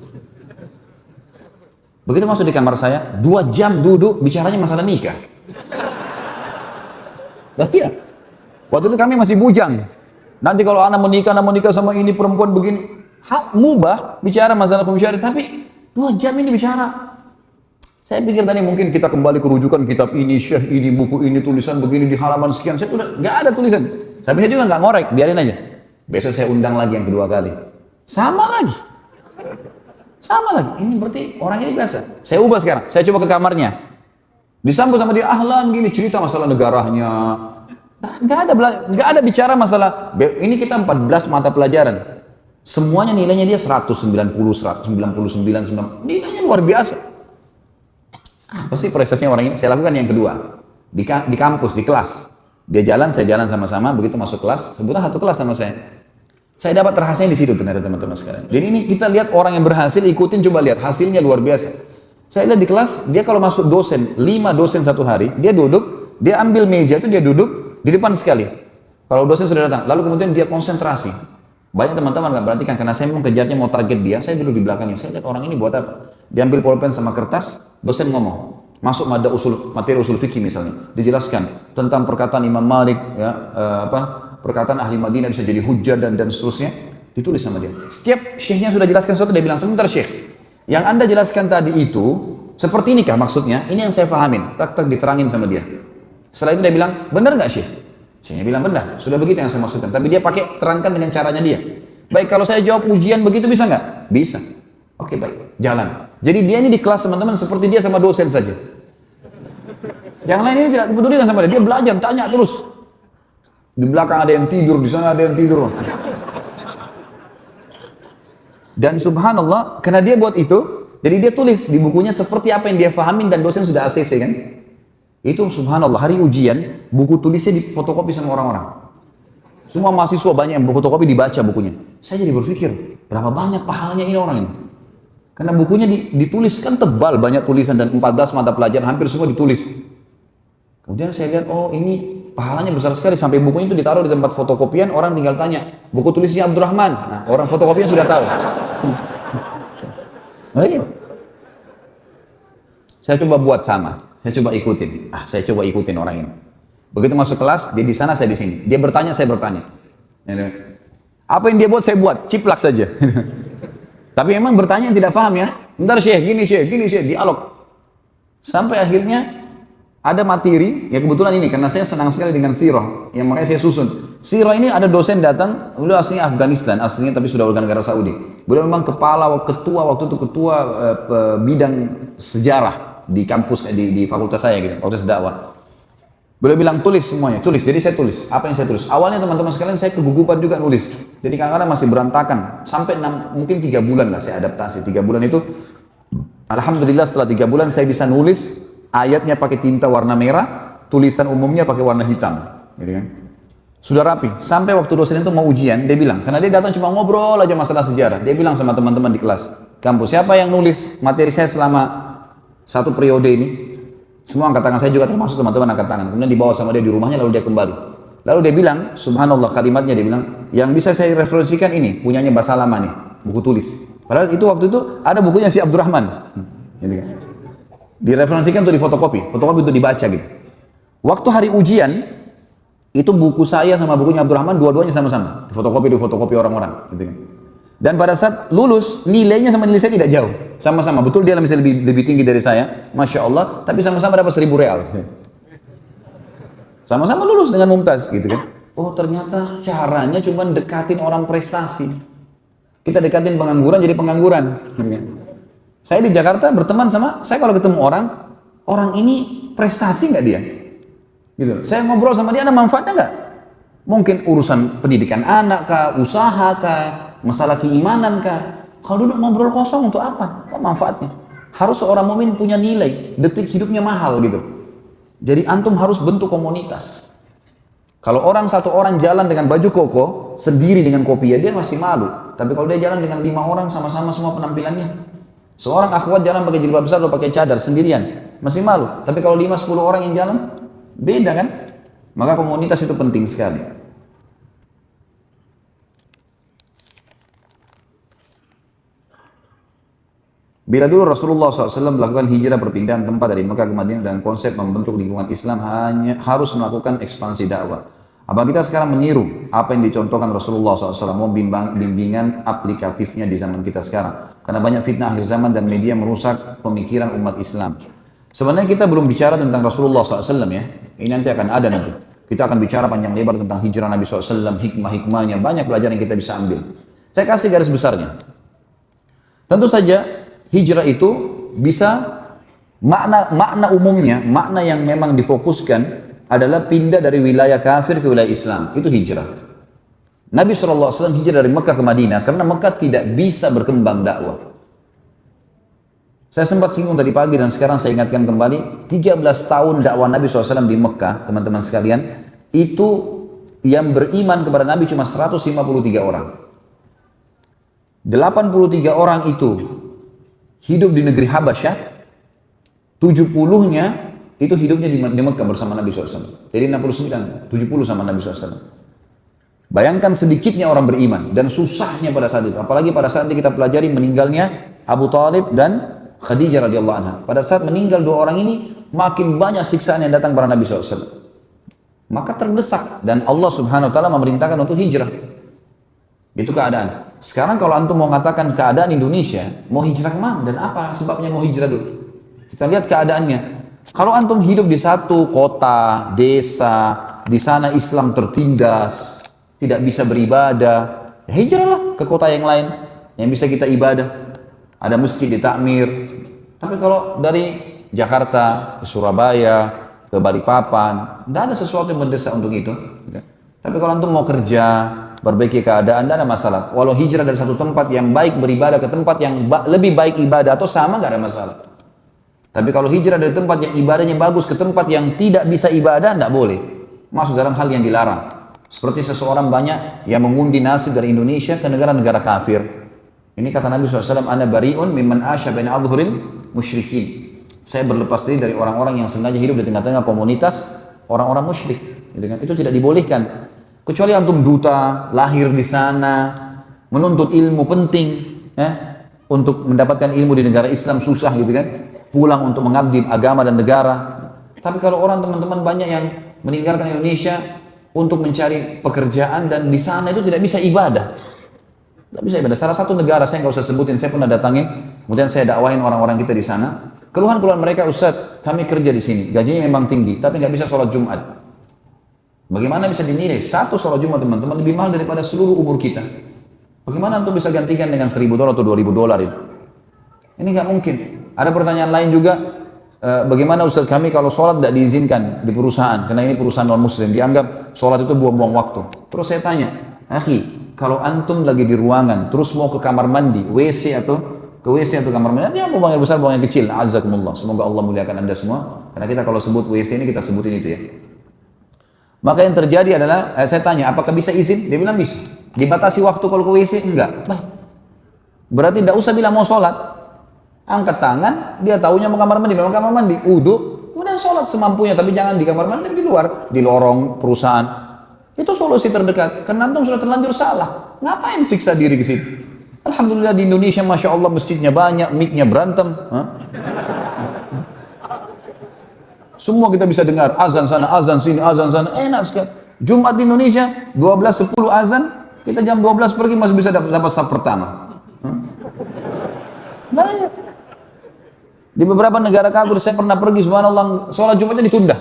Begitu masuk di kamar saya, 2 jam duduk, bicaranya masalah nikah. Iya. Waktu itu kami masih bujang. Nanti kalau anak menikah sama ini perempuan begini, mubah bicara masalah pembicaraan, tapi 2 jam ini bicara. Saya pikir tadi mungkin kita kembali ke rujukan kitab ini, syekh ini, buku ini, tulisan begini di halaman sekian. Saya udah nggak ada tulisan. Tapi saya juga nggak ngorek, biarin aja. Besok saya undang lagi yang kedua kali. Sama lagi. Ini berarti orang ini biasa. Saya ubah sekarang. Saya coba ke kamarnya. Disambut sama dia, ahlan gini, cerita masalah negaranya. Nggak ada bicara masalah. Ini kita 14 mata pelajaran. Semuanya nilainya dia 190, 199, 90. Nilainya luar biasa. Apa sih prestasinya orang ini? Saya lakukan yang kedua. Di kampus, di kelas. Dia jalan, saya jalan sama-sama. Begitu masuk kelas, sebutlah satu kelas sama saya. Saya dapat rahasianya di situ ternyata teman-teman sekalian. Jadi ini kita lihat orang yang berhasil, ikutin, coba lihat. Hasilnya luar biasa. Saya lihat di kelas, dia kalau masuk dosen, 5 dosen satu hari, dia duduk, dia ambil meja itu, dia duduk di depan sekali. Kalau dosen sudah datang, lalu kemudian dia konsentrasi. Banyak teman-teman nggak perhatikan, karena saya memang kejarnya mau target dia, saya duduk di belakangnya. Saya lihat orang ini buat apa? Diambil pulpen sama kertas, dosen ngomong. Masuk materi usul fikih misalnya, dijelaskan tentang perkataan Imam Malik, ya, perkataan ahli Madinah bisa jadi hujjah dan seterusnya, ditulis sama dia. Setiap syekhnya sudah jelaskan sesuatu, dia bilang, sebentar syekh, yang anda jelaskan tadi itu seperti ini kah maksudnya? Ini yang saya fahamin. Tak diterangin sama dia. Setelah itu dia bilang, benar nggak syekh? Syekhnya bilang benar, sudah begitu yang saya maksudkan. Tapi dia pakai terangkan dengan caranya dia. Baik, kalau saya jawab ujian begitu bisa nggak? Bisa. Oke, baik, jalan. Jadi dia ini di kelas teman-teman seperti dia sama dosen saja. Yang lain ini tidak dipedulikan sama dia. Dia belajar, tanya terus. Di belakang ada yang tidur, di sana ada yang tidur. Dan subhanallah, karena dia buat itu, jadi dia tulis di bukunya seperti apa yang dia fahamin dan dosen sudah ACC kan. Itu subhanallah, hari ujian, buku tulisnya difotokopi sama orang-orang. Semua mahasiswa banyak yang fotokopi dibaca bukunya. Saya jadi berpikir, berapa banyak pahalanya ini orang ini. Karena bukunya ditulis kan tebal, banyak tulisan dan 14 mata pelajaran, hampir semua ditulis. Kemudian saya lihat, oh ini pahalanya besar sekali, sampai bukunya itu ditaruh di tempat fotokopian, orang tinggal tanya, buku tulisnya Abdurrahman. Nah, orang fotokopian sudah tahu. Ayo. Saya coba buat sama, saya coba ikutin. Saya coba ikutin orang ini. Begitu masuk kelas, dia di sana, saya di sini. Dia bertanya, saya bertanya. Apa yang dia buat, saya buat, ciplak saja. Tapi emang bertanya yang tidak paham ya. Bentar syekh, gini syekh, dialog. Sampai akhirnya ada materi, ya kebetulan ini, karena saya senang sekali dengan sirah, yang makanya saya susun. Sirah ini ada dosen datang, beliau aslinya Afghanistan, aslinya tapi sudah warga negara Saudi. Beliau memang ketua waktu itu ketua bidang sejarah di kampus, di fakultas saya gitu, fakultas dakwah. Beliau bilang tulis semuanya, tulis. Jadi saya tulis. Apa yang saya tulis? Awalnya teman-teman sekalian saya kegugupan juga nulis. Jadi kadang-kadang masih berantakan. Sampai mungkin 3 bulan lah saya adaptasi. 3 bulan itu, alhamdulillah setelah 3 bulan saya bisa nulis. Ayatnya pakai tinta warna merah, tulisan umumnya pakai warna hitam. Gitu kan? Sudah rapi. Sampai waktu dosen itu mau ujian, dia bilang, karena dia datang cuma ngobrol aja masalah sejarah. Dia bilang sama teman-teman di kelas, kampus, siapa yang nulis materi saya selama 1 periode ini? Semua angkat tangan, saya juga termasuk teman-teman angkat tangan. Kemudian dibawa sama dia di rumahnya, lalu dia kembali. Lalu dia bilang, subhanallah kalimatnya dia bilang, yang bisa saya referensikan ini, punyanya Basalamah nih, buku tulis. Padahal itu waktu itu ada bukunya si Abdurrahman. Gitu kan. Direferensikan untuk difotokopi, fotokopi untuk dibaca gitu. Waktu hari ujian, itu buku saya sama bukunya Abdurrahman, dua-duanya sama-sama. Difotokopi orang-orang. Gitu kan. Dan pada saat lulus, nilainya sama nilai saya tidak jauh. Sama-sama, betul dia misalnya lebih tinggi dari saya, Masya Allah, tapi sama-sama dapat 1.000 real. Sama-sama lulus dengan mumtaz, gitu kan. Oh ternyata caranya cuma dekatin orang prestasi. Kita dekatin pengangguran jadi pengangguran. Gitu kan. Saya di Jakarta berteman sama, saya kalau ketemu orang ini prestasi nggak dia? Gitu. Saya ngobrol sama dia, ada manfaatnya nggak? Mungkin urusan pendidikan anak kah, usaha kah, masalah keimanan kah? Kalau duduk ngobrol kosong untuk apa? Apa manfaatnya? Harus seorang mukmin punya nilai, detik hidupnya mahal gitu. Jadi antum harus bentuk komunitas. Kalau satu orang jalan dengan baju koko, sendiri dengan kopi, ya dia masih malu. Tapi kalau dia jalan dengan 5 orang sama-sama semua penampilannya. Seorang akhwat jalan pakai jilbab besar atau pakai cadar sendirian, masih malu. Tapi kalau 5-10 orang yang jalan, beda kan? Maka komunitas itu penting sekali. Bila dulu Rasulullah SAW melakukan hijrah perpindahan tempat dari Mekah ke Madinah dengan konsep membentuk lingkungan Islam hanya harus melakukan ekspansi dakwah. Apa kita sekarang meniru apa yang dicontohkan Rasulullah SAW, mau bimbingan aplikatifnya di zaman kita sekarang? Karena banyak fitnah akhir zaman dan media merusak pemikiran umat Islam. Sebenarnya kita belum bicara tentang Rasulullah SAW ya. Ini nanti akan ada nanti. Kita akan bicara panjang lebar tentang hijrah Nabi SAW, hikmah-hikmahnya, banyak pelajaran yang kita bisa ambil. Saya kasih garis besarnya. Tentu saja hijrah itu bisa makna umumnya, makna yang memang difokuskan adalah pindah dari wilayah kafir ke wilayah Islam. Itu hijrah. Nabi SAW hijrah dari Mekah ke Madinah karena Mekah tidak bisa berkembang dakwah. Saya sempat singgung tadi pagi dan sekarang saya ingatkan kembali, 13 tahun dakwah Nabi SAW di Mekah, teman-teman sekalian, itu yang beriman kepada Nabi cuma 153 orang. 83 orang itu hidup di negeri Habasyah, 70-nya itu hidupnya di Mekah bersama Nabi SAW. Jadi 69, 70 sama Nabi SAW. Bayangkan sedikitnya orang beriman dan susahnya pada saat itu. Apalagi pada saat kita pelajari meninggalnya Abu Talib dan Khadijah radhiyallahu anha. Pada saat meninggal dua orang ini, makin banyak siksaan yang datang kepada Nabi SAW. Maka terdesak dan Allah Subhanahu Wa Taala memerintahkan untuk hijrah. Itu keadaan. Sekarang kalau antum mau mengatakan keadaan Indonesia, mau hijrah kemana dan apa sebabnya mau hijrah dulu? Kita lihat keadaannya. Kalau antum hidup di satu kota, desa, di sana Islam tertindas, tidak bisa beribadah, ya hijrahlah ke kota yang lain yang bisa kita ibadah. Ada masjid ditakmir. Tapi kalau dari Jakarta ke Surabaya, ke Balikpapan, tidak ada sesuatu yang mendesak untuk itu. Tapi kalau antum mau kerja, perbaiki keadaan, tidak ada masalah. Walau hijrah dari satu tempat yang baik beribadah ke tempat yang lebih baik ibadah atau sama, nggak ada masalah. Tapi kalau hijrah dari tempat yang ibadahnya bagus ke tempat yang tidak bisa ibadah, tidak boleh. Masuk dalam hal yang dilarang. Seperti seseorang banyak yang mengundi nasib dari Indonesia ke negara-negara kafir. Ini kata Nabi SAW, Ana bari'un mimman asya baina adhuril musyrikin. Saya berlepas diri dari orang-orang yang sengaja hidup di tengah-tengah komunitas orang-orang musyrik. Itu tidak dibolehkan. Kecuali antum duta, lahir di sana, menuntut ilmu penting, untuk mendapatkan ilmu di negara Islam susah gitu kan. Pulang untuk mengabdi agama dan negara. Tapi kalau orang teman-teman banyak yang meninggalkan Indonesia untuk mencari pekerjaan dan di sana itu tidak bisa ibadah. Tidak bisa ibadah. Salah satu negara, saya nggak usah sebutin, saya pernah datangin, kemudian saya dakwahin orang-orang kita di sana. Keluhan-keluhan mereka, Ustaz, kami kerja di sini, gajinya memang tinggi, tapi nggak bisa sholat Jumat. Bagaimana bisa dinilai? Satu sholat Jumat teman-teman lebih mahal daripada seluruh umur kita. Bagaimana antum bisa gantikan dengan $1.000 atau $2.000 itu? Ini nggak mungkin. Ada pertanyaan lain juga, bagaimana Ustaz kami kalau sholat tidak diizinkan di perusahaan, karena ini perusahaan non-muslim, dianggap sholat itu buang-buang waktu. Terus saya tanya, akhi, kalau antum lagi di ruangan, terus mau ke kamar mandi, WC atau kamar mandi, nanti mau buang air besar, buang air kecil, azakumullah. Semoga Allah muliakan anda semua. Karena kita kalau sebut WC ini, kita sebutin itu ya. Maka yang terjadi adalah, saya tanya, apakah bisa izin? Dia bilang bisa. Dibatasi waktu kalau ke WC? Enggak. Baik. Berarti tidak usah bilang mau sholat. Angkat tangan, dia tahunya mau kamar mandi, memang kamar mandi, uduk, kemudian sholat semampunya, tapi jangan di kamar mandi, tapi di luar, di lorong perusahaan. Itu solusi terdekat, karena antum sudah terlanjur salah. Ngapain siksa diri ke situ? Alhamdulillah di Indonesia, Masya Allah masjidnya banyak, mic-nya berantem. Semua kita bisa dengar, azan sana, azan sini, azan sana, enak sekali. Jumat di Indonesia, 12.10 azan, Kita jam 12 pergi masih bisa dapat saf pertama. Nah, ya. Di beberapa negara kafir saya pernah pergi, subhanallah, sholat Jumatnya ditunda.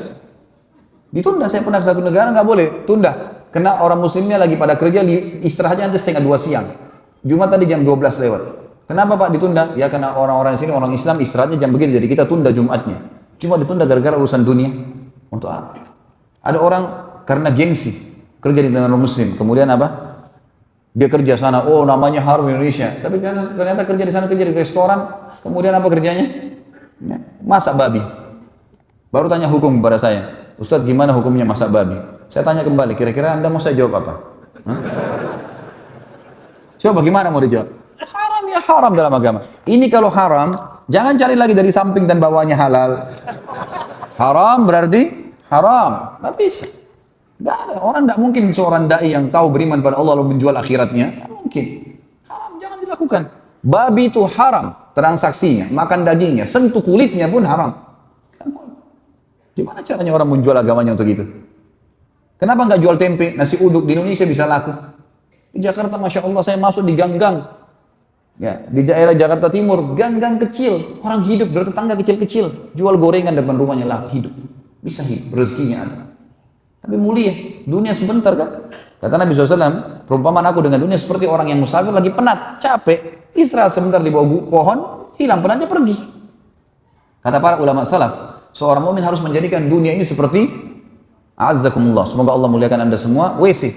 Ditunda, saya pernah ke satu negara nggak boleh, tunda. Karena orang muslimnya lagi pada kerja, istirahatnya nanti setengah 2 siang. Jumat tadi jam 12 lewat. Kenapa Pak ditunda? Ya karena orang-orang di sini, orang Islam istirahatnya jam begitu, jadi kita tunda Jumatnya. Cuma ditunda gara-gara urusan dunia. Untuk apa? Ada orang karena gengsi, kerja di negara muslim, kemudian apa? Dia kerja sana, oh namanya harum Indonesia. Tapi ternyata kerja di sana, kerja di restoran, kemudian apa kerjanya? Ya, masak babi. Baru tanya hukum kepada saya, Ustadz gimana hukumnya masak babi? Saya tanya kembali, kira-kira Anda mau saya jawab apa? Hah? Coba gimana mau dijawab? Haram ya haram dalam agama. Ini kalau haram, jangan cari lagi dari samping dan bawahnya halal. Haram berarti haram. Nggak bisa. Nggak ada. Orang nggak mungkin seorang dai yang tahu beriman pada Allah lalu menjual akhiratnya. Nggak mungkin. Haram, jangan dilakukan. Babi itu haram transaksinya, makan dagingnya, sentuh kulitnya pun haram. Gimana caranya orang menjual agamanya untuk itu? Kenapa nggak jual tempe, nasi uduk di Indonesia bisa laku? Di Jakarta, masya Allah, saya masuk di gang-gang, ya di daerah Jakarta Timur, gang-gang kecil, orang hidup bertetangga kecil-kecil, jual gorengan depan rumahnya laku hidup, bisa hidup, rezekinya ada. Tapi mulia, dunia sebentar kan? Kata Nabi SAW, perumpamaan aku dengan dunia seperti orang yang musafir lagi penat, capek, istirahat sebentar di bawah pohon, hilang penatnya pergi. Kata para ulama salaf, seorang mukmin harus menjadikan dunia ini seperti Azzakumullah, semoga Allah muliakan Anda semua, WC.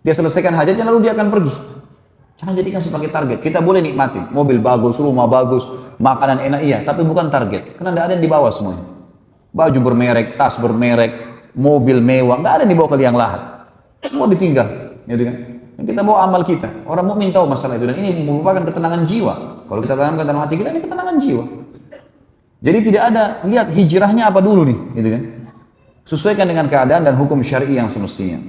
Dia selesaikan hajatnya lalu dia akan pergi. Jangan jadikan sebagai target. Kita boleh nikmati, mobil bagus, rumah bagus, makanan enak iya, tapi bukan target. Karena tidak ada yang dibawa semuanya. Baju bermerek, tas bermerek, mobil mewah, nggak ada yang dibawa ke liang lahat. Semua ditinggal, gitu kan? Yang kita bawa amal kita. Orang mukmin tahu masalah itu dan ini merupakan ketenangan jiwa. Kalau kita tanamkan dalam hati kita, ini ketenangan jiwa. Jadi tidak ada, lihat hijrahnya apa dulu nih, gitu kan? Sesuaikan dengan keadaan dan hukum syar'i yang semestinya.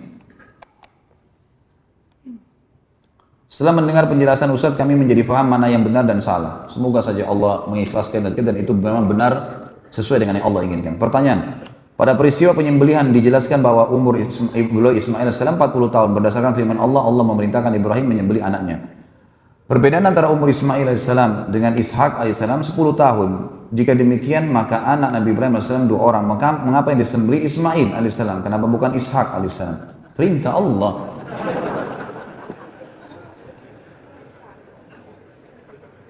Setelah mendengar penjelasan Ustadz, kami menjadi faham mana yang benar dan salah. Semoga saja Allah mengikhlaskan dan itu memang benar sesuai dengan yang Allah inginkan. Pertanyaan, pada peristiwa penyembelihan dijelaskan bahwa umur Ismail AS 40 tahun. Berdasarkan firman Allah, Allah memerintahkan Ibrahim menyembelih anaknya. Perbedaan antara umur Ismail AS dengan Ishak AS 10 tahun. Jika demikian, maka anak Nabi Ibrahim AS 2 orang. Maka mengapa yang disembelih Ismail AS? Kenapa bukan Ishak AS? Perintah Allah.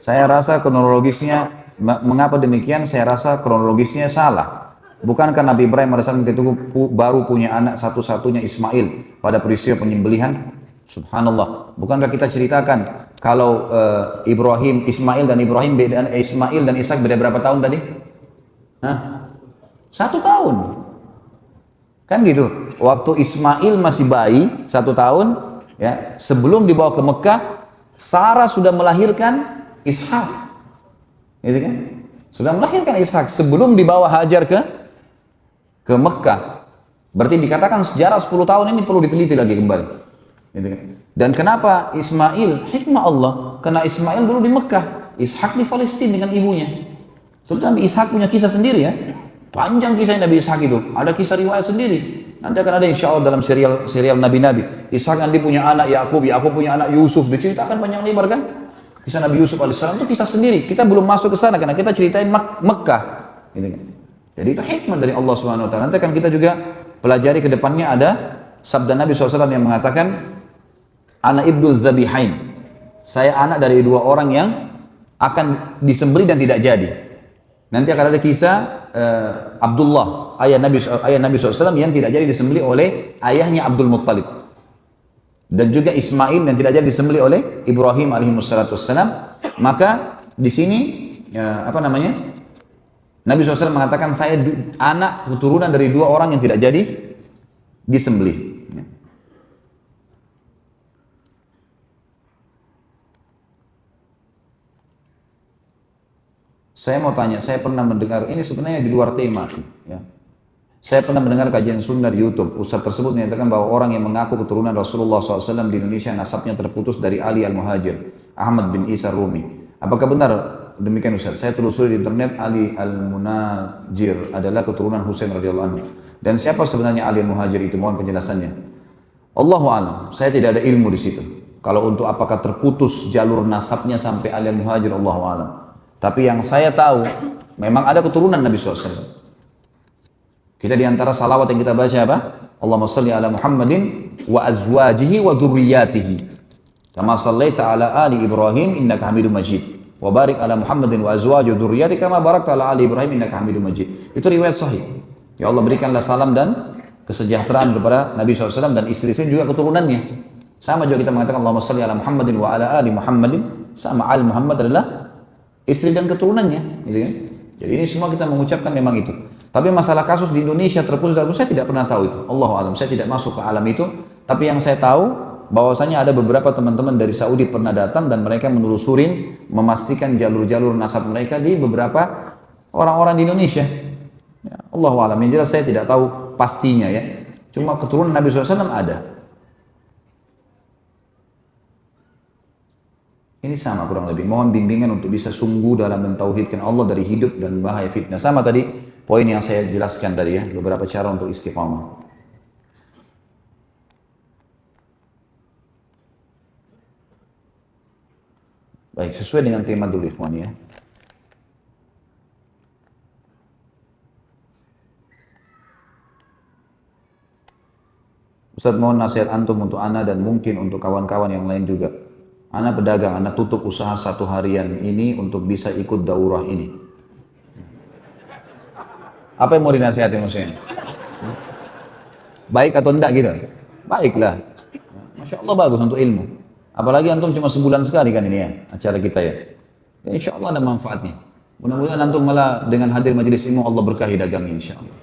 Saya rasa kronologisnya, mengapa demikian? Saya rasa kronologisnya salah. Bukankah Nabi Ibrahim AS itu baru punya anak satu-satunya Ismail pada peristiwa penyembelihan? Subhanallah. Bukankah kita ceritakan kalau Ibrahim, Ismail dan Ishak beda berapa tahun tadi? Hah? 1 tahun. Kan gitu. Waktu Ismail masih bayi 1 tahun, ya, sebelum dibawa ke Mekah, Sarah sudah melahirkan Ishak. Gitu kan? Sudah melahirkan Ishak sebelum dibawa Hajar ke Mekah. Berarti dikatakan sejarah 10 tahun ini perlu diteliti lagi kembali. Gitu kan? Dan kenapa Ismail? Hikmah Allah. Karena Ismail dulu di Mekah, Ishak di Palestina dengan ibunya. Terus Nabi Ishak punya kisah sendiri ya. Panjang kisah Nabi Ishak itu. Ada kisah riwayat sendiri. Nanti akan ada insya Allah dalam serial Nabi-Nabi. Ishak nanti punya anak Yakub punya anak Yusuf. Diceritakan panjang lebar kan? Kisah Nabi Yusuf alaihissalam itu kisah sendiri. Kita belum masuk ke sana karena kita ceritain Mekah. Gitu kan? Jadi itu hikmah dari Allah Subhanahu Wa Taala. Nanti akan kita juga pelajari ke depannya ada sabda Nabi SAW yang mengatakan, Ana ibnul Zabihain. Saya anak dari 2 orang yang akan disembelih dan tidak jadi. Nanti akan ada kisah Abdullah, ayah Nabi SAW yang tidak jadi disembelih oleh ayahnya Abdul Muttalib. Dan juga Ismail yang tidak jadi disembelih oleh Ibrahim alaihissalam. Maka di sini Nabi SAW mengatakan saya anak keturunan dari 2 orang yang tidak jadi disembelih. Saya mau tanya, saya pernah mendengar, ini sebenarnya di luar tema, ya. Saya pernah mendengar kajian sunnah di YouTube. Ustaz tersebut menyatakan bahwa orang yang mengaku keturunan Rasulullah SAW di Indonesia nasabnya terputus dari Ali Al-Muhajir, Ahmad bin Isa Rumi. Apakah benar demikian Ustaz? Saya telusuri di internet, Ali Al-Munajir adalah keturunan Husain radhiyallahu anhu. Dan siapa sebenarnya Ali Al-Muhajir itu? Mohon penjelasannya. Allahu alam, saya tidak ada ilmu di situ. Kalau untuk apakah terputus jalur nasabnya sampai Ali Muhajir, Allahu alam. Tapi yang saya tahu, memang ada keturunan Nabi SAW. Kita diantara salawat yang kita baca apa? Allahumma salli ala Muhammadin wa azwajihi wa dhurriyyatihi. Kama sallaita ala ali Ibrahim innaka Hamidum Majid. Wa barik ala Muhammadin wa azwajihi wa dhurriyyatihi kama barakta ala ali Ibrahim innaka Hamidum Majid. Itu riwayat sahih. Ya Allah, berikanlah salam dan kesejahteraan kepada Nabi SAW dan istri-istri juga keturunannya. Sama juga kita mengatakan Allahumma salli ala Muhammadin wa ala ali Muhammadin. Sama al Muhammad adalah istri dan keturunannya, gitu kan? Jadi ini semua kita mengucapkan memang itu. Tapi masalah kasus di Indonesia terputus, saya tidak pernah tahu itu. Allahu alam, saya tidak masuk ke alam itu. Tapi yang saya tahu bahwasanya ada beberapa teman-teman dari Saudi pernah datang dan mereka menelusurin, memastikan jalur-jalur nasab mereka di beberapa orang-orang di Indonesia. Ya, Allahu alam, yang jelas saya tidak tahu pastinya ya. Cuma keturunan Nabi SAW ada. Ini sama kurang lebih. Mohon bimbingan untuk bisa sungguh dalam mentauhidkan Allah dari hidup dan bahaya fitnah. Sama tadi poin yang saya jelaskan tadi ya, beberapa cara untuk istiqamah. Baik, sesuai dengan tema dulu ikhwan ya. Ustaz, mohon nasihat antum untuk ana dan mungkin untuk kawan-kawan yang lain juga. Ana pedagang, ana tutup usaha 1 harian ini untuk bisa ikut daurah ini. Apa yang mau dinasihati maksudnya? Baik atau enggak gitu? Baiklah. Masya Allah, bagus untuk ilmu. Apalagi antum cuma sebulan sekali kan ini ya, acara kita ya. Ya insya Allah ada manfaatnya. Mudah-mudahan antum malah dengan hadir majelis ilmu Allah berkahi dagangnya insya Allah.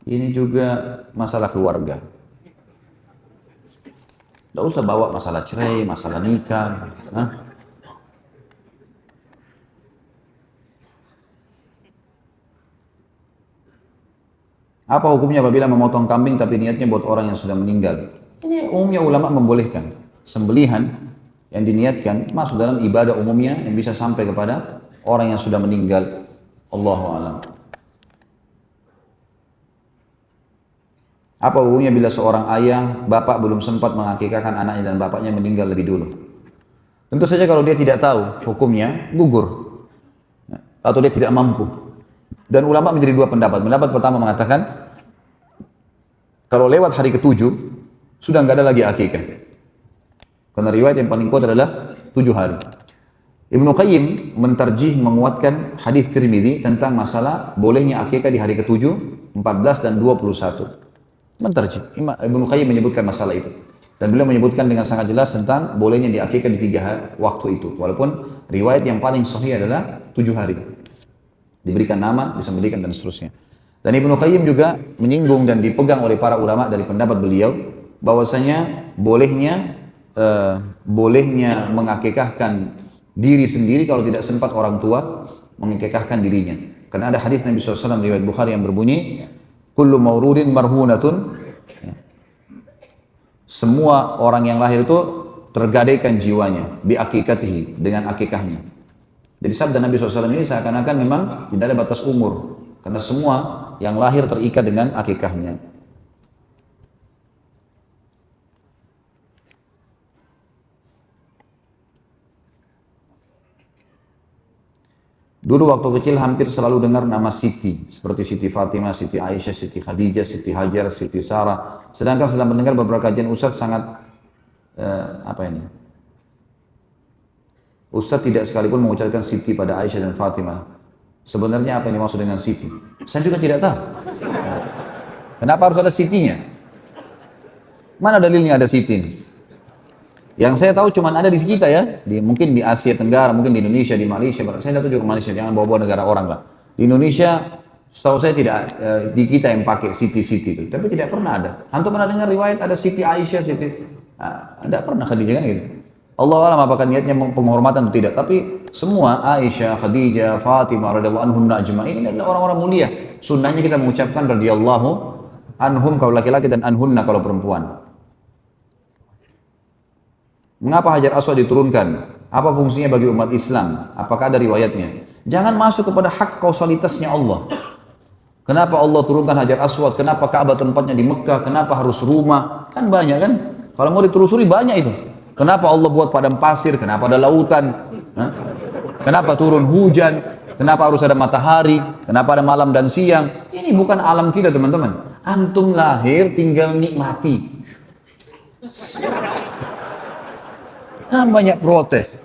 Ini juga masalah keluarga. Tidak usah bawa masalah cerai, masalah nikah. Hah? Apa hukumnya apabila memotong kambing tapi niatnya buat orang yang sudah meninggal? Ini umumnya ulama membolehkan. Sembelihan yang diniatkan masuk dalam ibadah umumnya yang bisa sampai kepada orang yang sudah meninggal. Allahu a'lam. Apa hukumnya bila seorang ayah, bapak belum sempat mengakikahkan anaknya dan bapaknya meninggal lebih dulu? Tentu saja kalau dia tidak tahu hukumnya, gugur. Atau dia tidak mampu. Dan ulama menjadi 2 pendapat. Pendapat pertama mengatakan, kalau lewat hari ke-7, sudah nggak ada lagi akikah. Karena riwayat yang paling kuat adalah 7 hari. Ibnu Qayyim mentarjih menguatkan hadis Tirmidzi tentang masalah bolehnya akikah di hari ke-7, 14 dan 21. Mentarjih. Ibnu Qayyim menyebutkan masalah itu. Dan beliau menyebutkan dengan sangat jelas tentang bolehnya diakikah di 3 waktu itu. Walaupun riwayat yang paling sahih adalah 7 hari. Diberikan nama, disembelihkan dan seterusnya. Dan Ibnu Qayyim juga menyinggung dan dipegang oleh para ulama dari pendapat beliau bahwasanya bolehnya mengakikahkan diri sendiri kalau tidak sempat orang tua mengakikahkan dirinya. Karena ada hadis Nabi SAW riwayat Bukhari yang berbunyi, kullu mauludin marhunatun. Semua orang yang lahir itu tergadaikan jiwanya bi akikatihi, dengan akikahnya. Jadi sabda Nabi SAW ini seakan-akan memang tidak ada batas umur, karena semua yang lahir terikat dengan akikahnya. Dulu waktu kecil hampir selalu dengar nama Siti, seperti Siti Fatimah, Siti Aisyah, Siti Khadijah, Siti Hajar, Siti Sarah. Sedangkan setelah mendengar beberapa kajian Ustaz sangat Ustaz tidak sekalipun mengucapkan Siti pada Aisyah dan Fatimah. Sebenarnya apa yang dimaksud dengan Siti? Saya juga tidak tahu. Kenapa harus ada Sitinya? Mana dalilnya ada Siti ini? Yang saya tahu cuma ada di kita ya, mungkin di Asia Tenggara, mungkin di Indonesia, di Malaysia. Saya tahu juga Malaysia, jangan bawa-bawa negara orang lah. Di Indonesia, setahu saya tidak di kita yang pakai Siti-Siti itu, tapi tidak pernah ada. Antum pernah dengar riwayat ada Siti Aisyah, Siti? Tidak pernah Khadijah kan gitu. Allah alam apakah niatnya penghormatan atau tidak, tapi semua Aisyah, Khadijah, Fatimah radhiyallahu anhunna ajma'in ini adalah orang-orang mulia. Sunnahnya kita mengucapkan radhiyallahu anhum kalau laki-laki dan anhunna kalau perempuan. Mengapa Hajar Aswad diturunkan? Apa fungsinya bagi umat Islam? Apakah ada riwayatnya? Jangan masuk kepada hak kausalitasnya Allah. Kenapa Allah turunkan Hajar Aswad? Kenapa Ka'bah tempatnya di Mekah? Kenapa harus rumah? Kan banyak kan? Kalau mau ditelusuri banyak itu. Kenapa Allah buat padang pasir? Kenapa ada lautan? Hah? Kenapa turun hujan? Kenapa harus ada matahari? Kenapa ada malam dan siang? Ini bukan alam kita teman-teman. Antum lahir tinggal nikmati. Nah, banyak protes.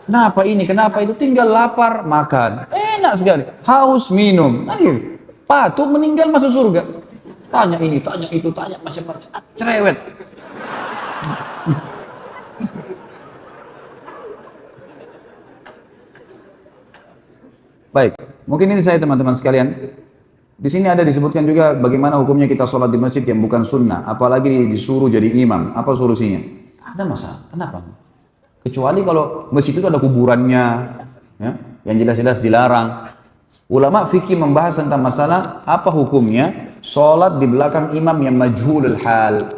Kenapa ini? Kenapa itu? Tinggal lapar, makan. Enak sekali. Haus, minum. Nanti patut meninggal masuk surga. Tanya ini, tanya itu, tanya macam-macam. Cerewet. Baik, mungkin ini saya teman-teman sekalian. Di sini ada disebutkan juga bagaimana hukumnya kita sholat di masjid yang bukan sunnah, apalagi disuruh jadi imam. Apa solusinya? Ada masalah. Kenapa? Kecuali kalau masjid itu ada kuburannya, ya, yang jelas-jelas dilarang. Ulama fikih membahas tentang masalah apa hukumnya sholat di belakang imam yang majhulul hal.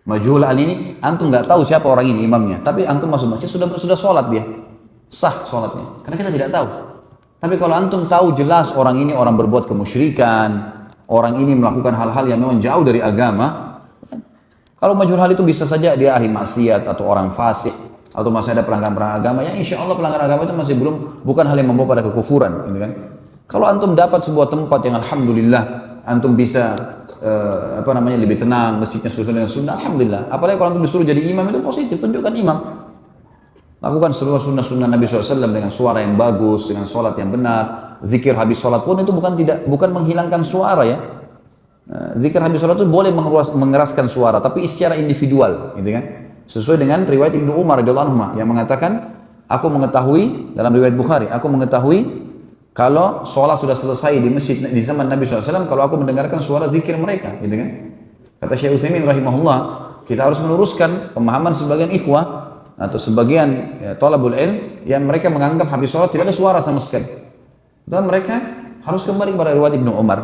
Majhulul hal ini antum nggak tahu siapa orang ini imamnya, tapi antum masuk masjid sudah sholat dia, sah sholatnya, karena kita tidak tahu. Tapi kalau antum tahu jelas orang ini orang berbuat kemusyrikan, orang ini melakukan hal-hal yang memang jauh dari agama, kalau majhul hal itu bisa saja dia ahli maksiat atau orang fasik atau masih ada pelanggaran agama, ya insya Allah pelanggaran agama itu masih bukan hal yang membawa pada kekufuran, gitu kan? Kalau antum dapat sebuah tempat yang alhamdulillah antum bisa lebih tenang, masjidnya sesuai dengan sunnah, alhamdulillah. Apalagi kalau antum disuruh jadi imam itu positif, tunjukkan imam. Lakukan seluruh sunnah-sunnah Nabi SAW dengan suara yang bagus, dengan sholat yang benar. Zikir habis sholat pun itu bukan menghilangkan suara ya. Zikir habis sholat itu boleh mengeraskan suara, tapi secara individual, gitu kan? Sesuai dengan riwayat Ibnu Umar radhiyallahu anhu yang mengatakan, aku mengetahui dalam riwayat Bukhari, aku mengetahui kalau sholat sudah selesai di masjid di zaman Nabi SAW, kalau aku mendengarkan suara zikir mereka, gitu kan? Kata Syekh Utsaimin rahimahullah, kita harus meluruskan pemahaman sebagian ikhwah atau sebagian thalabul ilm yang mereka menganggap habis sholat tidak ada suara sama sekali. Dan mereka harus kembali kepada riwayat Ibnu Umar.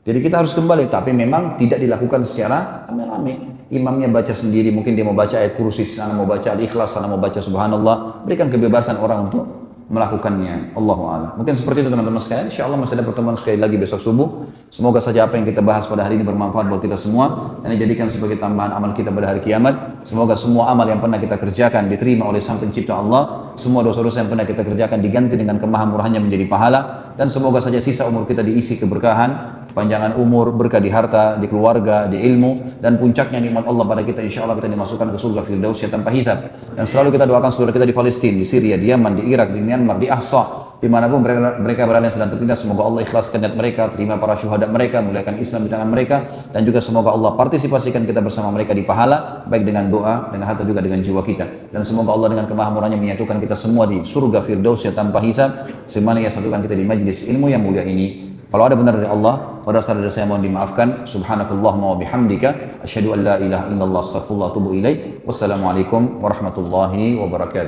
Jadi kita harus kembali, tapi memang tidak dilakukan secara rame-rame. Imamnya baca sendiri, mungkin dia mau baca ayat kursi, sana mau baca al-ikhlas, sana mau baca subhanallah. Berikan kebebasan orang untuk melakukannya. Allahu a'lam. Mungkin seperti itu teman-teman sekalian. Insyaallah masih ada pertemuan sekali lagi besok subuh. Semoga saja apa yang kita bahas pada hari ini bermanfaat buat kita semua dan dijadikan sebagai tambahan amal kita pada hari kiamat. Semoga semua amal yang pernah kita kerjakan diterima oleh Sang Pencipta Allah. Semua dosa-dosa yang pernah kita kerjakan diganti dengan kemahamurahannya menjadi pahala, dan semoga saja sisa umur kita diisi keberkahan, panjangan umur, berkah di harta, di keluarga, di ilmu, dan puncaknya nikmat Allah pada kita. Insya Allah kita dimasukkan ke surga Firdaus tanpa hisab. Dan selalu kita doakan saudara kita di Palestina, di Syria, di Yaman, di Irak, di Myanmar, di Ahsa, dimanapun mereka berada yang sedang tertindas. Semoga Allah ikhlaskan niat mereka, terima para syuhada mereka, muliakan Islam di tangan mereka, dan juga semoga Allah partisipasikan kita bersama mereka di pahala, baik dengan doa, dengan harta, juga dengan jiwa kita. Dan semoga Allah dengan kemahamurahnya menyatukan kita semua di surga Firdaus tanpa hisab, sebagaimana Ia satukan kita di majlis ilmu yang mulia ini. Kalau ada benar dari Allah, kalau ada salah dari saya mohon dimaafkan. Subhanakallahumma wa bihamdika, asyhadu an la ilaha illallah, astaghfirullah wa atubu ilaik. Wassalamualaikum warahmatullahi wabarakatuh.